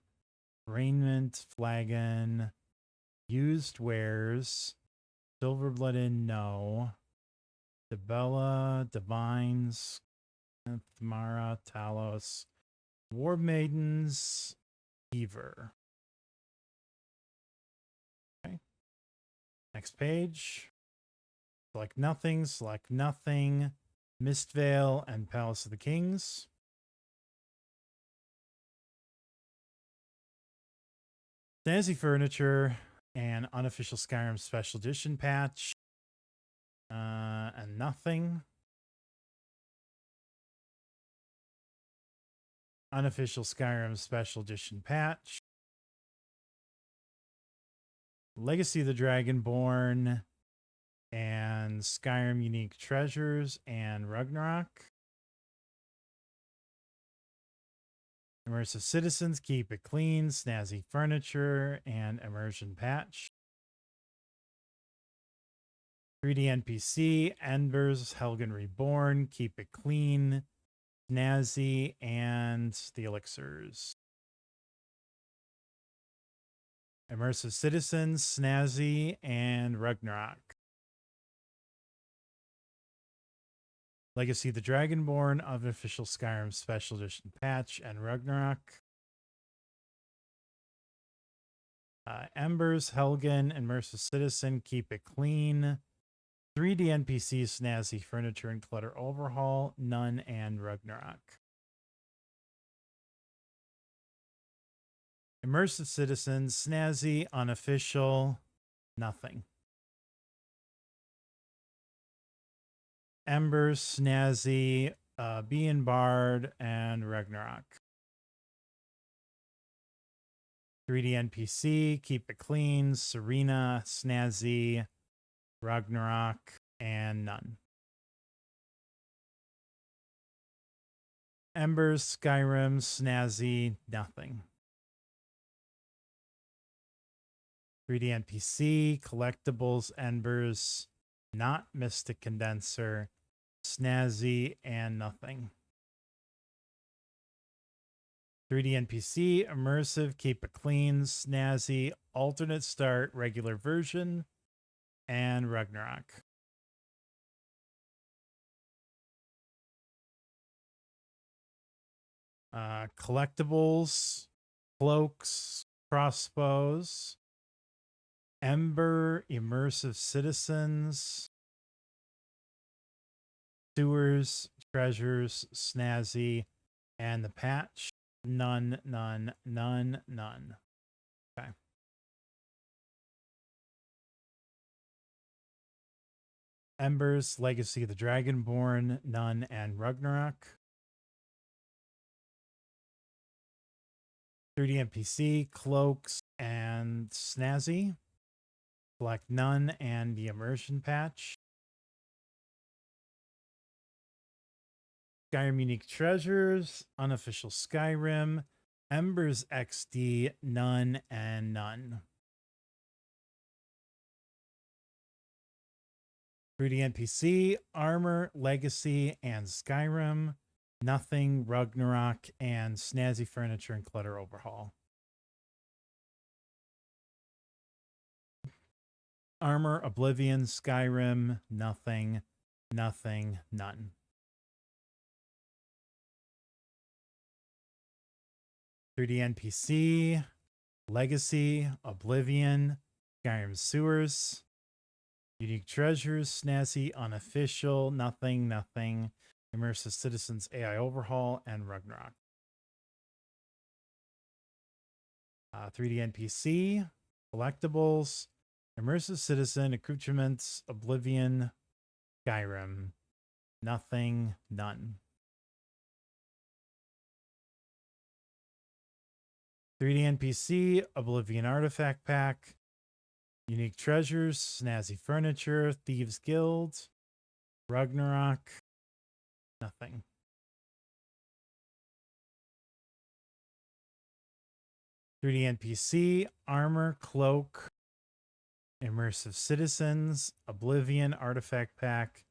Raiment, Flagon, Used Wares, Silver Blooded, no. Debella, Divines, Thamara, Talos, War Maidens, Beaver. Okay. Next page. Select nothing, select nothing. Mistvale and Palace of the Kings. Snazzy Furniture and Unofficial Skyrim Special Edition patch. And nothing. Unofficial Skyrim Special Edition patch. Legacy of the Dragonborn and Skyrim Unique Treasures and Ragnarok. Immersive Citizens, Keep It Clean, Snazzy Furniture, and Immersion Patch. 3D NPC, Embers, Helgen Reborn, Keep It Clean, Snazzy, and the Elixirs. Immersive Citizens, Snazzy, and Ragnarok. Legacy of the Dragonborn, Unofficial Skyrim Special Edition Patch, and Ragnarok. Embers, Helgen, Immersive Citizen, Keep It Clean. 3D NPC, Snazzy Furniture and Clutter Overhaul, none, and Ragnarok. Immersive Citizens, Snazzy, Unofficial, nothing. Embers, Snazzy, Bean Bard, and Ragnarok. 3D NPC, Keep It Clean, Serena, Snazzy, Ragnarok, and none. Embers, Skyrim, Snazzy, nothing. 3D NPC, Collectibles, Embers, not Mystic Condenser, Snazzy, and nothing. 3D NPC, Immersive, Keep It Clean, Snazzy, Alternate Start, Regular Version, and Ragnarok. Collectibles, Cloaks, Crossbows, Ember, Immersive Citizens, Sewers, treasures, snazzy, and the patch. None, none, none, none. Okay. Embers, Legacy of the Dragonborn, none, and Ragnarok. 3D NPC, Cloaks, and Snazzy. Select none and the Immersion patch. Skyrim Unique Treasures, Unofficial Skyrim, Embers XD, none, and none. 3D NPC, Armor, Legacy, and Skyrim, nothing, Ragnarok, and Snazzy Furniture and Clutter Overhaul. Armor, Oblivion, Skyrim, nothing, nothing, none. 3D NPC, Legacy, Oblivion, Skyrim Sewers, Unique Treasures, Snazzy, Unofficial, nothing, nothing, Immersive Citizens, AI Overhaul, and Ragnarok. 3D NPC, Collectibles, Immersive Citizen, Accoutrements, Oblivion, Skyrim, nothing, none. 3D NPC, Oblivion Artifact Pack, Unique Treasures, Snazzy Furniture, Thieves Guild, Ragnarok, nothing. 3D NPC, Armor, Cloak, Immersive Citizens, Oblivion Artifact Pack,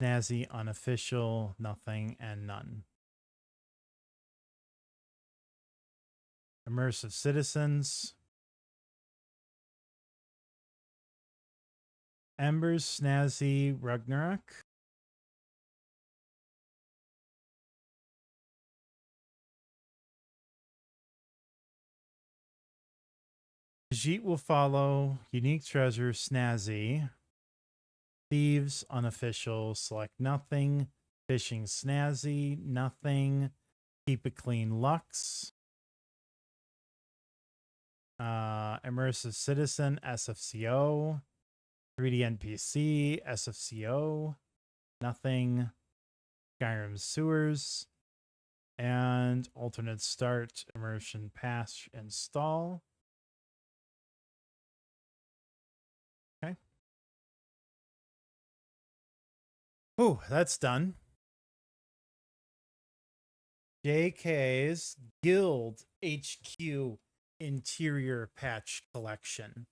Snazzy, Unofficial, nothing, and none. Immersive Citizens, Embers, Snazzy, Ragnarok. Jeet will follow. Unique Treasure, Snazzy. Thieves, Unofficial. Select nothing. Fishing, Snazzy, nothing. Keep it clean, Lux. Immersive Citizen, SFCO. 3D NPC, SFCO, nothing. Skyrim Sewers, and alternate start, Immersion Pass install. Okay. Oh, that's done. JK's Guild HQ Interior Patch Collection.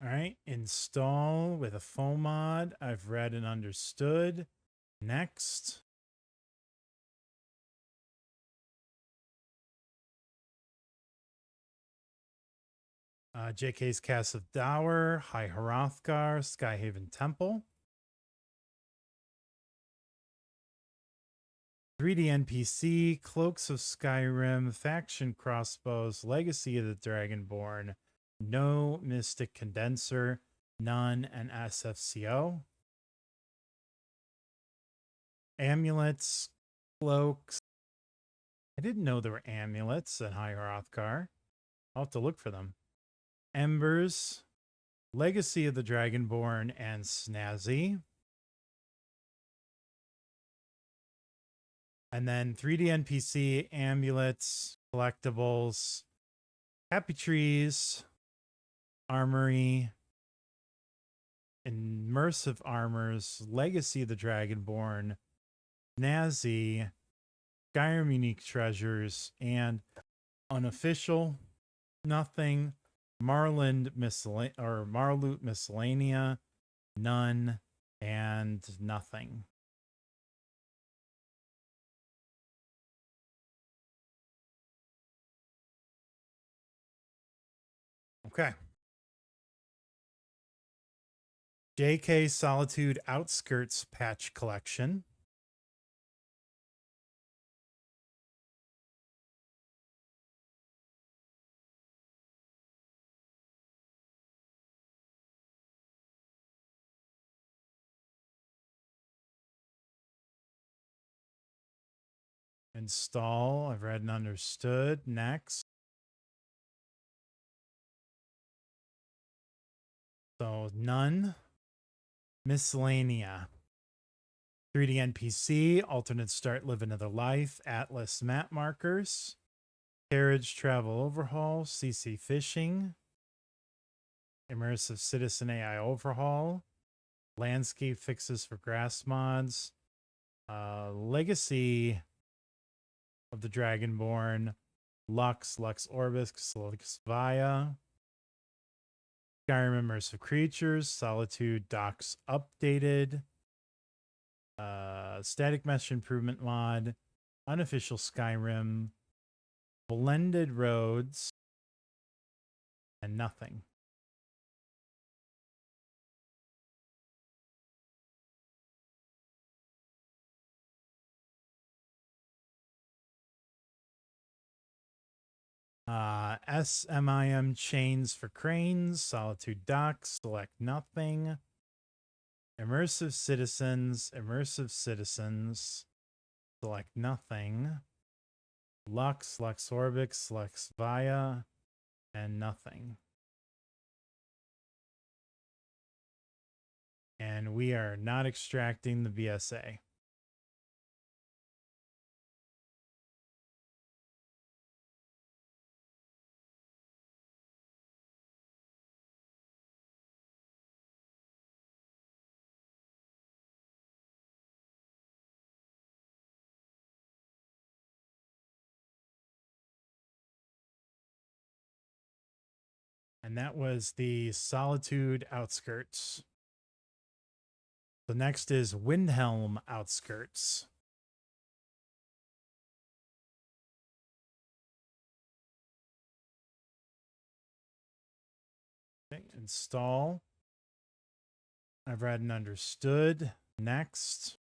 All right, install with a foam mod. I've read and understood. Next. JK's Cast of Dower, High Hrothgar, Skyhaven Temple. 3D NPC, Cloaks of Skyrim, Faction Crossbows, Legacy of the Dragonborn, no Mystic Condenser, none, and SFCO. Amulets, Cloaks. I didn't know there were amulets in High Hrothgar. I'll have to look for them. Embers, Legacy of the Dragonborn, and Snazzy. And then 3D NPC, amulets, collectibles, happy trees, armory, immersive armors, Legacy of the Dragonborn, Snazzy, Skyrim Unique Treasures, and Unofficial, nothing. Marloot Miscellanea, none, and nothing. Okay. JK Solitude Outskirts Patch Collection. Install. I've read and understood. Next. So none. Miscellaneous. 3D NPC. Alternate start, live another life. Atlas map markers. Carriage travel overhaul. CC fishing. Immersive citizen AI overhaul. Landscape fixes for grass mods. Legacy of the Dragonborn. Lux Orbis, Lux Via. Skyrim Immersive Creatures, Solitude Docks Updated. Static Mesh Improvement Mod. Unofficial Skyrim. Blended Roads. And nothing. SMIM chains for cranes, Solitude Docks, select nothing. Immersive citizens, select nothing. Lux Orbix, Lux Via, and nothing. And we are not extracting the VSA. And that was the Solitude Outskirts. The next is Windhelm Outskirts. Okay, install. I've read and understood. Next.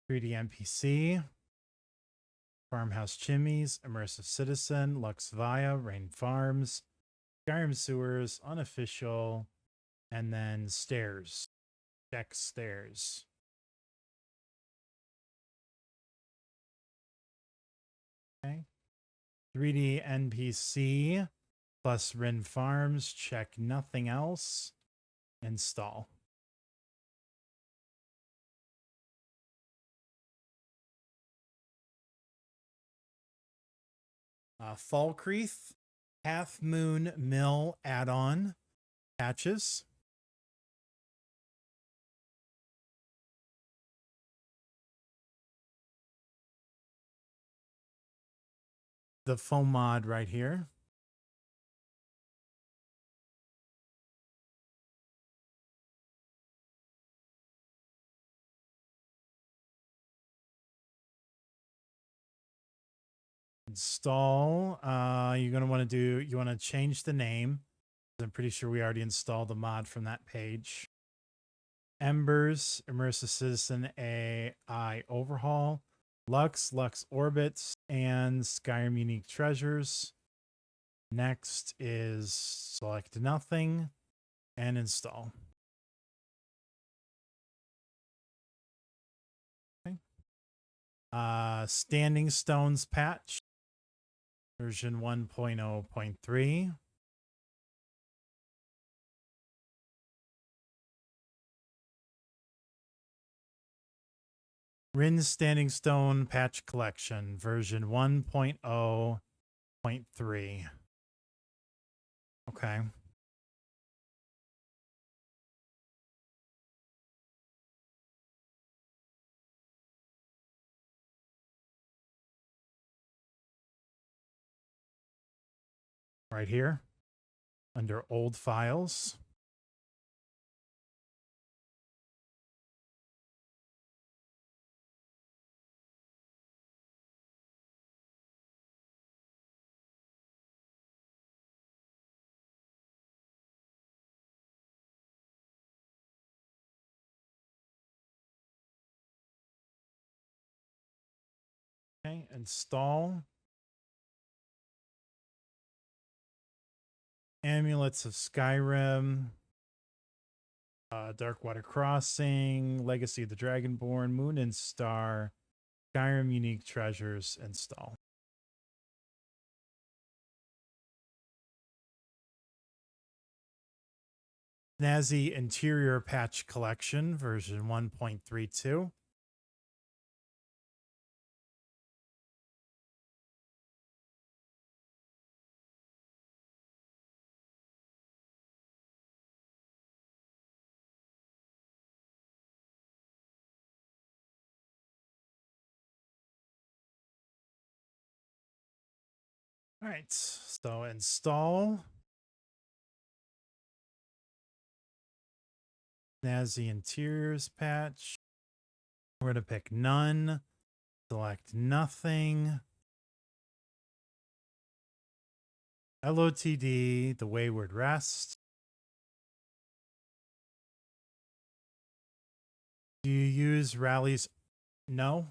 "3D NPC. Farmhouse Chimneys, Immersive Citizen, Lux Via, Rain Farms, Skyrim Sewers, Unofficial, and then Stairs. Check Stairs. Okay. 3D NPC plus Rin Farms. Check nothing else. Install. Falkreath, Half Moon Mill add-on patches. The foam mod right here. Install. You're going to want to do, you want to change the name. I'm pretty sure we already installed the mod from that page. Embers, Immersive Citizen AI Overhaul, Lux Orbits, and Skyrim Unique Treasures. Next is select nothing and install. Okay. Standing Stones patch, version 1.0.3. Rin's Standing Stone Patch Collection, version 1.0.3. Okay. Right here, under Old Files. Okay, install. Amulets of Skyrim. Darkwater Crossing, Legacy of the Dragonborn, Moon and Star, Skyrim Unique Treasures, install. Snazzy Interior Patch Collection, version 1.32. All right, so install. Snazzy Interiors patch. We're going to pick none. Select nothing. LOTD, the Wayward Rest. Do you use rallies? No.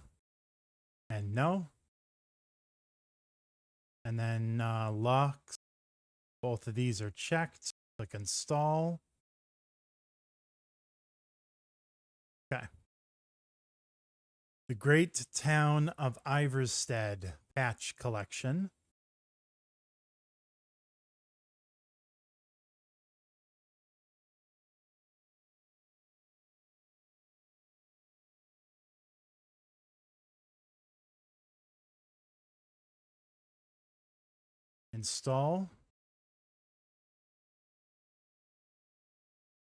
And no. And then locks. Both of these are checked. Click install. Okay. The Great Town of Iverstead patch collection. Install.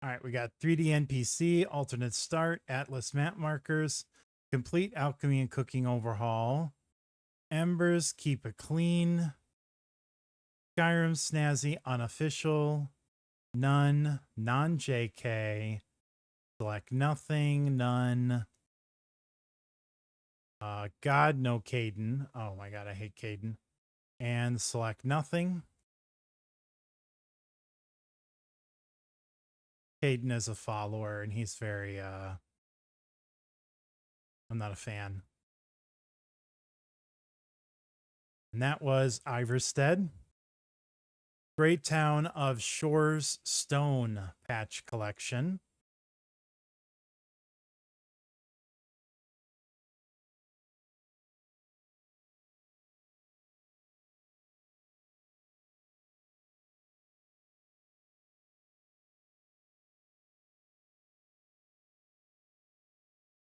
All right, we got 3D NPC, alternate start, Atlas map markers, complete alchemy and cooking overhaul, embers, keep it clean, Skyrim snazzy, unofficial, none, non-JK, select nothing, none, God, no Caden. Oh my God, I hate Caden. And select nothing. Caden is a follower and he's very, I'm not a fan. And that was Iverstead. Great Town of Shores Stone patch collection.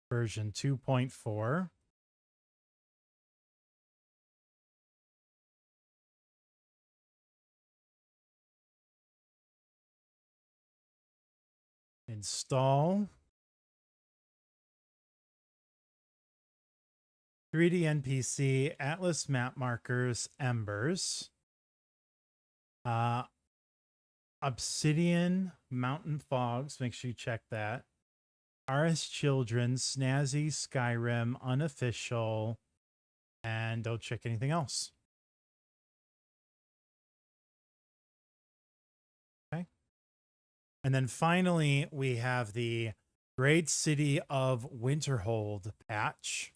Version 2.4. Install. 3D NPC, Atlas map markers, embers. Obsidian Mountain Fogs, make sure you check that. RS Children, Snazzy, Skyrim, Unofficial, and don't check anything else. Okay. And then finally, we have the Great City of Winterhold patch.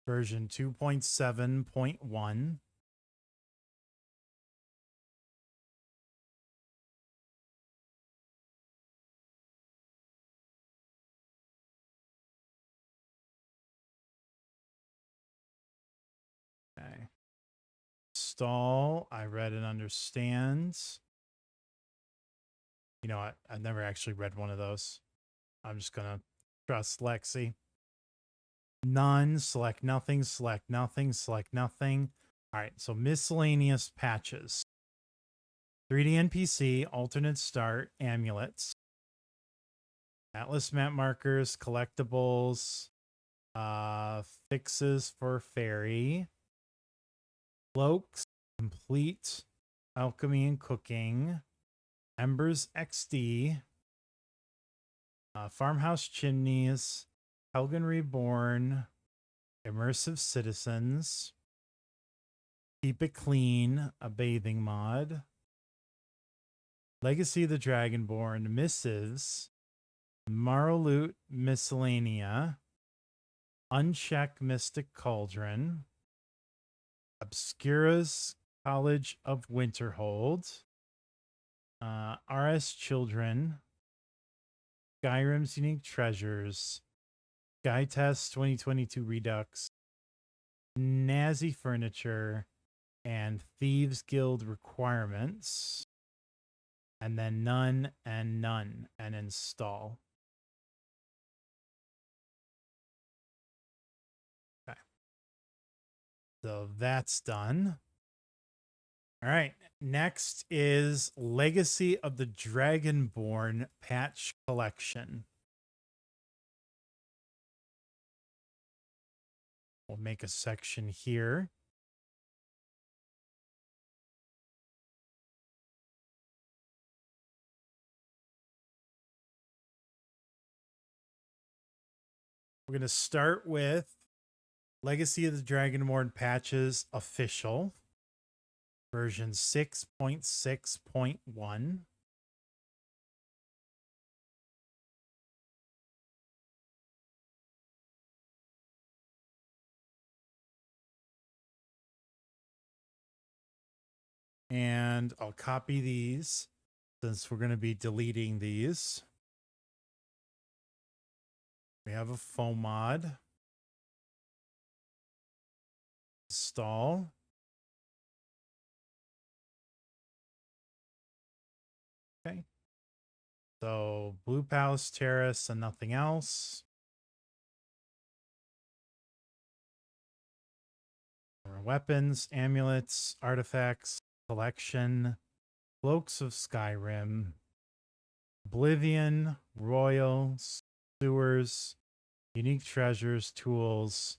Version 2.7.1. Okay. Install. I read and understand. You know what? I've never actually read one of those. I'm just going to trust Lexy. None. Select nothing. Select nothing. Select nothing. All right. So miscellaneous patches. 3D NPC, alternate start, amulets, Atlas map markers, collectibles, fixes for fairy, cloaks, complete, alchemy and cooking, embers XD, farmhouse chimneys, Helgen Reborn, immersive citizens, keep it clean, a bathing mod, Legacy of the Dragonborn, missives, Marloot Miscellaneous, Uncheck Mystic Cauldron, Obscura's College of Winterhold, RS Children, Skyrim's Unique Treasures, Sky Test 2022 Redux, Nazi Furniture, and Thieves Guild Requirements, and then none, and install. Okay. So that's done. All right. Next is Legacy of the Dragonborn Patch Collection. We'll make a section here. We're going to start with Legacy of the Dragonborn Patches Official, version 6.6.1. And I'll copy these since we're going to be deleting these. We have a foam mod. Install. Okay. So Blue Palace Terrace and nothing else. Weapons, amulets, artifacts, collection, cloaks of Skyrim, Oblivion, Royal, sewers, unique treasures, tools,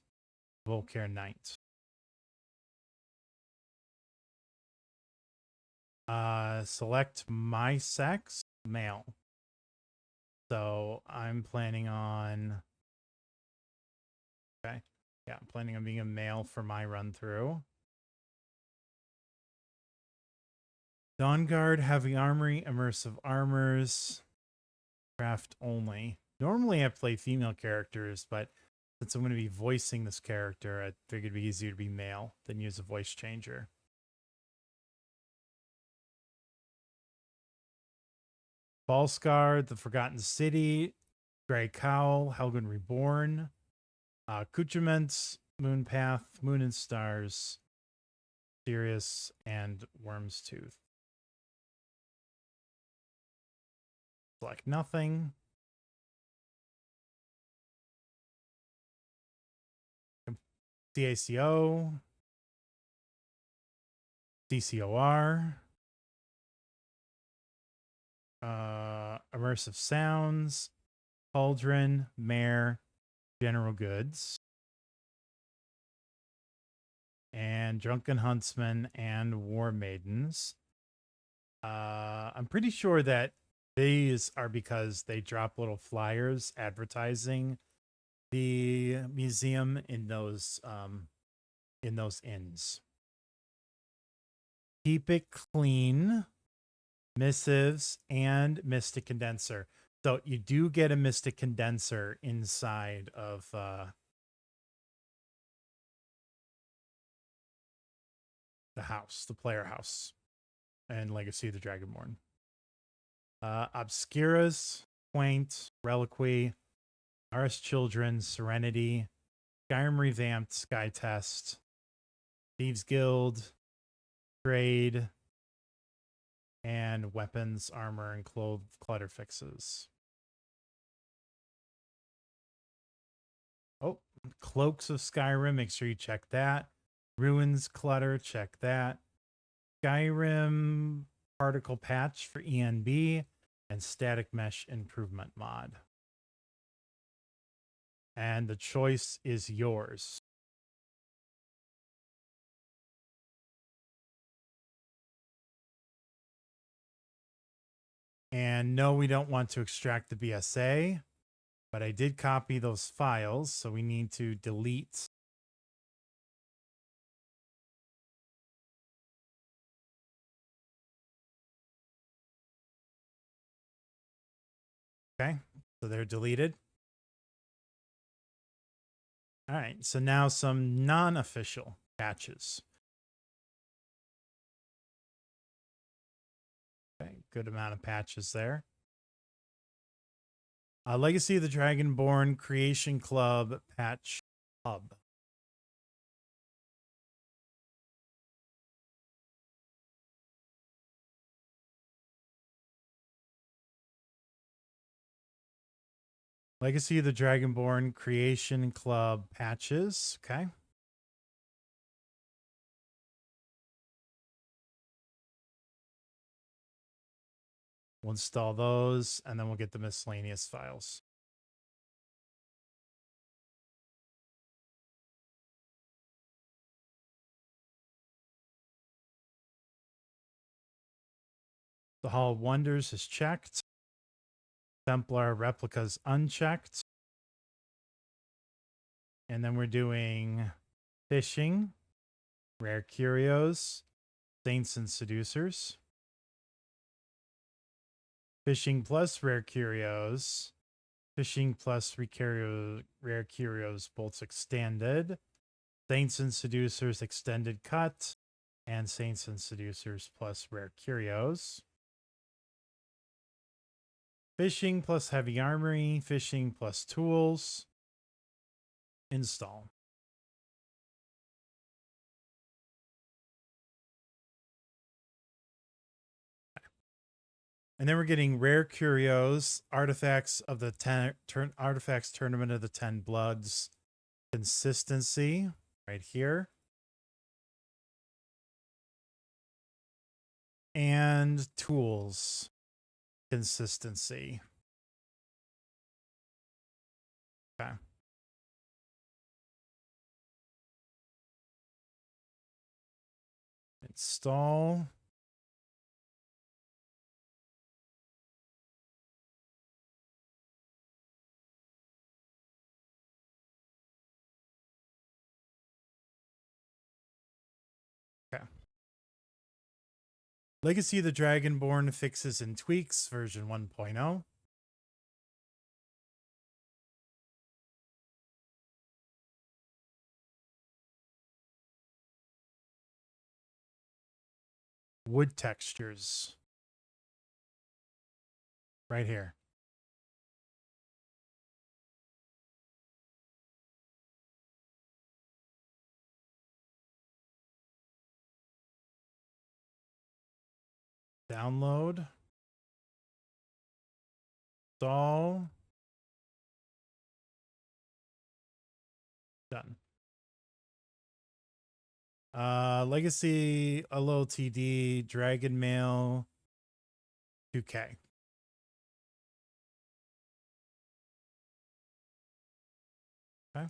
Volcare Knight. Select my sex, male. So I'm planning on, okay. Yeah, I'm planning on being a male for my run through. Dawnguard, Heavy Armory, Immersive Armors, Craft only. Normally I play female characters, but since I'm going to be voicing this character, I figured it'd be easier to be male than use a voice changer. Ballscar, The Forgotten City, Grey Cowl, Helgen Reborn, Accoutrements, Moonpath, Moon and Stars, Sirius, and Worm's Tooth. Select nothing. CACO, DCOR, Immersive Sounds, Cauldron, Mare, General Goods, and Drunken Huntsman and War Maidens. I'm pretty sure that these are because they drop little flyers advertising the museum in those inns. Keep it clean, missives, and Mystic Condenser. So you do get a Mystic Condenser inside of the house, the player house, and Legacy of the Dragonborn. Obscuras, Quaint, Reliquy, RS Children, Serenity, Skyrim Revamped, Sky Test, Thieves Guild, Trade, and Weapons, Armor, and Clutter Fixes. Oh, Cloaks of Skyrim, make sure you check that. Ruins Clutter, check that. Skyrim Particle Patch for ENB, and Static Mesh Improvement Mod. And the choice is yours. And no, we don't want to extract the BSA, but I did copy those files, so we need to delete. Okay, so they're deleted. All right, so now some non-official patches. Okay, good amount of patches there. Legacy of the Dragonborn Creation Club patch hub. Legacy of the Dragonborn Creation Club patches. Okay. We'll install those, and then we'll get the miscellaneous files. The Hall of Wonders is checked. Templar replicas unchecked. And then we're doing fishing, rare curios, saints and seducers. Fishing plus rare curios. Fishing plus rare curios bolts extended. Saints and seducers extended cut. And saints and seducers plus rare curios. Fishing plus heavy armory. Fishing plus tools. Install. And then we're getting rare curios, artifacts of the artifacts tournament of the 10 bloods, consistency right here, and tools consistency. Okay. Install. Okay. Legacy of the Dragonborn fixes and tweaks version 1.0. Wood textures. Right here. Download. Install. Done. Legacy LOTD Dragon Mail 2K. Okay.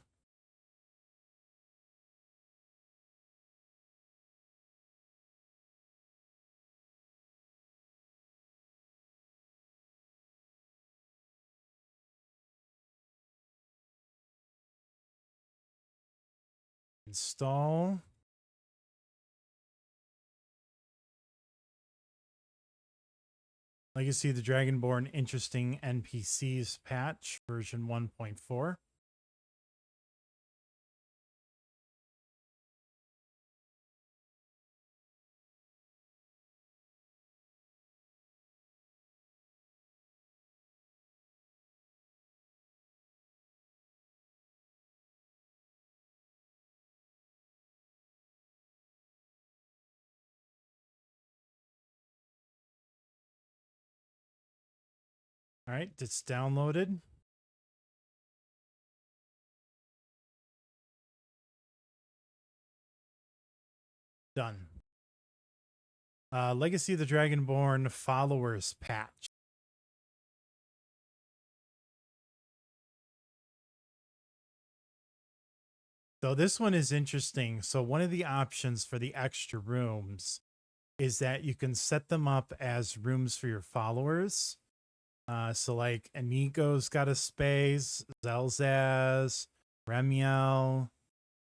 Install. Legacy of the Dragonborn Interesting NPCs patch version 1.4. All right, it's downloaded. Done. Legacy of the Dragonborn followers patch. So this one is interesting. So one of the options for the extra rooms is that you can set them up as rooms for your followers. So like Aniko's got a space, Zelzaz, Remiel,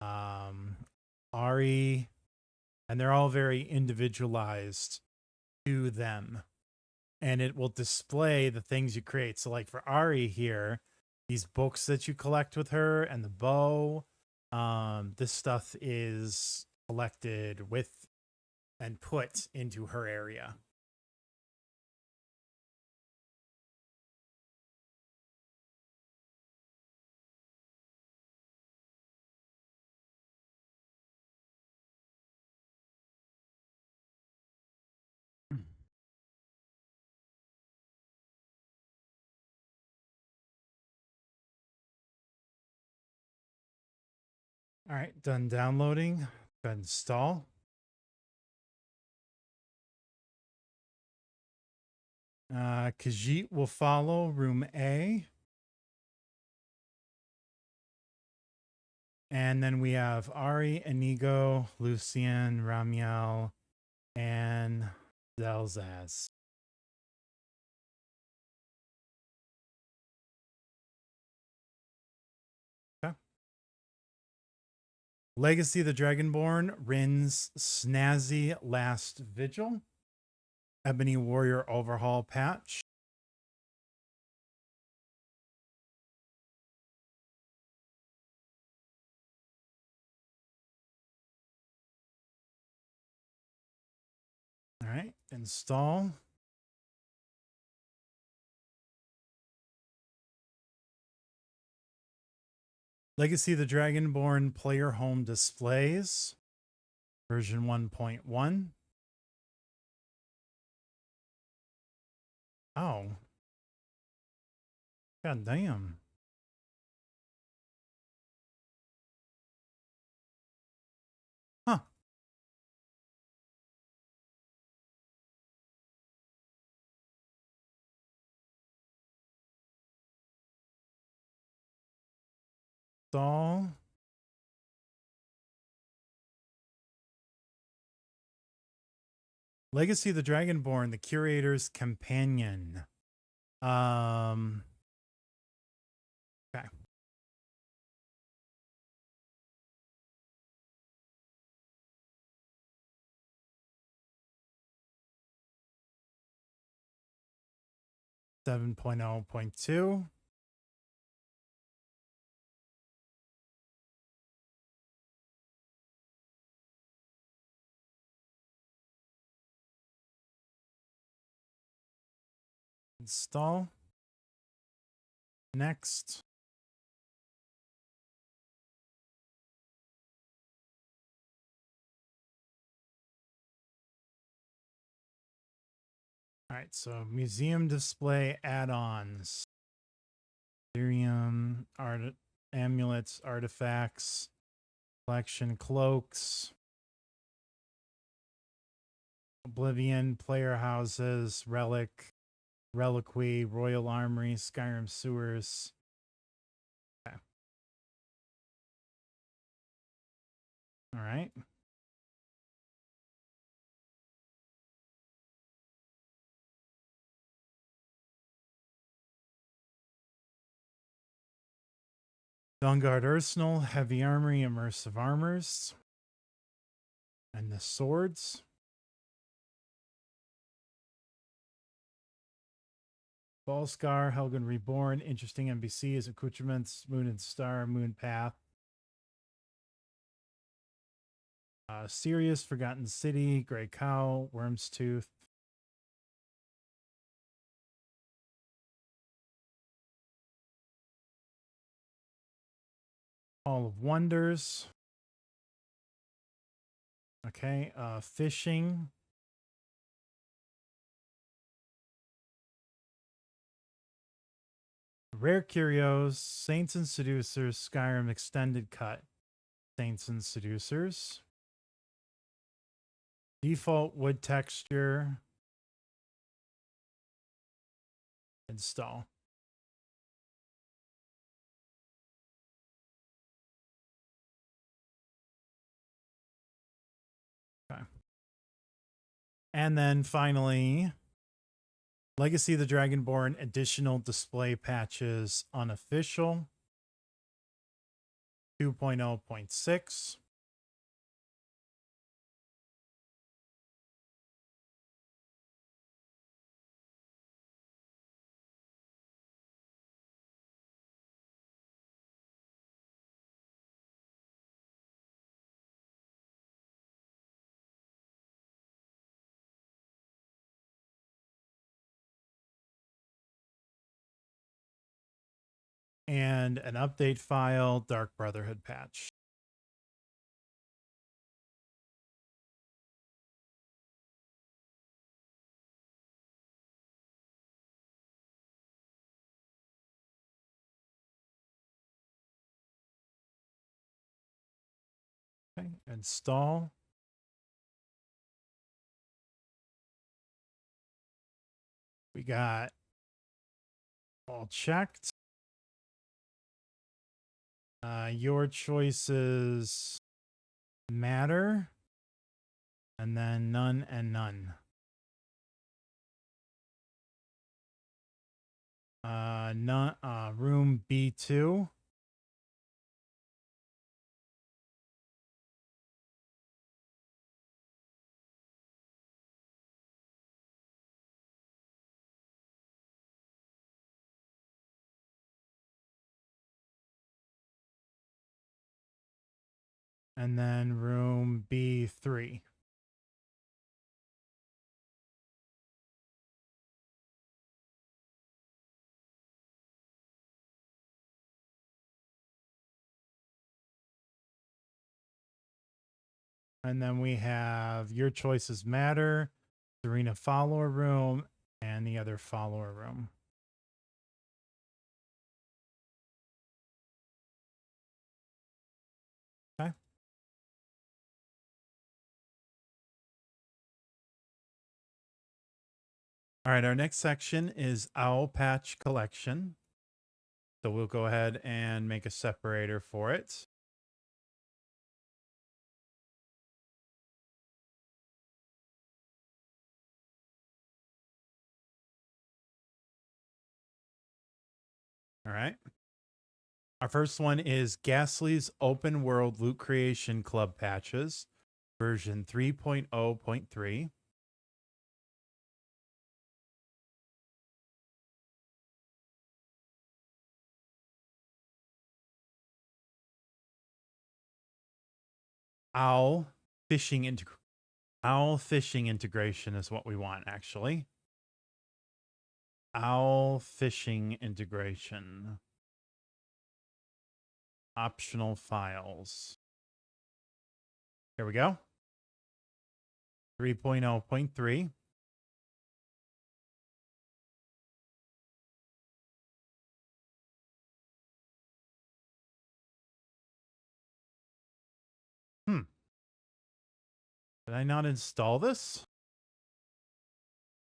Ari, and they're all very individualized to them. And it will display the things you create. So like for Ari here, these books that you collect with her and the bow, this stuff is collected with and put into her area. All right, done downloading. Go ahead and install. Khajiit will follow room A. And then we have Ari, Inigo, Lucian, Ramiel, and Zelzaz. Okay. Legacy of the Dragonborn, Rin's Snazzy Last Vigil. Ebony Warrior Overhaul patch. All right, install. Legacy of the Dragonborn player home displays, version 1.1. Oh. God damn. Huh. Install. Legacy of the Dragonborn, the Curator's Companion. Okay. 7.0.2. Install. Next. All right, so museum display add-ons. Ethereum, amulets, artifacts, collection cloaks, Oblivion, player houses, reliquary, royal armory, Skyrim sewers. Okay. All right. Dawnguard Arsenal, heavy armory, immersive armors, and the swords. Ballscar, Helgen Reborn, interesting NPCs, accoutrements, Moon and Star, Moon Path. Sirius, Forgotten City, Grey Cow, Worm's Tooth. Hall of Wonders. Okay, fishing. Rare Curios, Saints and Seducers, Skyrim Extended Cut. Saints and Seducers. Default wood texture. Install. Okay. And then finally, Legacy of the Dragonborn additional display patches unofficial 2.0.6. and an update file, Dark Brotherhood patch. Okay, install. We got all checked. Your choices matter, and then none and none. None. Room B2. And then room B3. And then we have your choices matter, Serena follower room, and the other follower room. Okay. All right, our next section is Owl Patch Collection. So we'll go ahead and make a separator for it. All right. Our first one is Ghastly's Open World Loot Creation Club Patches, version 3.0.3. Owl fishing integration is what we want, actually. Owl fishing integration. Optional files. Here we go. 3.0.3. Did I not install this?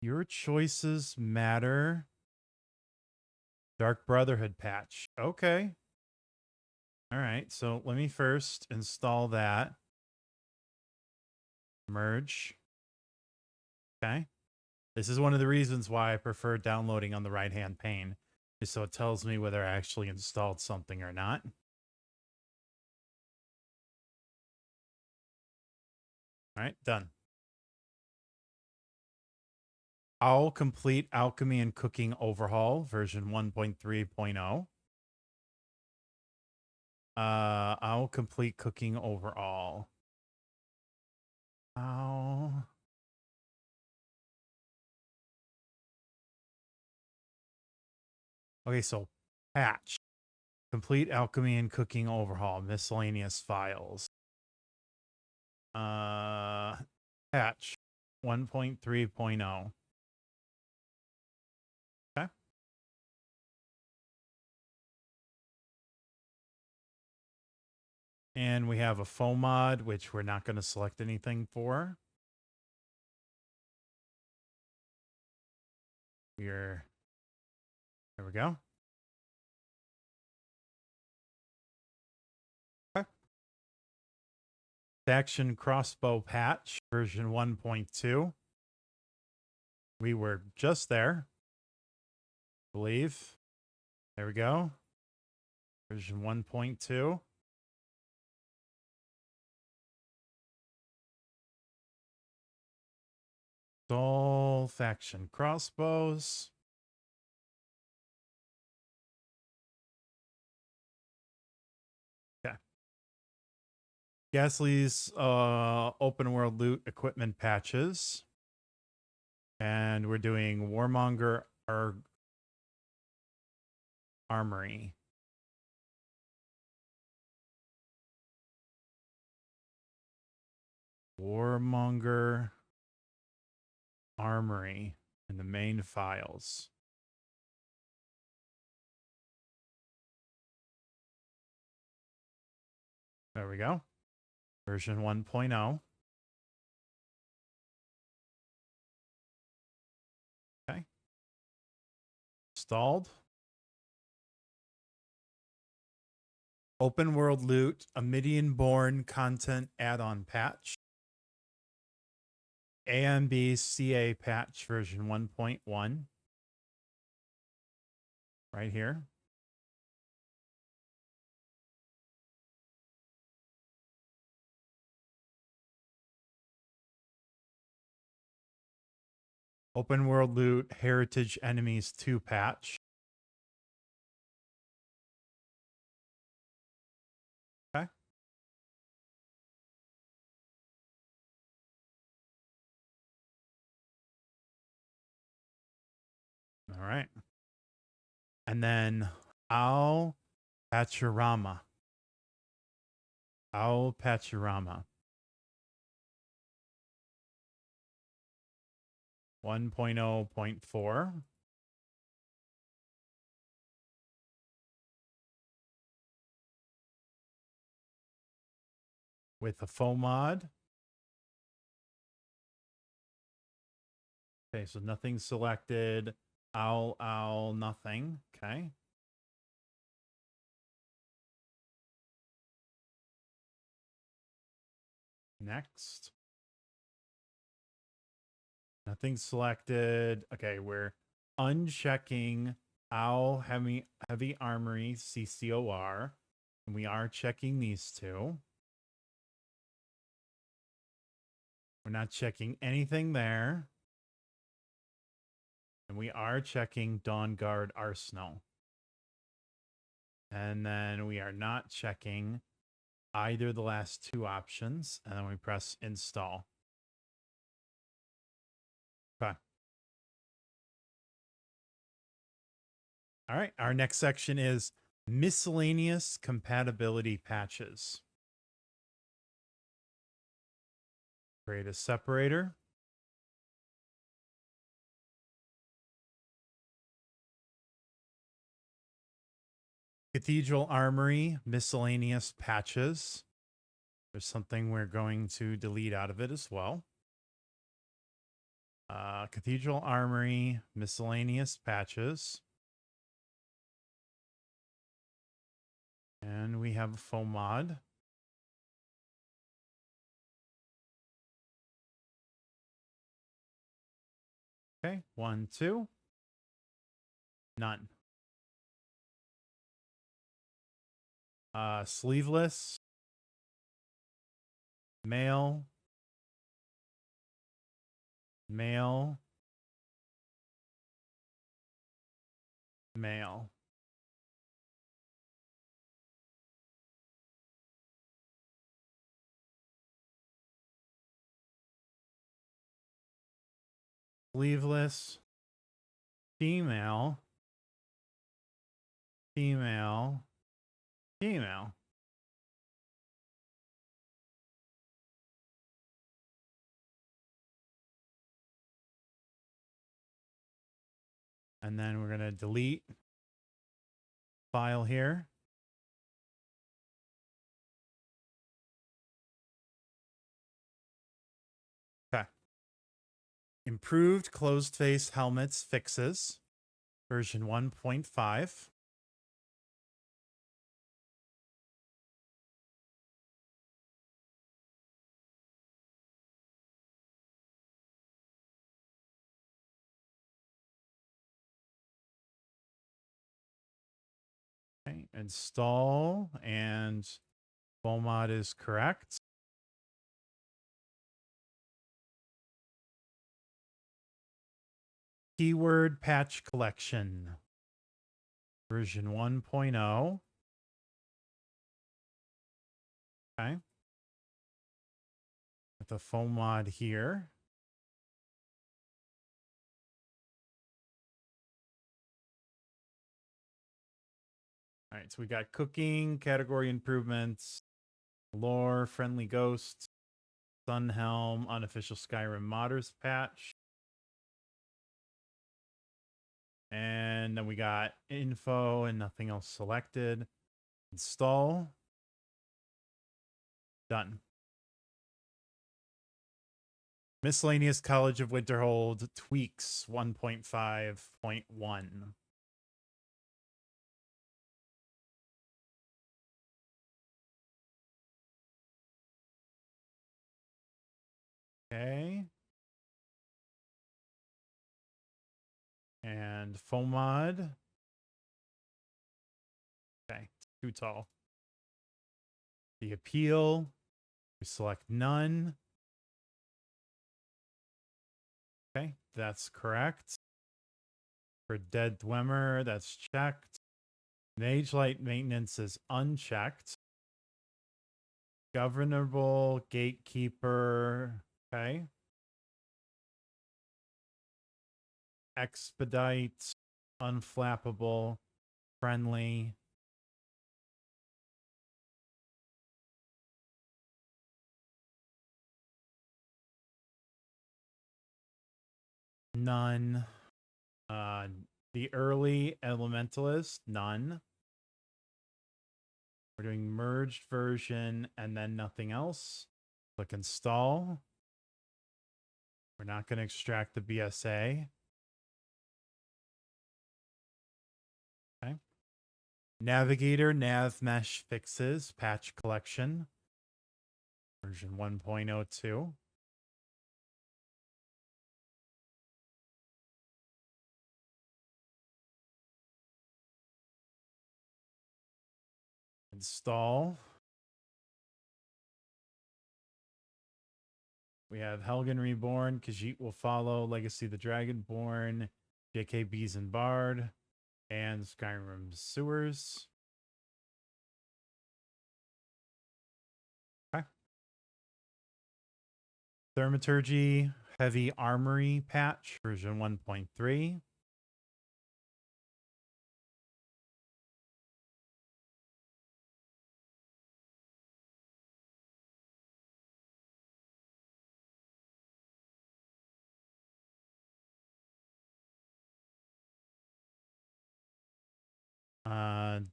Your choices matter. Dark Brotherhood patch. Okay. All right. So let me first install that. Merge. Okay. This is one of the reasons why I prefer downloading on the right-hand pane, is so it tells me whether I actually installed something or not. All right, done. I'll complete Alchemy and Cooking Overhaul, version 1.3.0. I'll complete Cooking Overall. Okay, so patch. Complete Alchemy and Cooking Overhaul, miscellaneous files. Patch 1.3.0. Okay. And we have a foam mod, which we're not going to select anything for. There we go. Okay. Faction Crossbow Patch, version 1.2. We were just there, I believe. There we go. Version 1.2. Soul Faction Crossbows. Okay. Ghastly's open world loot equipment patches. And we're doing Warmonger Armory. Warmonger Armory in the main files. There we go. Version 1.0. Okay. Installed. Open world loot, a Midian-born content add-on patch. ENB CA patch version 1.1. Right here. Open world loot, heritage enemies 2 patch. Okay. All right. And then Owl Pachorama. Owl Pachorama. 1.0.4. With a faux mod. Okay, so nothing selected. Owl, nothing. Okay. Next. Nothing selected. Okay, we're unchecking Owl Heavy Armory CCOR. And we are checking these two. We're not checking anything there. And we are checking Dawn Guard Arsenal. And then we are not checking either of the last two options. And then we press install. Okay. All right. Our next section is miscellaneous compatibility patches. Create a separator. Cathedral Armory, miscellaneous patches. There's something we're going to delete out of it as well. Cathedral Armory, miscellaneous patches. And we have a faux mod. Okay, 1, 2. None. Sleeveless. Male. Male. Male. Sleeveless. Female. Female. Female. And then we're going to delete file here. Okay. Improved closed face helmets fixes, version 1.5. Okay. Install, and full mod is correct. Keyword patch collection, version 1.0. Okay. With the full mod here. All right, so we got cooking, category improvements, lore, friendly ghosts. Sunhelm, Unofficial Skyrim Modders patch. And then we got info and nothing else selected. Install. Done. Miscellaneous College of Winterhold tweaks 1.5.1. Okay. And FOMOD. Okay, it's too tall. The appeal. We select none. Okay, that's correct. For Dead Dwemer, that's checked. Mage Light maintenance is unchecked. Governable, Gatekeeper. Okay. Expedite, unflappable, friendly. None. The early elementalist, none. We're doing merged version and then nothing else. Click install. We're not going to extract the BSA. Okay. Navigator, nav mesh fixes, patch collection. Version 1.02. Install. We have Helgen Reborn, Khajiit will follow, Legacy the Dragonborn, JKBs and Bard, and Skyrim Sewers. Okay. Thermaturgy, Heavy Armory patch, version 1.3.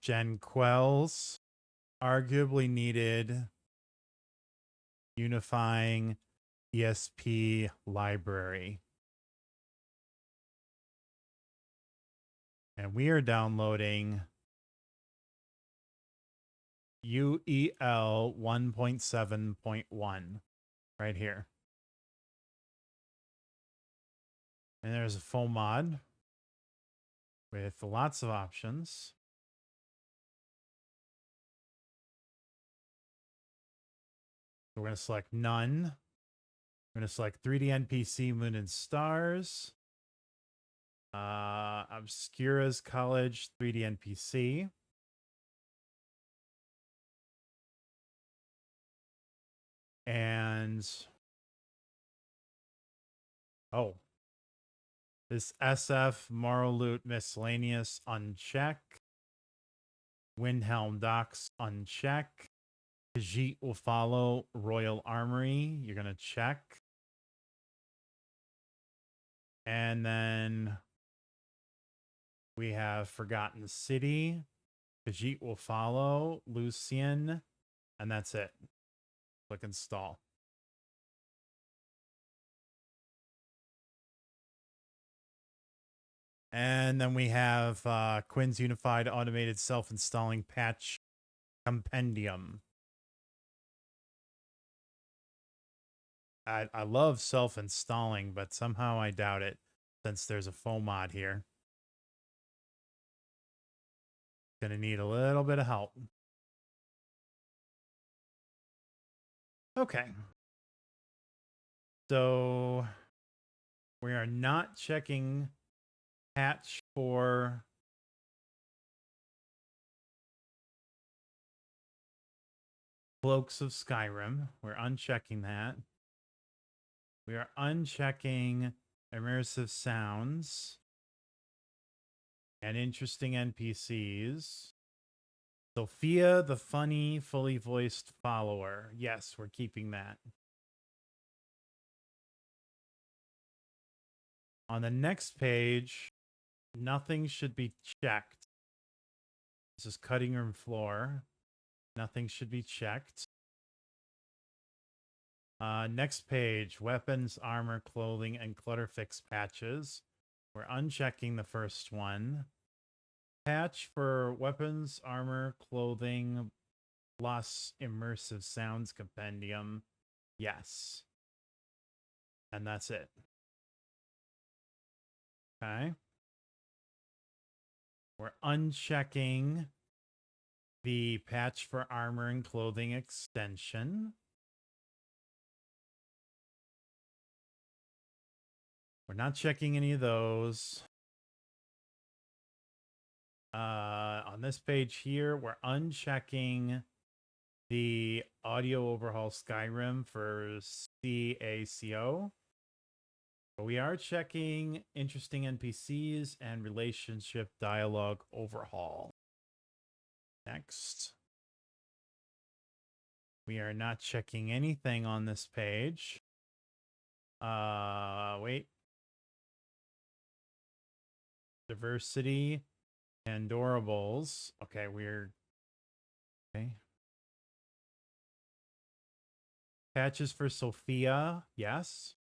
Gen Quells, arguably needed, unifying ESP library. And we are downloading UEL 1.7.1 right here. And there's a full mod with lots of options. We're going to select none. We're going to select 3D NPC, Moon and Stars. Obscura's College, 3D NPC. And oh, this SF Moral Loot Miscellaneous uncheck. Windhelm Docks uncheck. Khajiit will follow. Royal Armory, you're going to check. And then we have Forgotten City. Khajiit will follow. Lucian. And that's it. Click install. And then we have Quinn's Unified Automated Self-Installing Patch Compendium. I love self-installing, but somehow I doubt it since there's a foam mod here. Gonna need a little bit of help. Okay. So we are not checking patch for Cloaks of Skyrim. We're unchecking that. We are unchecking immersive sounds and interesting NPCs. Sophia, the funny, fully voiced follower. Yes, we're keeping that. On the next page, nothing should be checked. This is cutting room floor. Nothing should be checked. Next page, weapons, armor, clothing, and clutter fix patches. We're unchecking the first one. Patch for weapons, armor, clothing, plus immersive sounds compendium. Yes. And that's it. Okay. We're unchecking the patch for armor and clothing extension. We're not checking any of those. On this page here, we're unchecking the audio overhaul Skyrim for CACO. But we are checking interesting NPCs and relationship dialogue overhaul. Next. We are not checking anything on this page. Wait. Diversity and Durables. Okay, we're okay. Patches for Sophia, yes.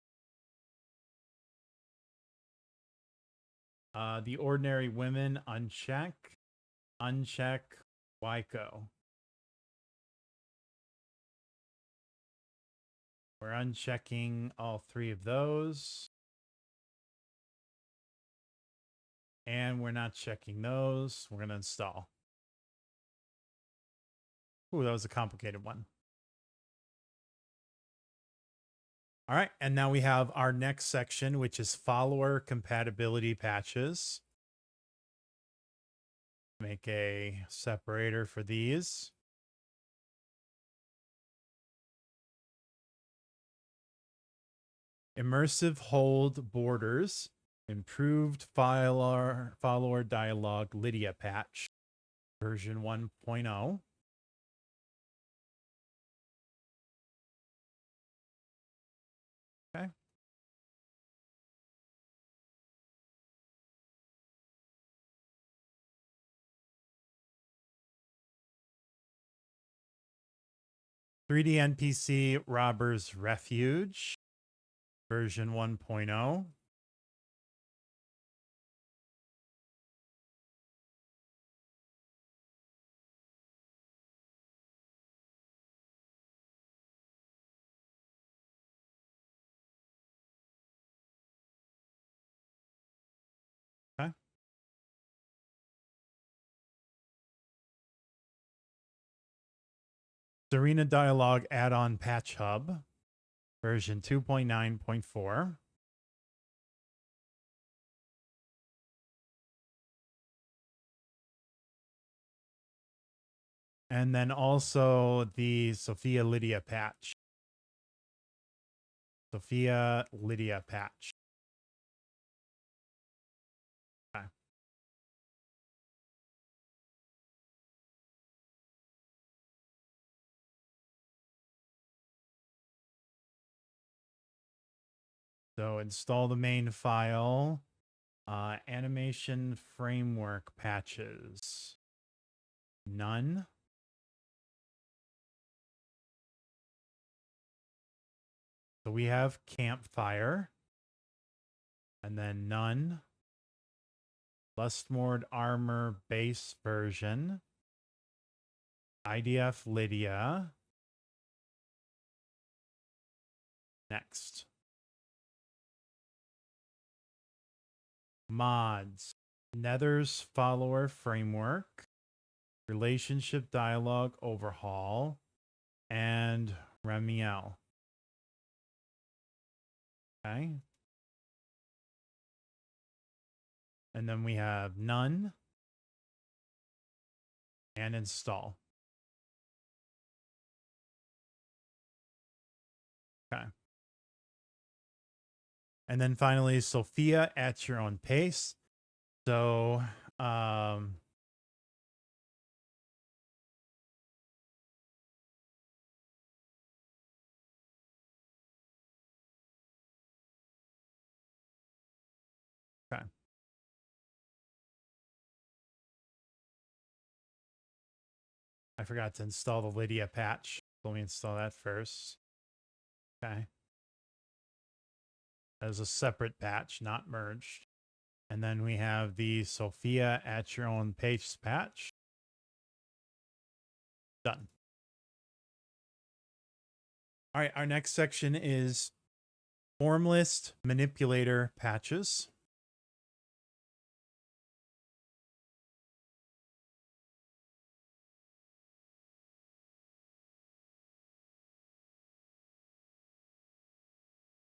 The Ordinary Women, uncheck. Uncheck Wyco. We're unchecking all three of those. And we're not checking those. We're going to install. Ooh, that was a complicated one. All right, and now we have our next section, which is follower compatibility patches. Make a separator for these. Immersive hold borders. Improved follower dialogue Lydia patch. Version 1.0. Okay. "3D NPC Robber's Refuge, version 1.0. Okay. Serena Dialogue Add-on Patch Hub, version 2.9.4. And then also the Sophia Lydia patch. Sophia Lydia patch. Okay. So install the main file. Animation framework patches. None. So we have Campfire. And then none. Lustmord Armor base version. IDF Lydia. Next. Mods. Nether's follower framework. Relationship dialogue overhaul. And Remiel. Okay. And then we have none. And install. Okay. And then finally, Sophia at your own pace. So, Okay. I forgot to install the Lydia patch. Let me install that first. Okay. As a separate patch, not merged. And then we have the Sophia at your own pace patch. Done. All right, our next section is FormList Manipulator patches.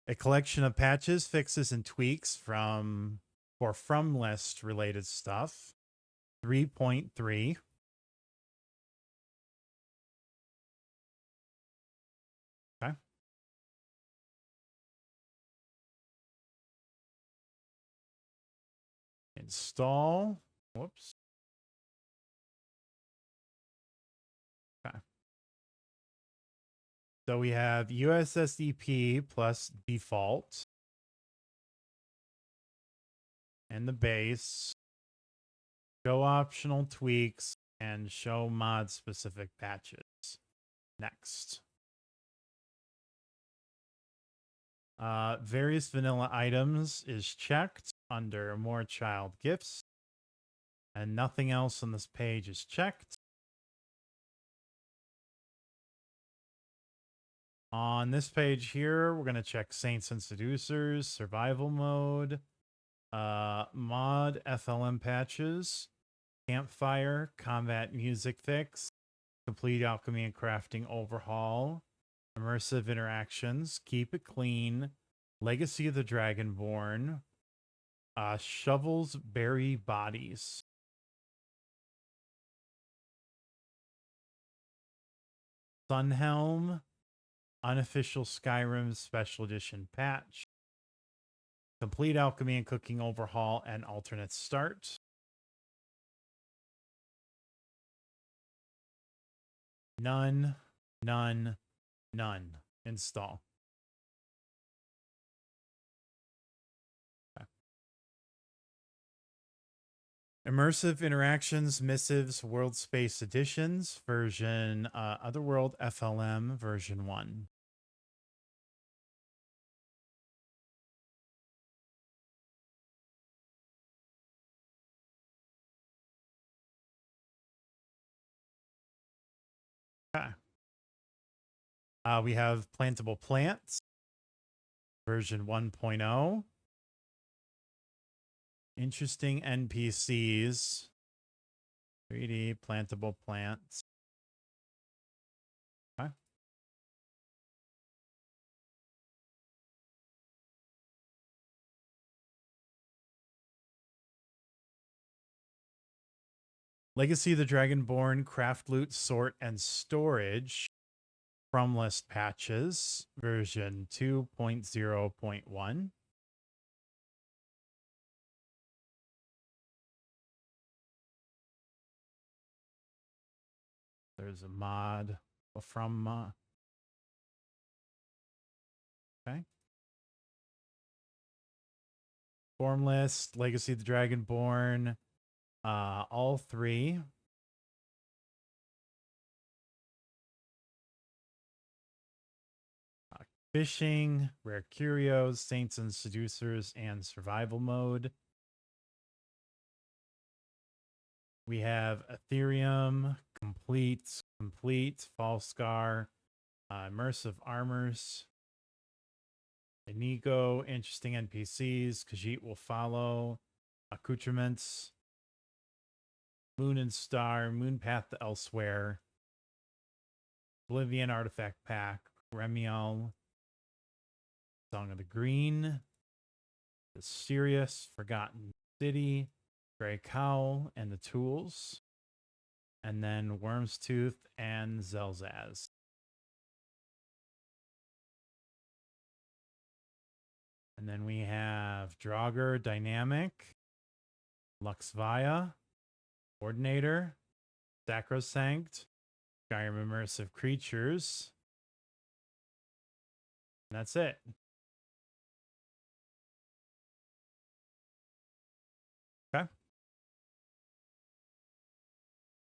A collection of patches, fixes, and tweaks for FormList related stuff. 3.3. Okay. Install. Whoops. Okay. So we have USSDP plus default and the base, show optional tweaks, and show mod specific patches. Next. Various vanilla items is checked under more child gifts, and nothing else on this page is checked. On this page here, we're going to check Saints and Seducers, Survival Mode, Mod FLM patches, Campfire, Combat Music Fix, Complete Alchemy and Crafting Overhaul, Immersive Interactions, Keep It Clean, Legacy of the Dragonborn, Shovels Bury Bodies. Sunhelm, Unofficial Skyrim Special Edition patch, Complete Alchemy and Cooking Overhaul and Alternate Start. None, none, none. Install. Okay. Immersive Interactions, Missives, World Space Editions, version Otherworld FLM, version 1. Okay. We have Plantable Plants, version 1.0. Interesting NPCs, 3D plantable plants. Okay. Legacy of the Dragonborn, Craft Loot, Sort, and Storage. FormList patches, version 2.0.1. There's a mod from okay. FormList, Legacy of the Dragonborn, all three. Fishing, Rare Curios, Saints and Seducers, and Survival Mode. We have Ethereum, Complete, False Scar, Immersive Armors, Inigo, Interesting NPCs, Khajiit will follow, Accoutrements, Moon and Star, Moon Path to Elsewhere, Oblivion Artifact Pack, Remiel, Song of the Green, The Sirius, Forgotten City, Grey Cowl, and the Tools, and then Worm's Tooth and Zelzaz. And then we have Draugr Dynamic, Luxvia, Coordinator, Sacrosanct, Skyrim Immersive Creatures. And that's it.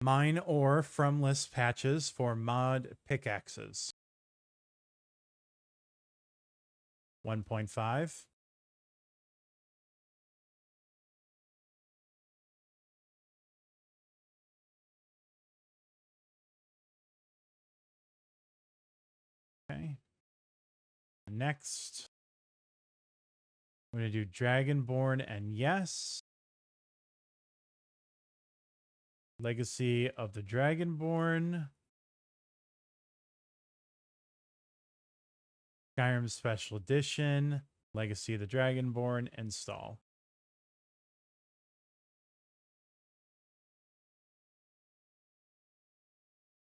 Mine ore from list patches for mod pickaxes. 1.5. Okay. Next, I'm going to do Dragonborn and yes. Legacy of the Dragonborn. Skyrim Special Edition. Legacy of the Dragonborn. Install.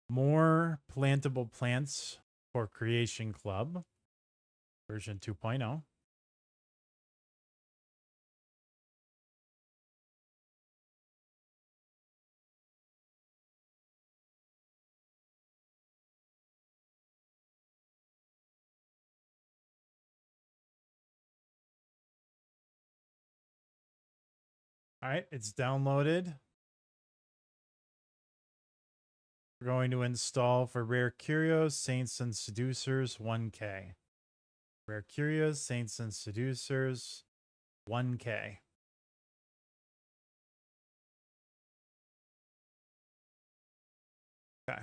More plantable plants for Creation Club. Version 2.0. All right, it's downloaded. We're going to install for Rare Curios, Saints and Seducers 1K. Rare Curios, Saints and Seducers 1K. Okay.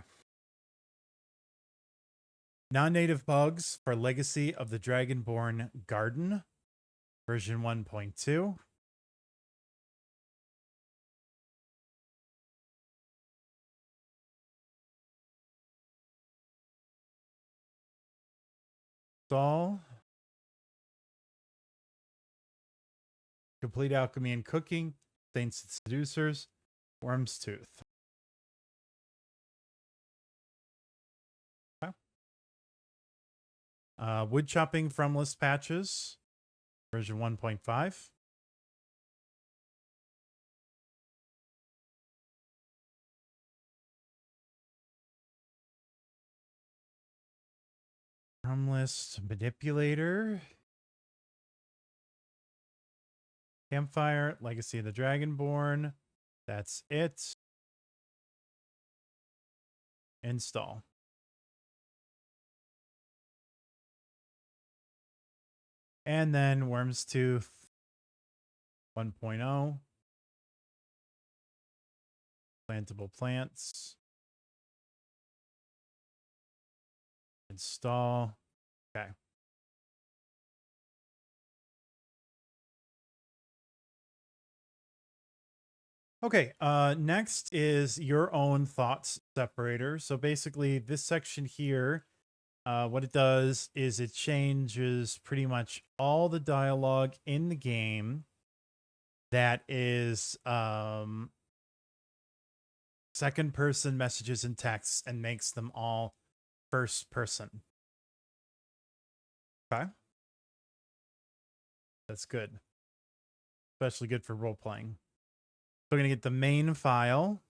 Non-native bugs for Legacy of the Dragonborn Garden, version 1.2. Install. Complete Alchemy and Cooking, Saints and Seducers, Worm's Tooth. Okay. Wood chopping from list patches, version 1.5. FormList Manipulator. Campfire, Legacy of the Dragonborn. That's it. Install. And then Worm's Tooth 1.0. Plantable plants. Install. Okay. Okay, next is your own thoughts separator. So basically this section here, what it does is it changes pretty much all the dialogue in the game that is second person messages and texts and makes them all first person. Okay. That's good. Especially good for role playing. So we're going to get the main file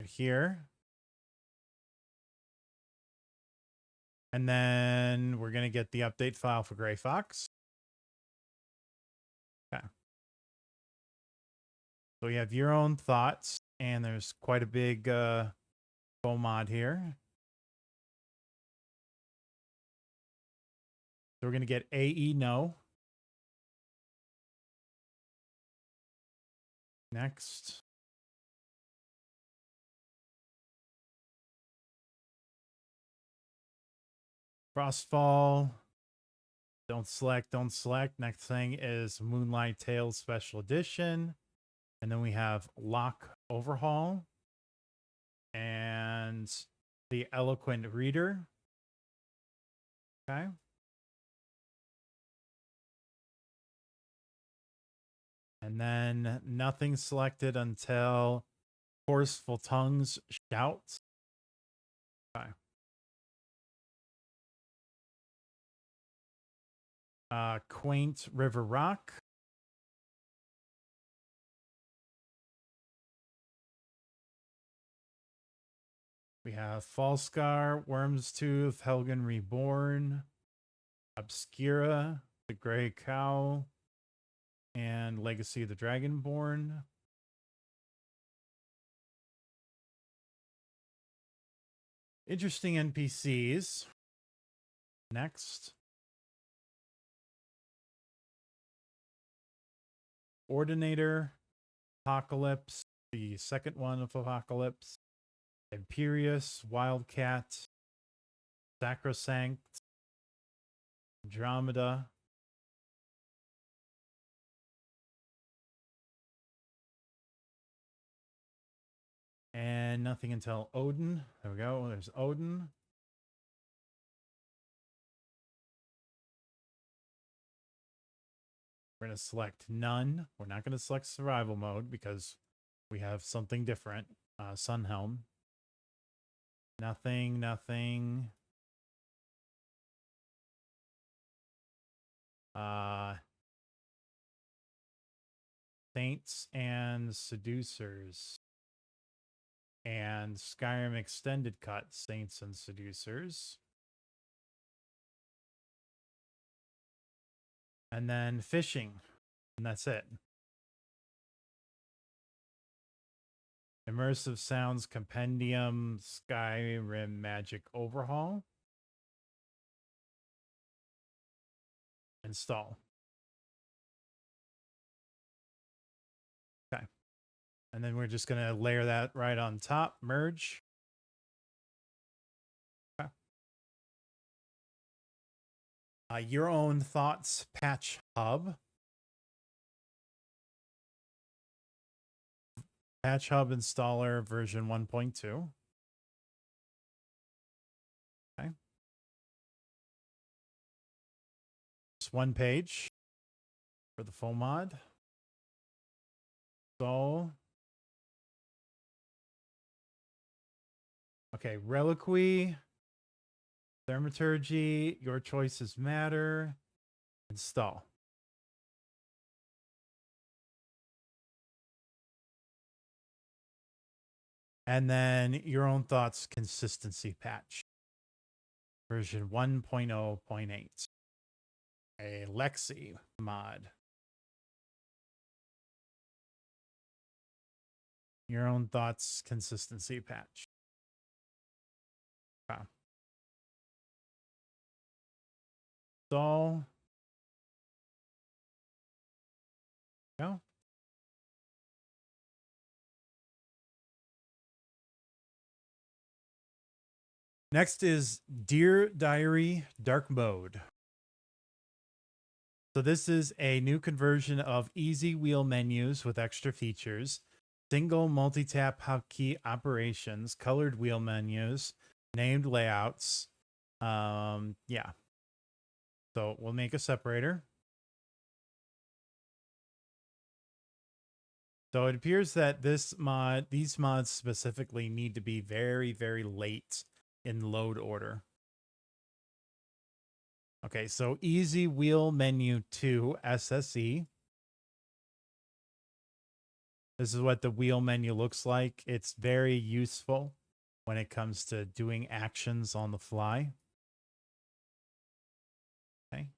right here. And then we're going to get the update file for Gray Fox. Okay. So we have your own thoughts, and there's quite a big full mod here. So we're going to get AE no. Next. Frostfall. Don't select, don't select. Next thing is Moonlight Tales Special Edition. And then we have Lock Overhaul. And the Eloquent Reader. Okay. And then nothing selected until Forceful Tongues Shout. Okay. Quaint River Rock. We have Falscar, Worm's Tooth, Helgen Reborn, Obscura, The Grey Cow, and Legacy of the Dragonborn. Interesting NPCs. Next. Ordinator, Apocalypse, the second one of Apocalypse, Imperious, Wildcat, Sacrosanct, Andromeda, and nothing until Odin. There we go. There's Odin. We're going to select none. We're not going to select survival mode because we have something different. Sunhelm. Nothing, nothing. Saints and Seducers. And Skyrim Extended Cut, Saints and Seducers. And then Fishing. And that's it. Immersive Sounds Compendium, Skyrim Magic Overhaul. Install. Okay. And then we're just going to layer that right on top. Merge. Okay. Your Own Thoughts Patch Hub. Patch Hub Installer version 1.2. Okay. Just one page for the full mod. So, okay, Reliquary, Thaumaturgy, Your Choices Matter, install. And then Your Own Thoughts Consistency Patch, version 1.0.8. A Lexy mod. Your Own Thoughts Consistency Patch. Okay. So, go. Next is Dear Diary Dark Mode. So this is a new conversion of easy wheel menus with extra features, single multi-tap hotkey operations, colored wheel menus, named layouts. Yeah. So we'll make a separator. So it appears that these mods specifically need to be very, very late in load order. Okay, so easy wheel menu 2 SSE. This is what the wheel menu looks like. It's very useful when it comes to doing actions on the fly. Okay.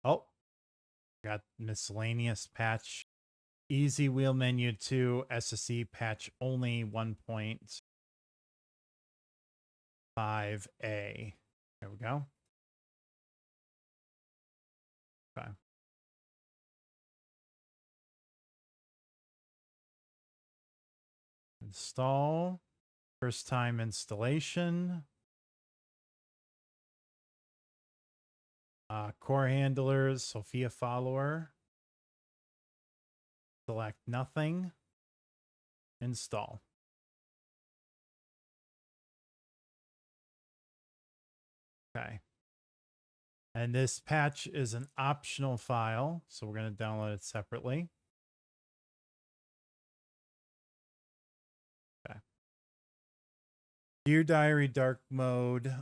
Oh, got Miscellaneous patch. Easy wheel menu 2 SSE patch only 1.5A. There we go. Okay. Install. First time installation. Core handlers, Sophia follower. Select nothing. Install. Okay. And this patch is an optional file, so we're going to download it separately. Okay. Dear Diary Dark Mode,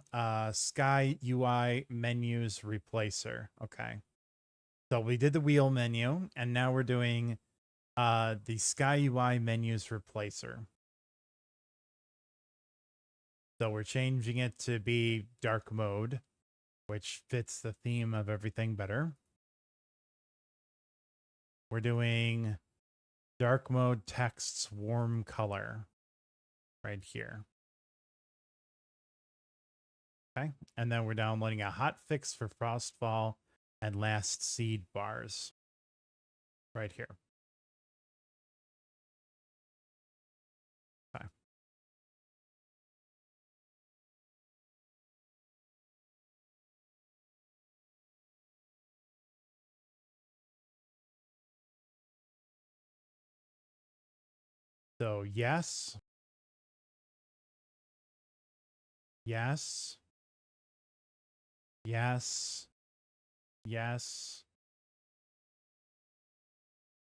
Sky UI Menus Replacer. Okay. So we did the wheel menu, and now we're doing the Sky UI Menus Replacer. So we're changing it to be dark mode, which fits the theme of everything better. We're doing dark mode texts warm color. right here. Okay, and then we're downloading a hot fix for Frostfall and last seed bars right here. Okay. So yes, yes, yes, yes,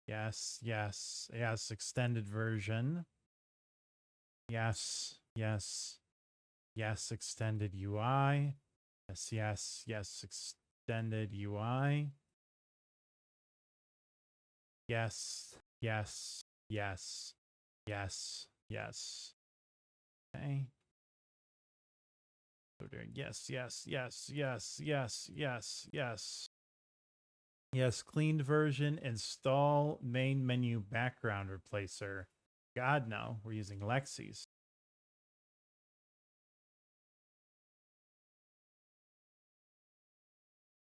yes, yes, yes, extended version. Yes, yes, yes, extended UI. Yes, yes, yes, extended UI. Yes, yes, yes, yes, yes. Okay. So we're doing yes, yes, yes, yes, yes, yes, yes. Yes, cleaned version, install main menu background replacer. God, no, we're using Lexy's.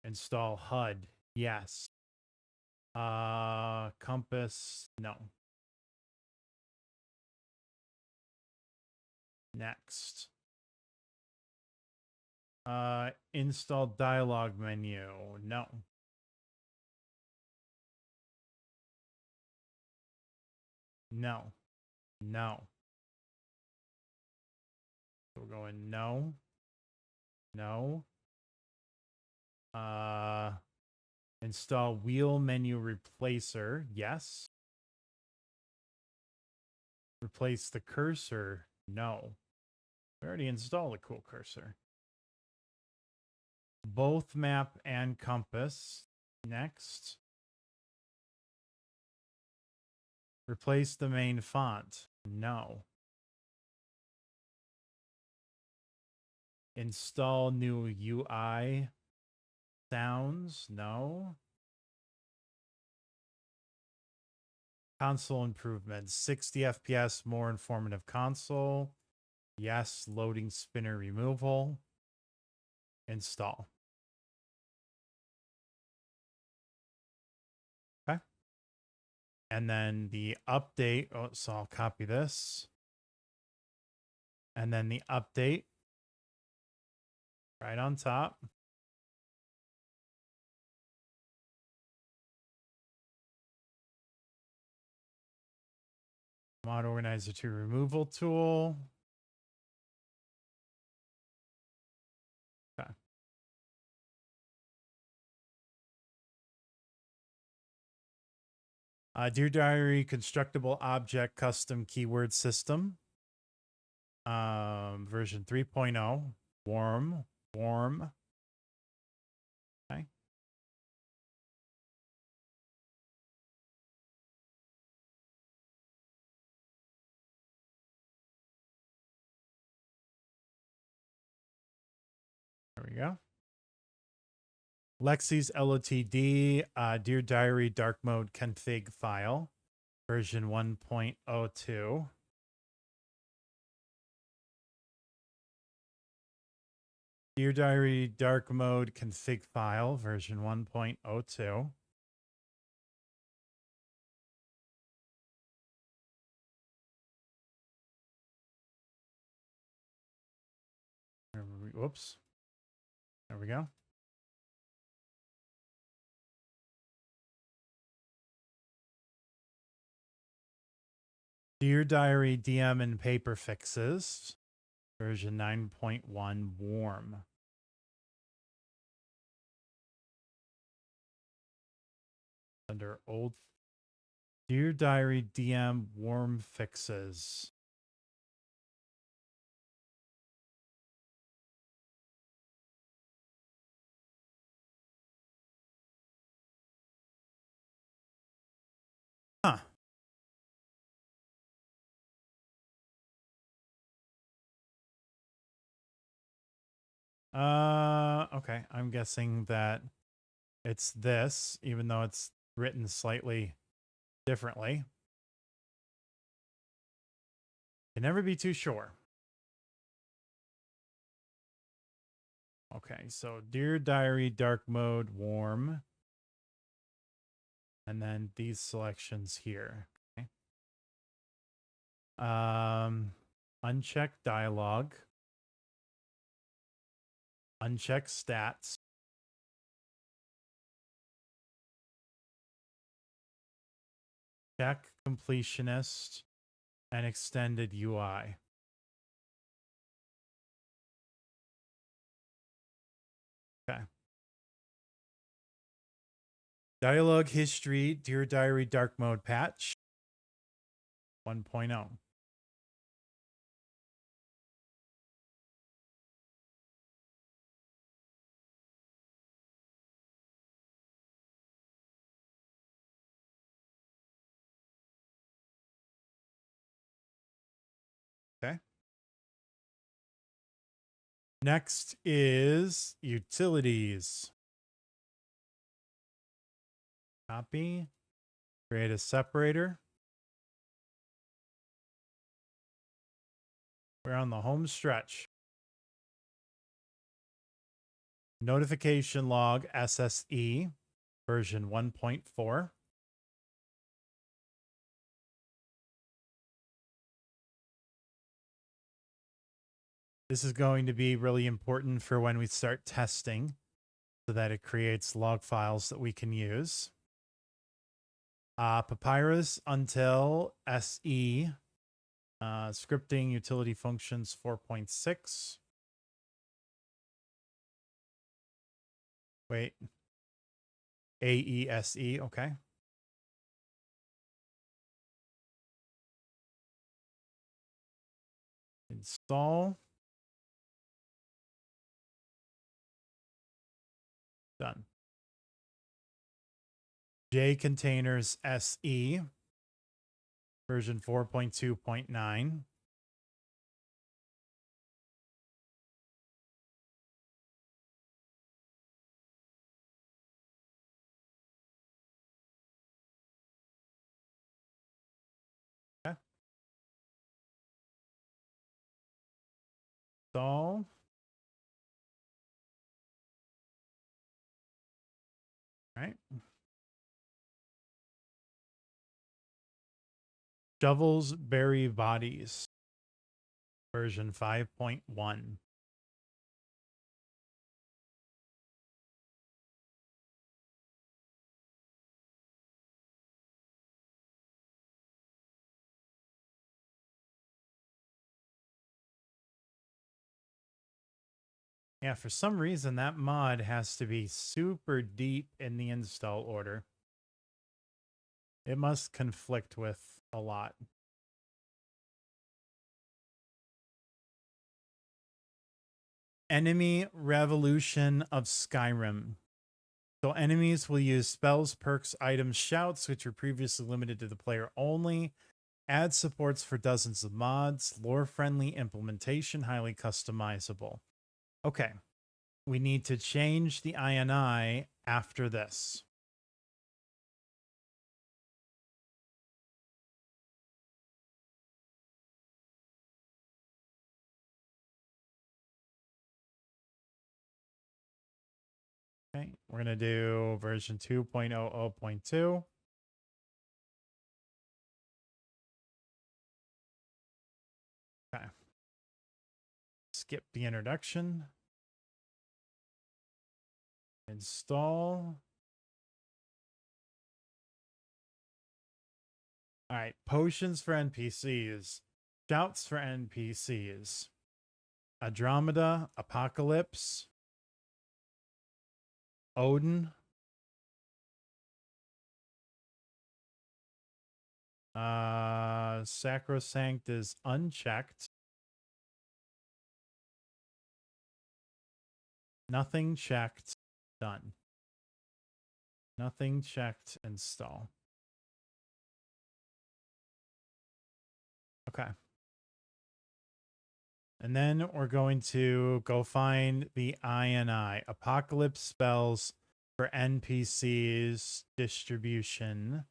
Install HUD, yes. Compass, no. Next. Install dialog menu, no. No, no. We're going no, no. Install wheel menu replacer, yes. Replace the cursor, no. We already installed a cool cursor. Both map and compass, next. Replace the main font, no. Install new UI sounds, no. Console improvements, 60 FPS, more informative console. Yes, loading spinner removal. Install. Okay. And then the update. Oh, so I'll copy this. And then the update right on top. Mod organizer to removal tool. Okay. Dear Diary constructible object custom keyword system. Version 3.0. Warm. Okay. There we go. Lexy's LOTD, Dear Diary dark mode config file, version 1.02. Dear Diary dark mode config file, version 1.02. Whoops. There we go. Dear Diary DM and paper fixes, version 9.1 warm. Under old Dear Diary DM warm fixes. Huh. Okay. I'm guessing that it's this, even though it's written slightly differently. Can never be too sure. Okay, so Dear Diary, Dark Mode, Warm. And then these selections here. Okay. Uncheck dialogue. Uncheck stats. Check completionist and extended UI. Okay. Dialogue history, Dear Diary Dark Mode patch 1.0. Okay. Next is utilities. Copy. Create a separator. We're on the home stretch. Notification log SSE version 1.4. This is going to be really important for when we start testing so that it creates log files that we can use. Papyrus until SE. Scripting utility functions 4.6. Wait. AESE, okay. Install. Done. J containers SE version 4.2.9. Okay. Install. All right. Shovels bury bodies version 5.1. Yeah, for some reason that mod has to be super deep in the install order. It must conflict with a lot. Enemy Revolution of Skyrim. So enemies will use spells, perks, items, shouts, which were previously limited to the player only. Add supports for dozens of mods. Lore-friendly implementation, highly customizable. Okay. We need to change the INI after this. Okay, we're going to do version 2.00.2. Okay. Skip the introduction. Install. All right, potions for NPCs, shouts for NPCs, Andromeda, Apocalypse, Odin, Sacrosanct is unchecked. Nothing checked. Done. Nothing checked. Install. Okay. And then we're going to go find the INI, Apocalypse spells for NPCs distribution.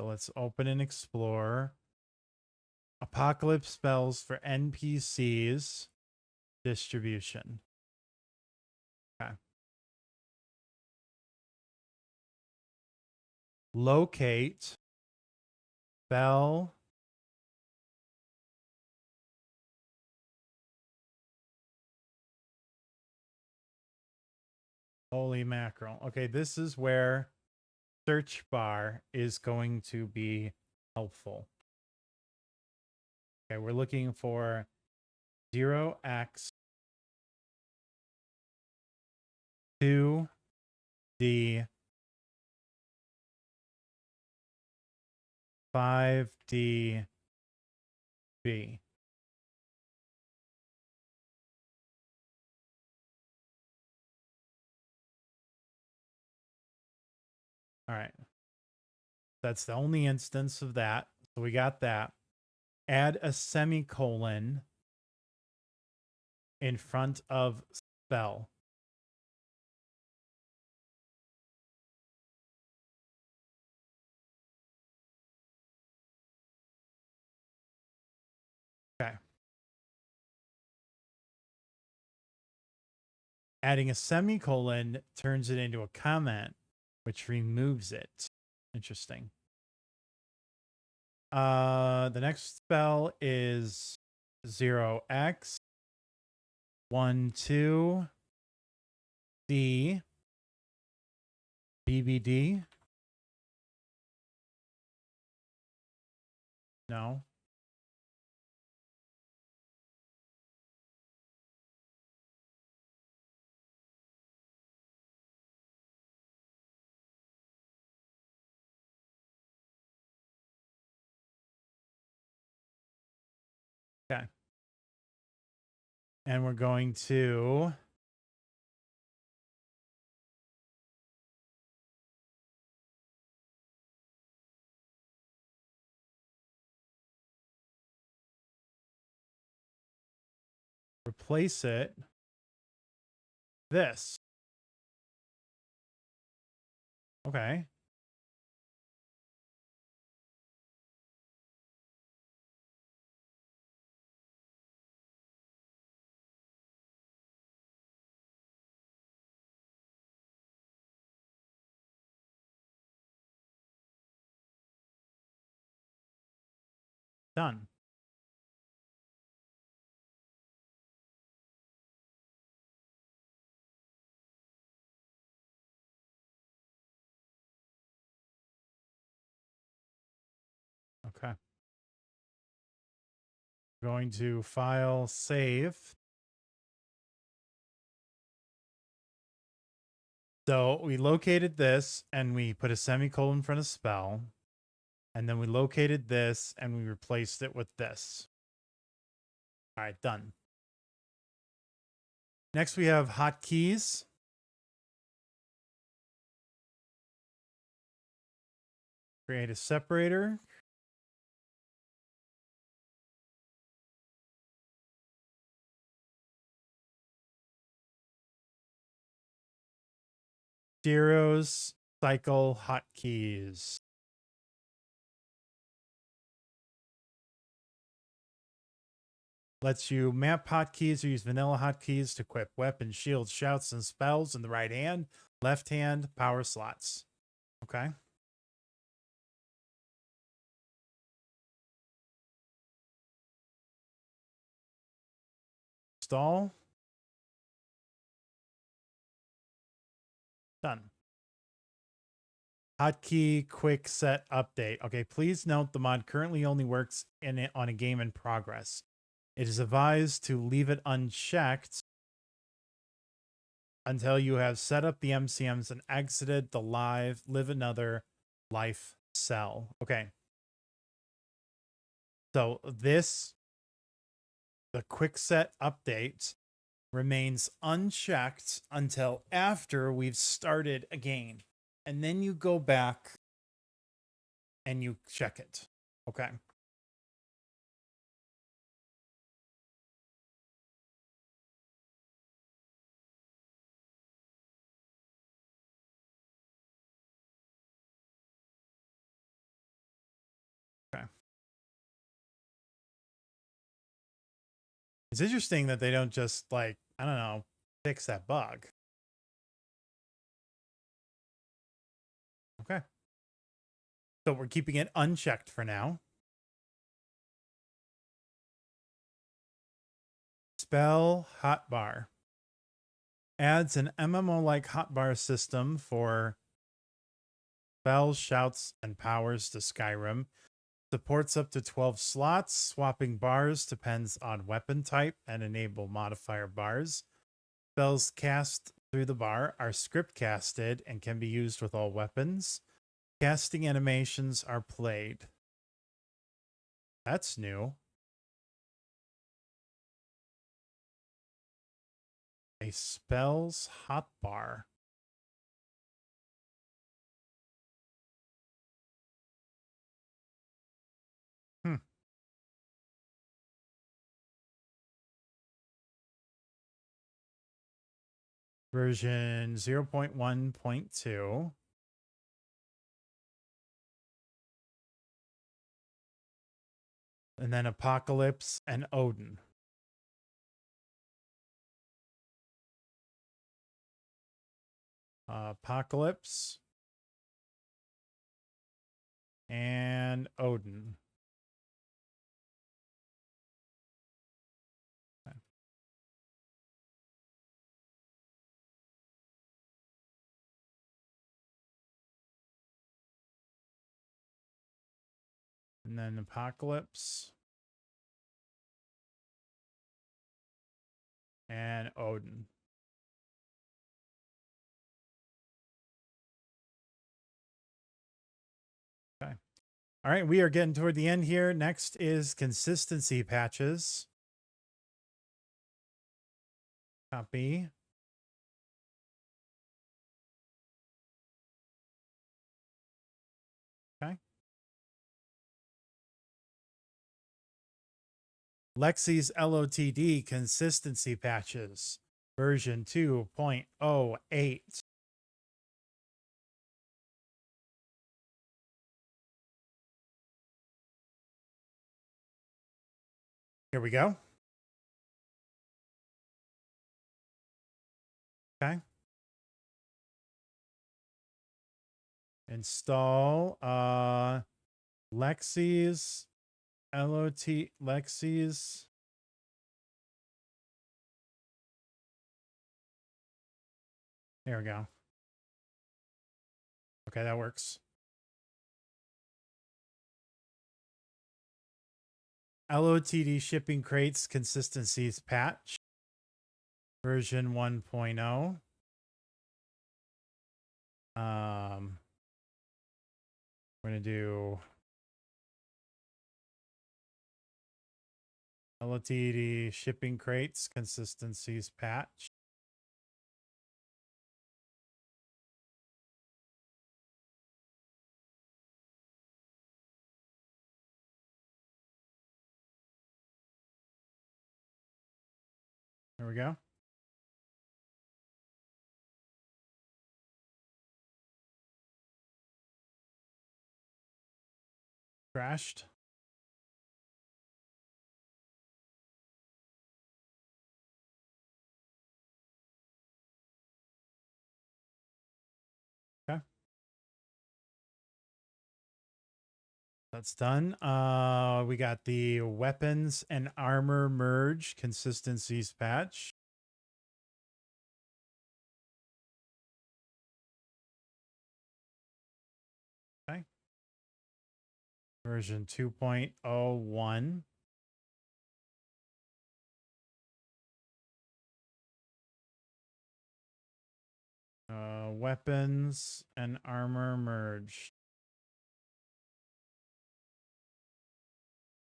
let's open and explore. Apocalypse spells for NPCs. Distribution. Okay. Locate. Spell. Holy mackerel. Okay, this is where search bar is going to be helpful. Okay, we're looking for 0x 2D 5DB. All right. That's the only instance of that. So we got that. Add a semicolon in front of spell. Okay. Adding a semicolon turns it into a comment, which removes it. Interesting. The next spell is 0x 12 D BBD. No. Okay. And we're going to replace it this. Okay. Done. Okay. Going to file, save. So we located this and we put a semicolon in front of spell. And then we located this and we replaced it with this. All right, done. Next we have hotkeys. Create a separator. Zeros, cycle, hotkeys. Lets you map hotkeys or use vanilla hotkeys to equip weapons, shields, shouts, and spells in the right hand, left hand, power slots. Okay. Install. Done. Hotkey quick set update. Okay, please note the mod currently only works on a game in progress. It is advised to leave it unchecked until you have set up the MCMs and exited the live another life cell. Okay. So the quick set update remains unchecked until after we've started a game. And then you go back and you check it. Okay. It's interesting that they don't just, like, I don't know, fix that bug. Okay. So we're keeping it unchecked for now. Spell hotbar. Adds an MMO-like hotbar system for spells, shouts, and powers to Skyrim. Supports up to 12 slots. Swapping bars depends on weapon type and enable modifier bars. Spells cast through the bar are script casted and can be used with all weapons. Casting animations are played. That's new. A spells hotbar. Version 0.1.2. And then Apocalypse and Odin. Apocalypse and Odin. Okay. And then Apocalypse and Odin. Okay. All right, we are getting toward the end here. Next is consistency patches. Copy. Okay. Lexy's LOTD consistency patches. Version 2.08. Here we go. Okay. Install Lexy's Lexy's. There we go. Okay, that works. LOTD shipping crates consistencies patch. Version 1.0. We're going to do LOTD shipping crates consistencies patch. There we go. Crashed. Okay. That's done. We got the weapons and armor merge consistencies patch. Okay. Version 2.01. Weapons and armor merge.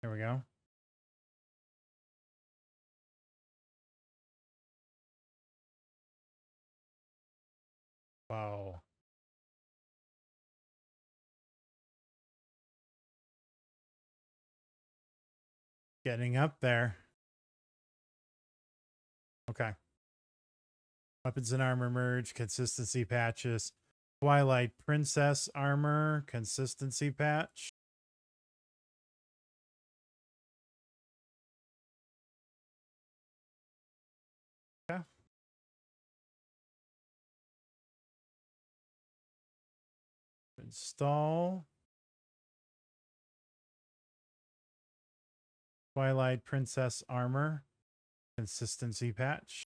There we go. Wow. Getting up there. Okay. Weapons and armor merge, consistency patches. Twilight Princess armor, consistency patch. Install Twilight Princess Armor consistency patch.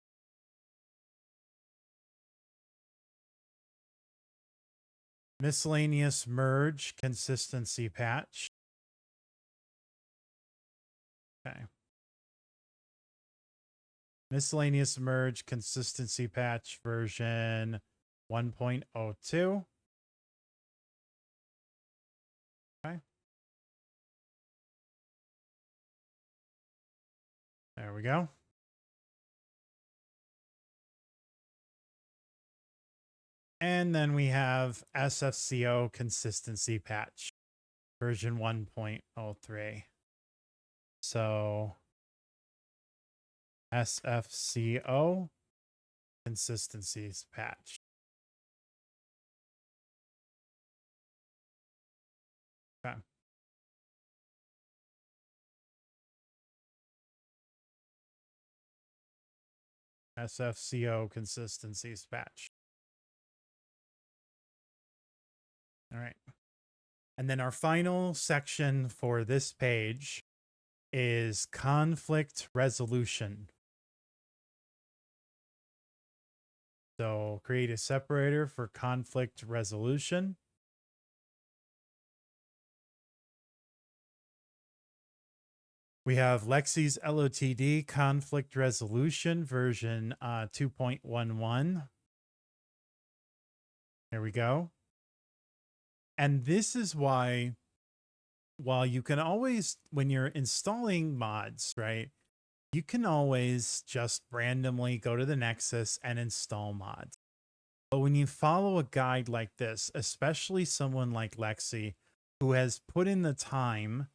Miscellaneous merge consistency patch. Okay. Miscellaneous merge consistency patch version 1.02. Okay. There we go. And then we have SFCO consistency patch version 1.03. So SFCO consistencies patch. Okay. SFCO consistencies patch. All right. And then our final section for this page is conflict resolution. So create a separator for conflict resolution. We have Lexy's LOTD conflict resolution version 2.11. There we go. And this is why, while you can always, when you're installing mods, right, you can always just randomly go to the Nexus and install mods. But when you follow a guide like this, especially someone like Lexy, who has put in the time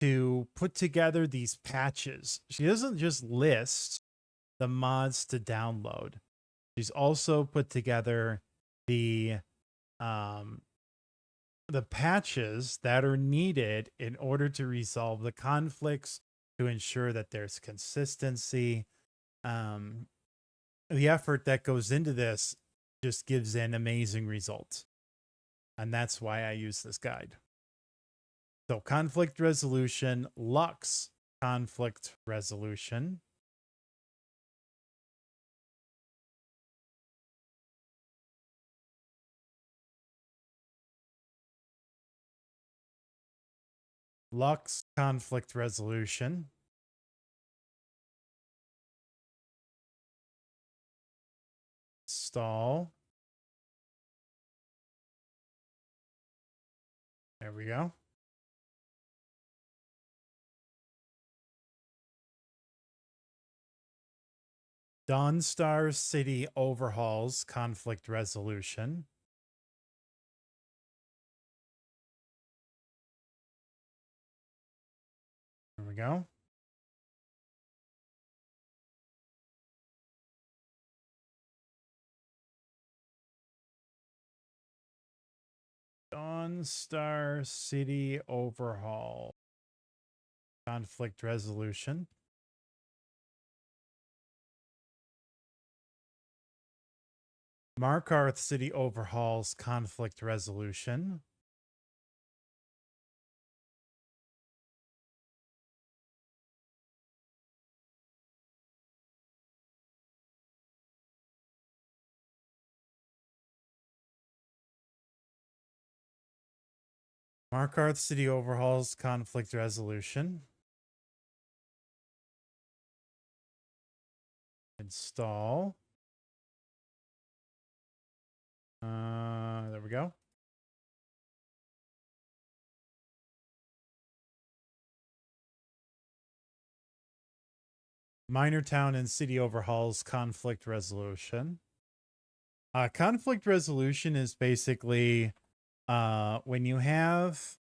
to put together these patches, she doesn't just list the mods to download. She's also put together the patches that are needed in order to resolve the conflicts, to ensure that there's consistency. The effort that goes into this just gives an amazing result. And that's why I use this guide. So conflict resolution, Lux conflict resolution. Lux conflict resolution. Install. There we go. Dawnstar City Overhauls conflict resolution. There we go. Dawnstar City Overhaul conflict resolution. Markarth City Overhauls conflict resolution. Markarth City Overhauls conflict resolution. Install. There we go. Minor Town and City Overhauls conflict resolution. Conflict resolution is basically when you have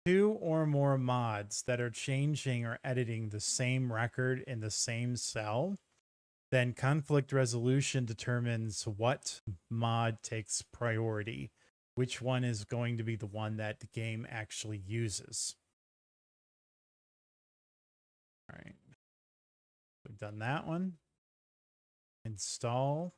two or more mods that are changing or editing the same record in the same cell, then conflict resolution determines what mod takes priority, which one is going to be the one that the game actually uses. All right. We've done that one. Install.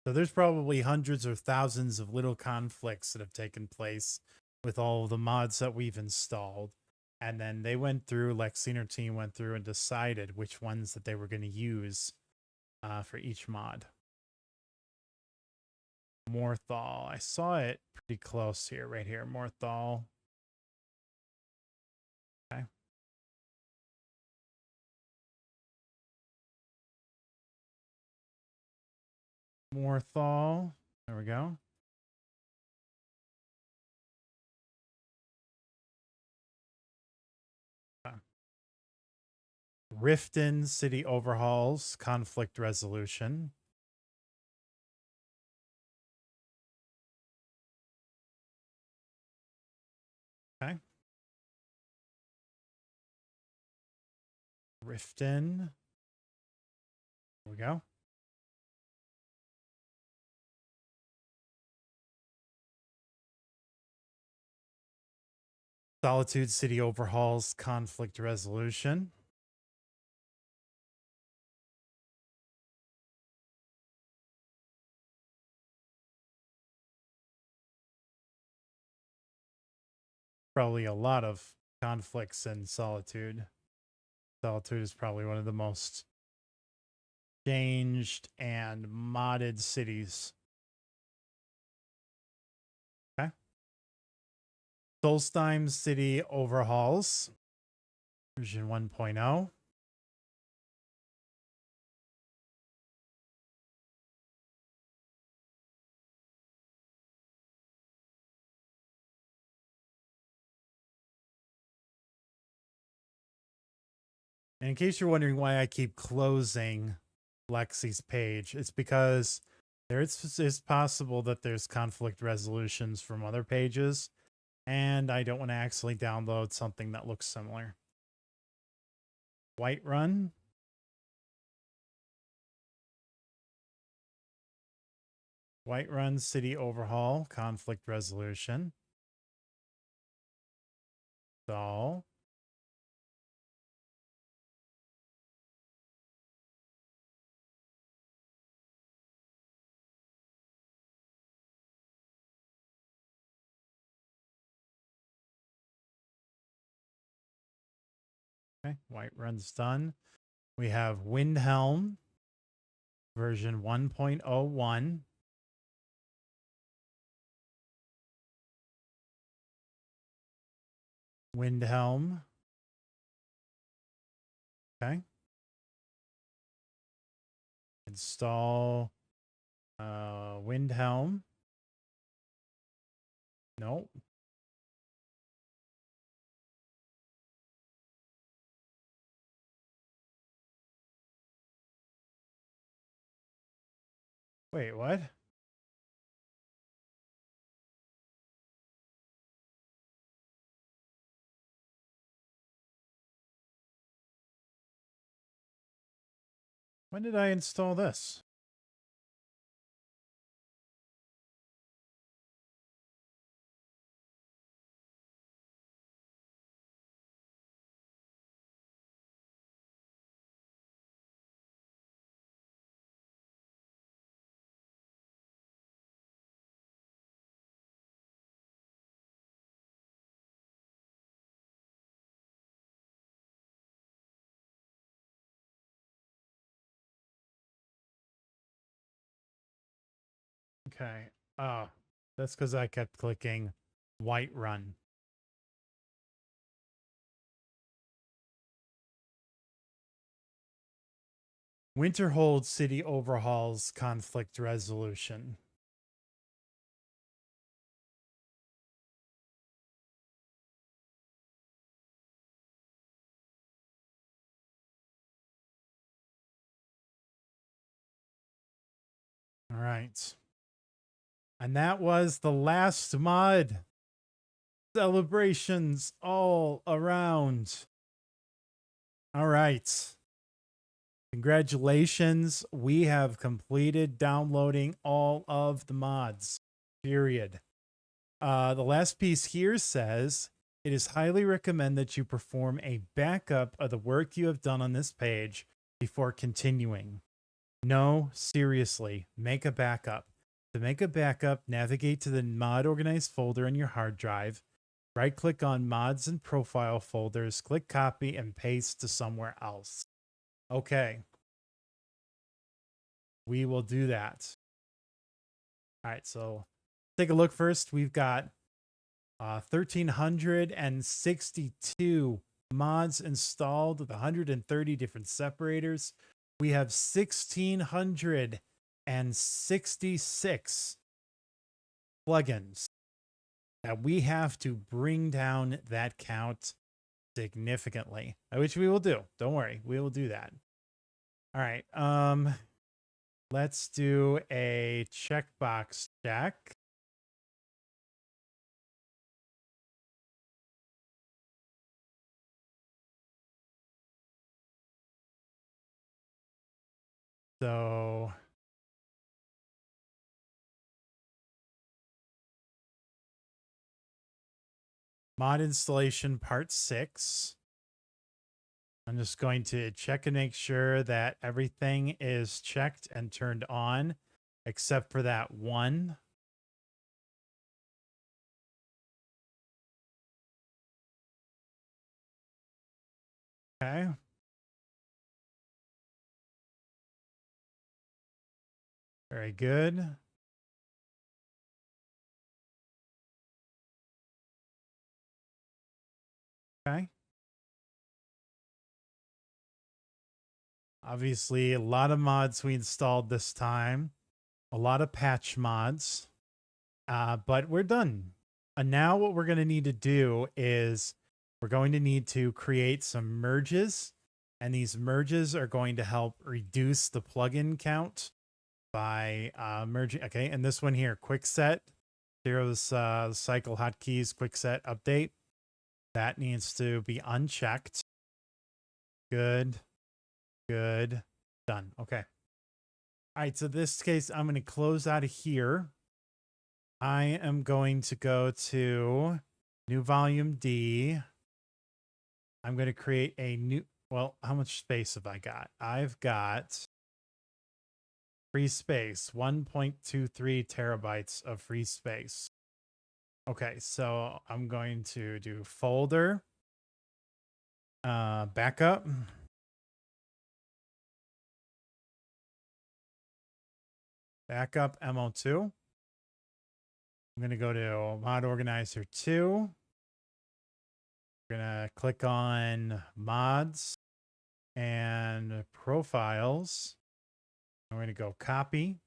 So there's probably hundreds or thousands of little conflicts that have taken place with all of the mods that we've installed. And then they went through, Lexy and her team went through and decided which ones that they were going to use for each mod. Morthal. I saw it pretty close here, right here. Morthal. Okay. Morthal. There we go. Riften City Overhauls, Conflict Resolution. Okay. Riften. There we go. Solitude City Overhauls, Conflict Resolution. Probably a lot of conflicts in Solitude. Solitude is probably one of the most changed and modded cities. Okay. Solstheim City Overhauls, version 1.0. And in case you're wondering why I keep closing Lexy's page, it's because it's possible that there's conflict resolutions from other pages, and I don't want to actually download something that looks similar. Whiterun. Whiterun City Overhaul, Conflict Resolution. So okay, Whiterun's done. We have Windhelm, version 1.01. Windhelm. Okay. Install Windhelm. Nope. Wait, what? When did I install this? Okay. That's because I kept clicking Whiterun. Winterhold City Overhauls, Conflict Resolution. All right. And that was the last mod. Celebrations all around. All right. Congratulations. We have completed downloading all of the mods. Period. The last piece here says, it is highly recommended that you perform a backup of the work you have done on this page before continuing. No, seriously, make a backup. To make a backup, navigate to the mod organized folder on your hard drive. Right click on mods and profile folders, click copy and paste to somewhere else. Okay. We will do that. All right, so take a look first. We've got 1,362 mods installed with 130 different separators. We have 1,666 plugins that we have to bring down that count significantly, which we will do. Don't worry, we will do that. All right. Let's do a checkbox check. So mod installation part 6. I'm just going to check and make sure that everything is checked and turned on, except for that one. Okay. Very good. Okay. Obviously, a lot of mods we installed this time, a lot of patch mods, but we're done. And now what we're going to need to do is we're going to need to create some merges, and these merges are going to help reduce the plugin count by merging. Okay, and this one here, quick set, zeros cycle hotkeys, quick set update. That needs to be unchecked. Good. Good. Done. Okay. All right. So this case, I'm going to close out of here. I am going to go to new volume D. I'm going to create a new, well, how much space have I got? I've got free space, 1.23 terabytes of free space. Okay. So I'm going to do folder, backup. Backup MO2. I'm going to go to Mod Organizer 2. We're going to click on Mods and Profiles. I'm going to go Copy.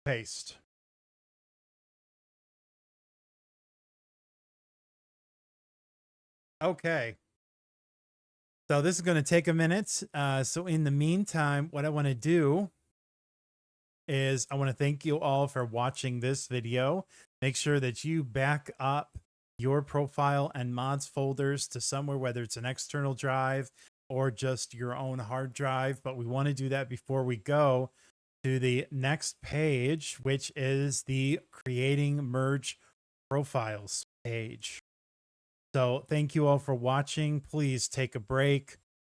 Paste. Okay. So this is going to take a minute. So in the meantime, what I want to do is I want to thank you all for watching this video. Make sure that you back up your profile and mods folders to somewhere, whether it's an external drive or just your own hard drive. But we want to do that before we go to the next page, which is the creating merge profiles page. So thank you all for watching. Please take a break,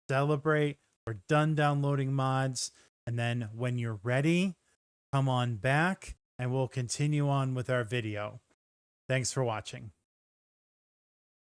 celebrate. We're done downloading mods. And then when you're ready, come on back and we'll continue on with our video. Thanks for watching.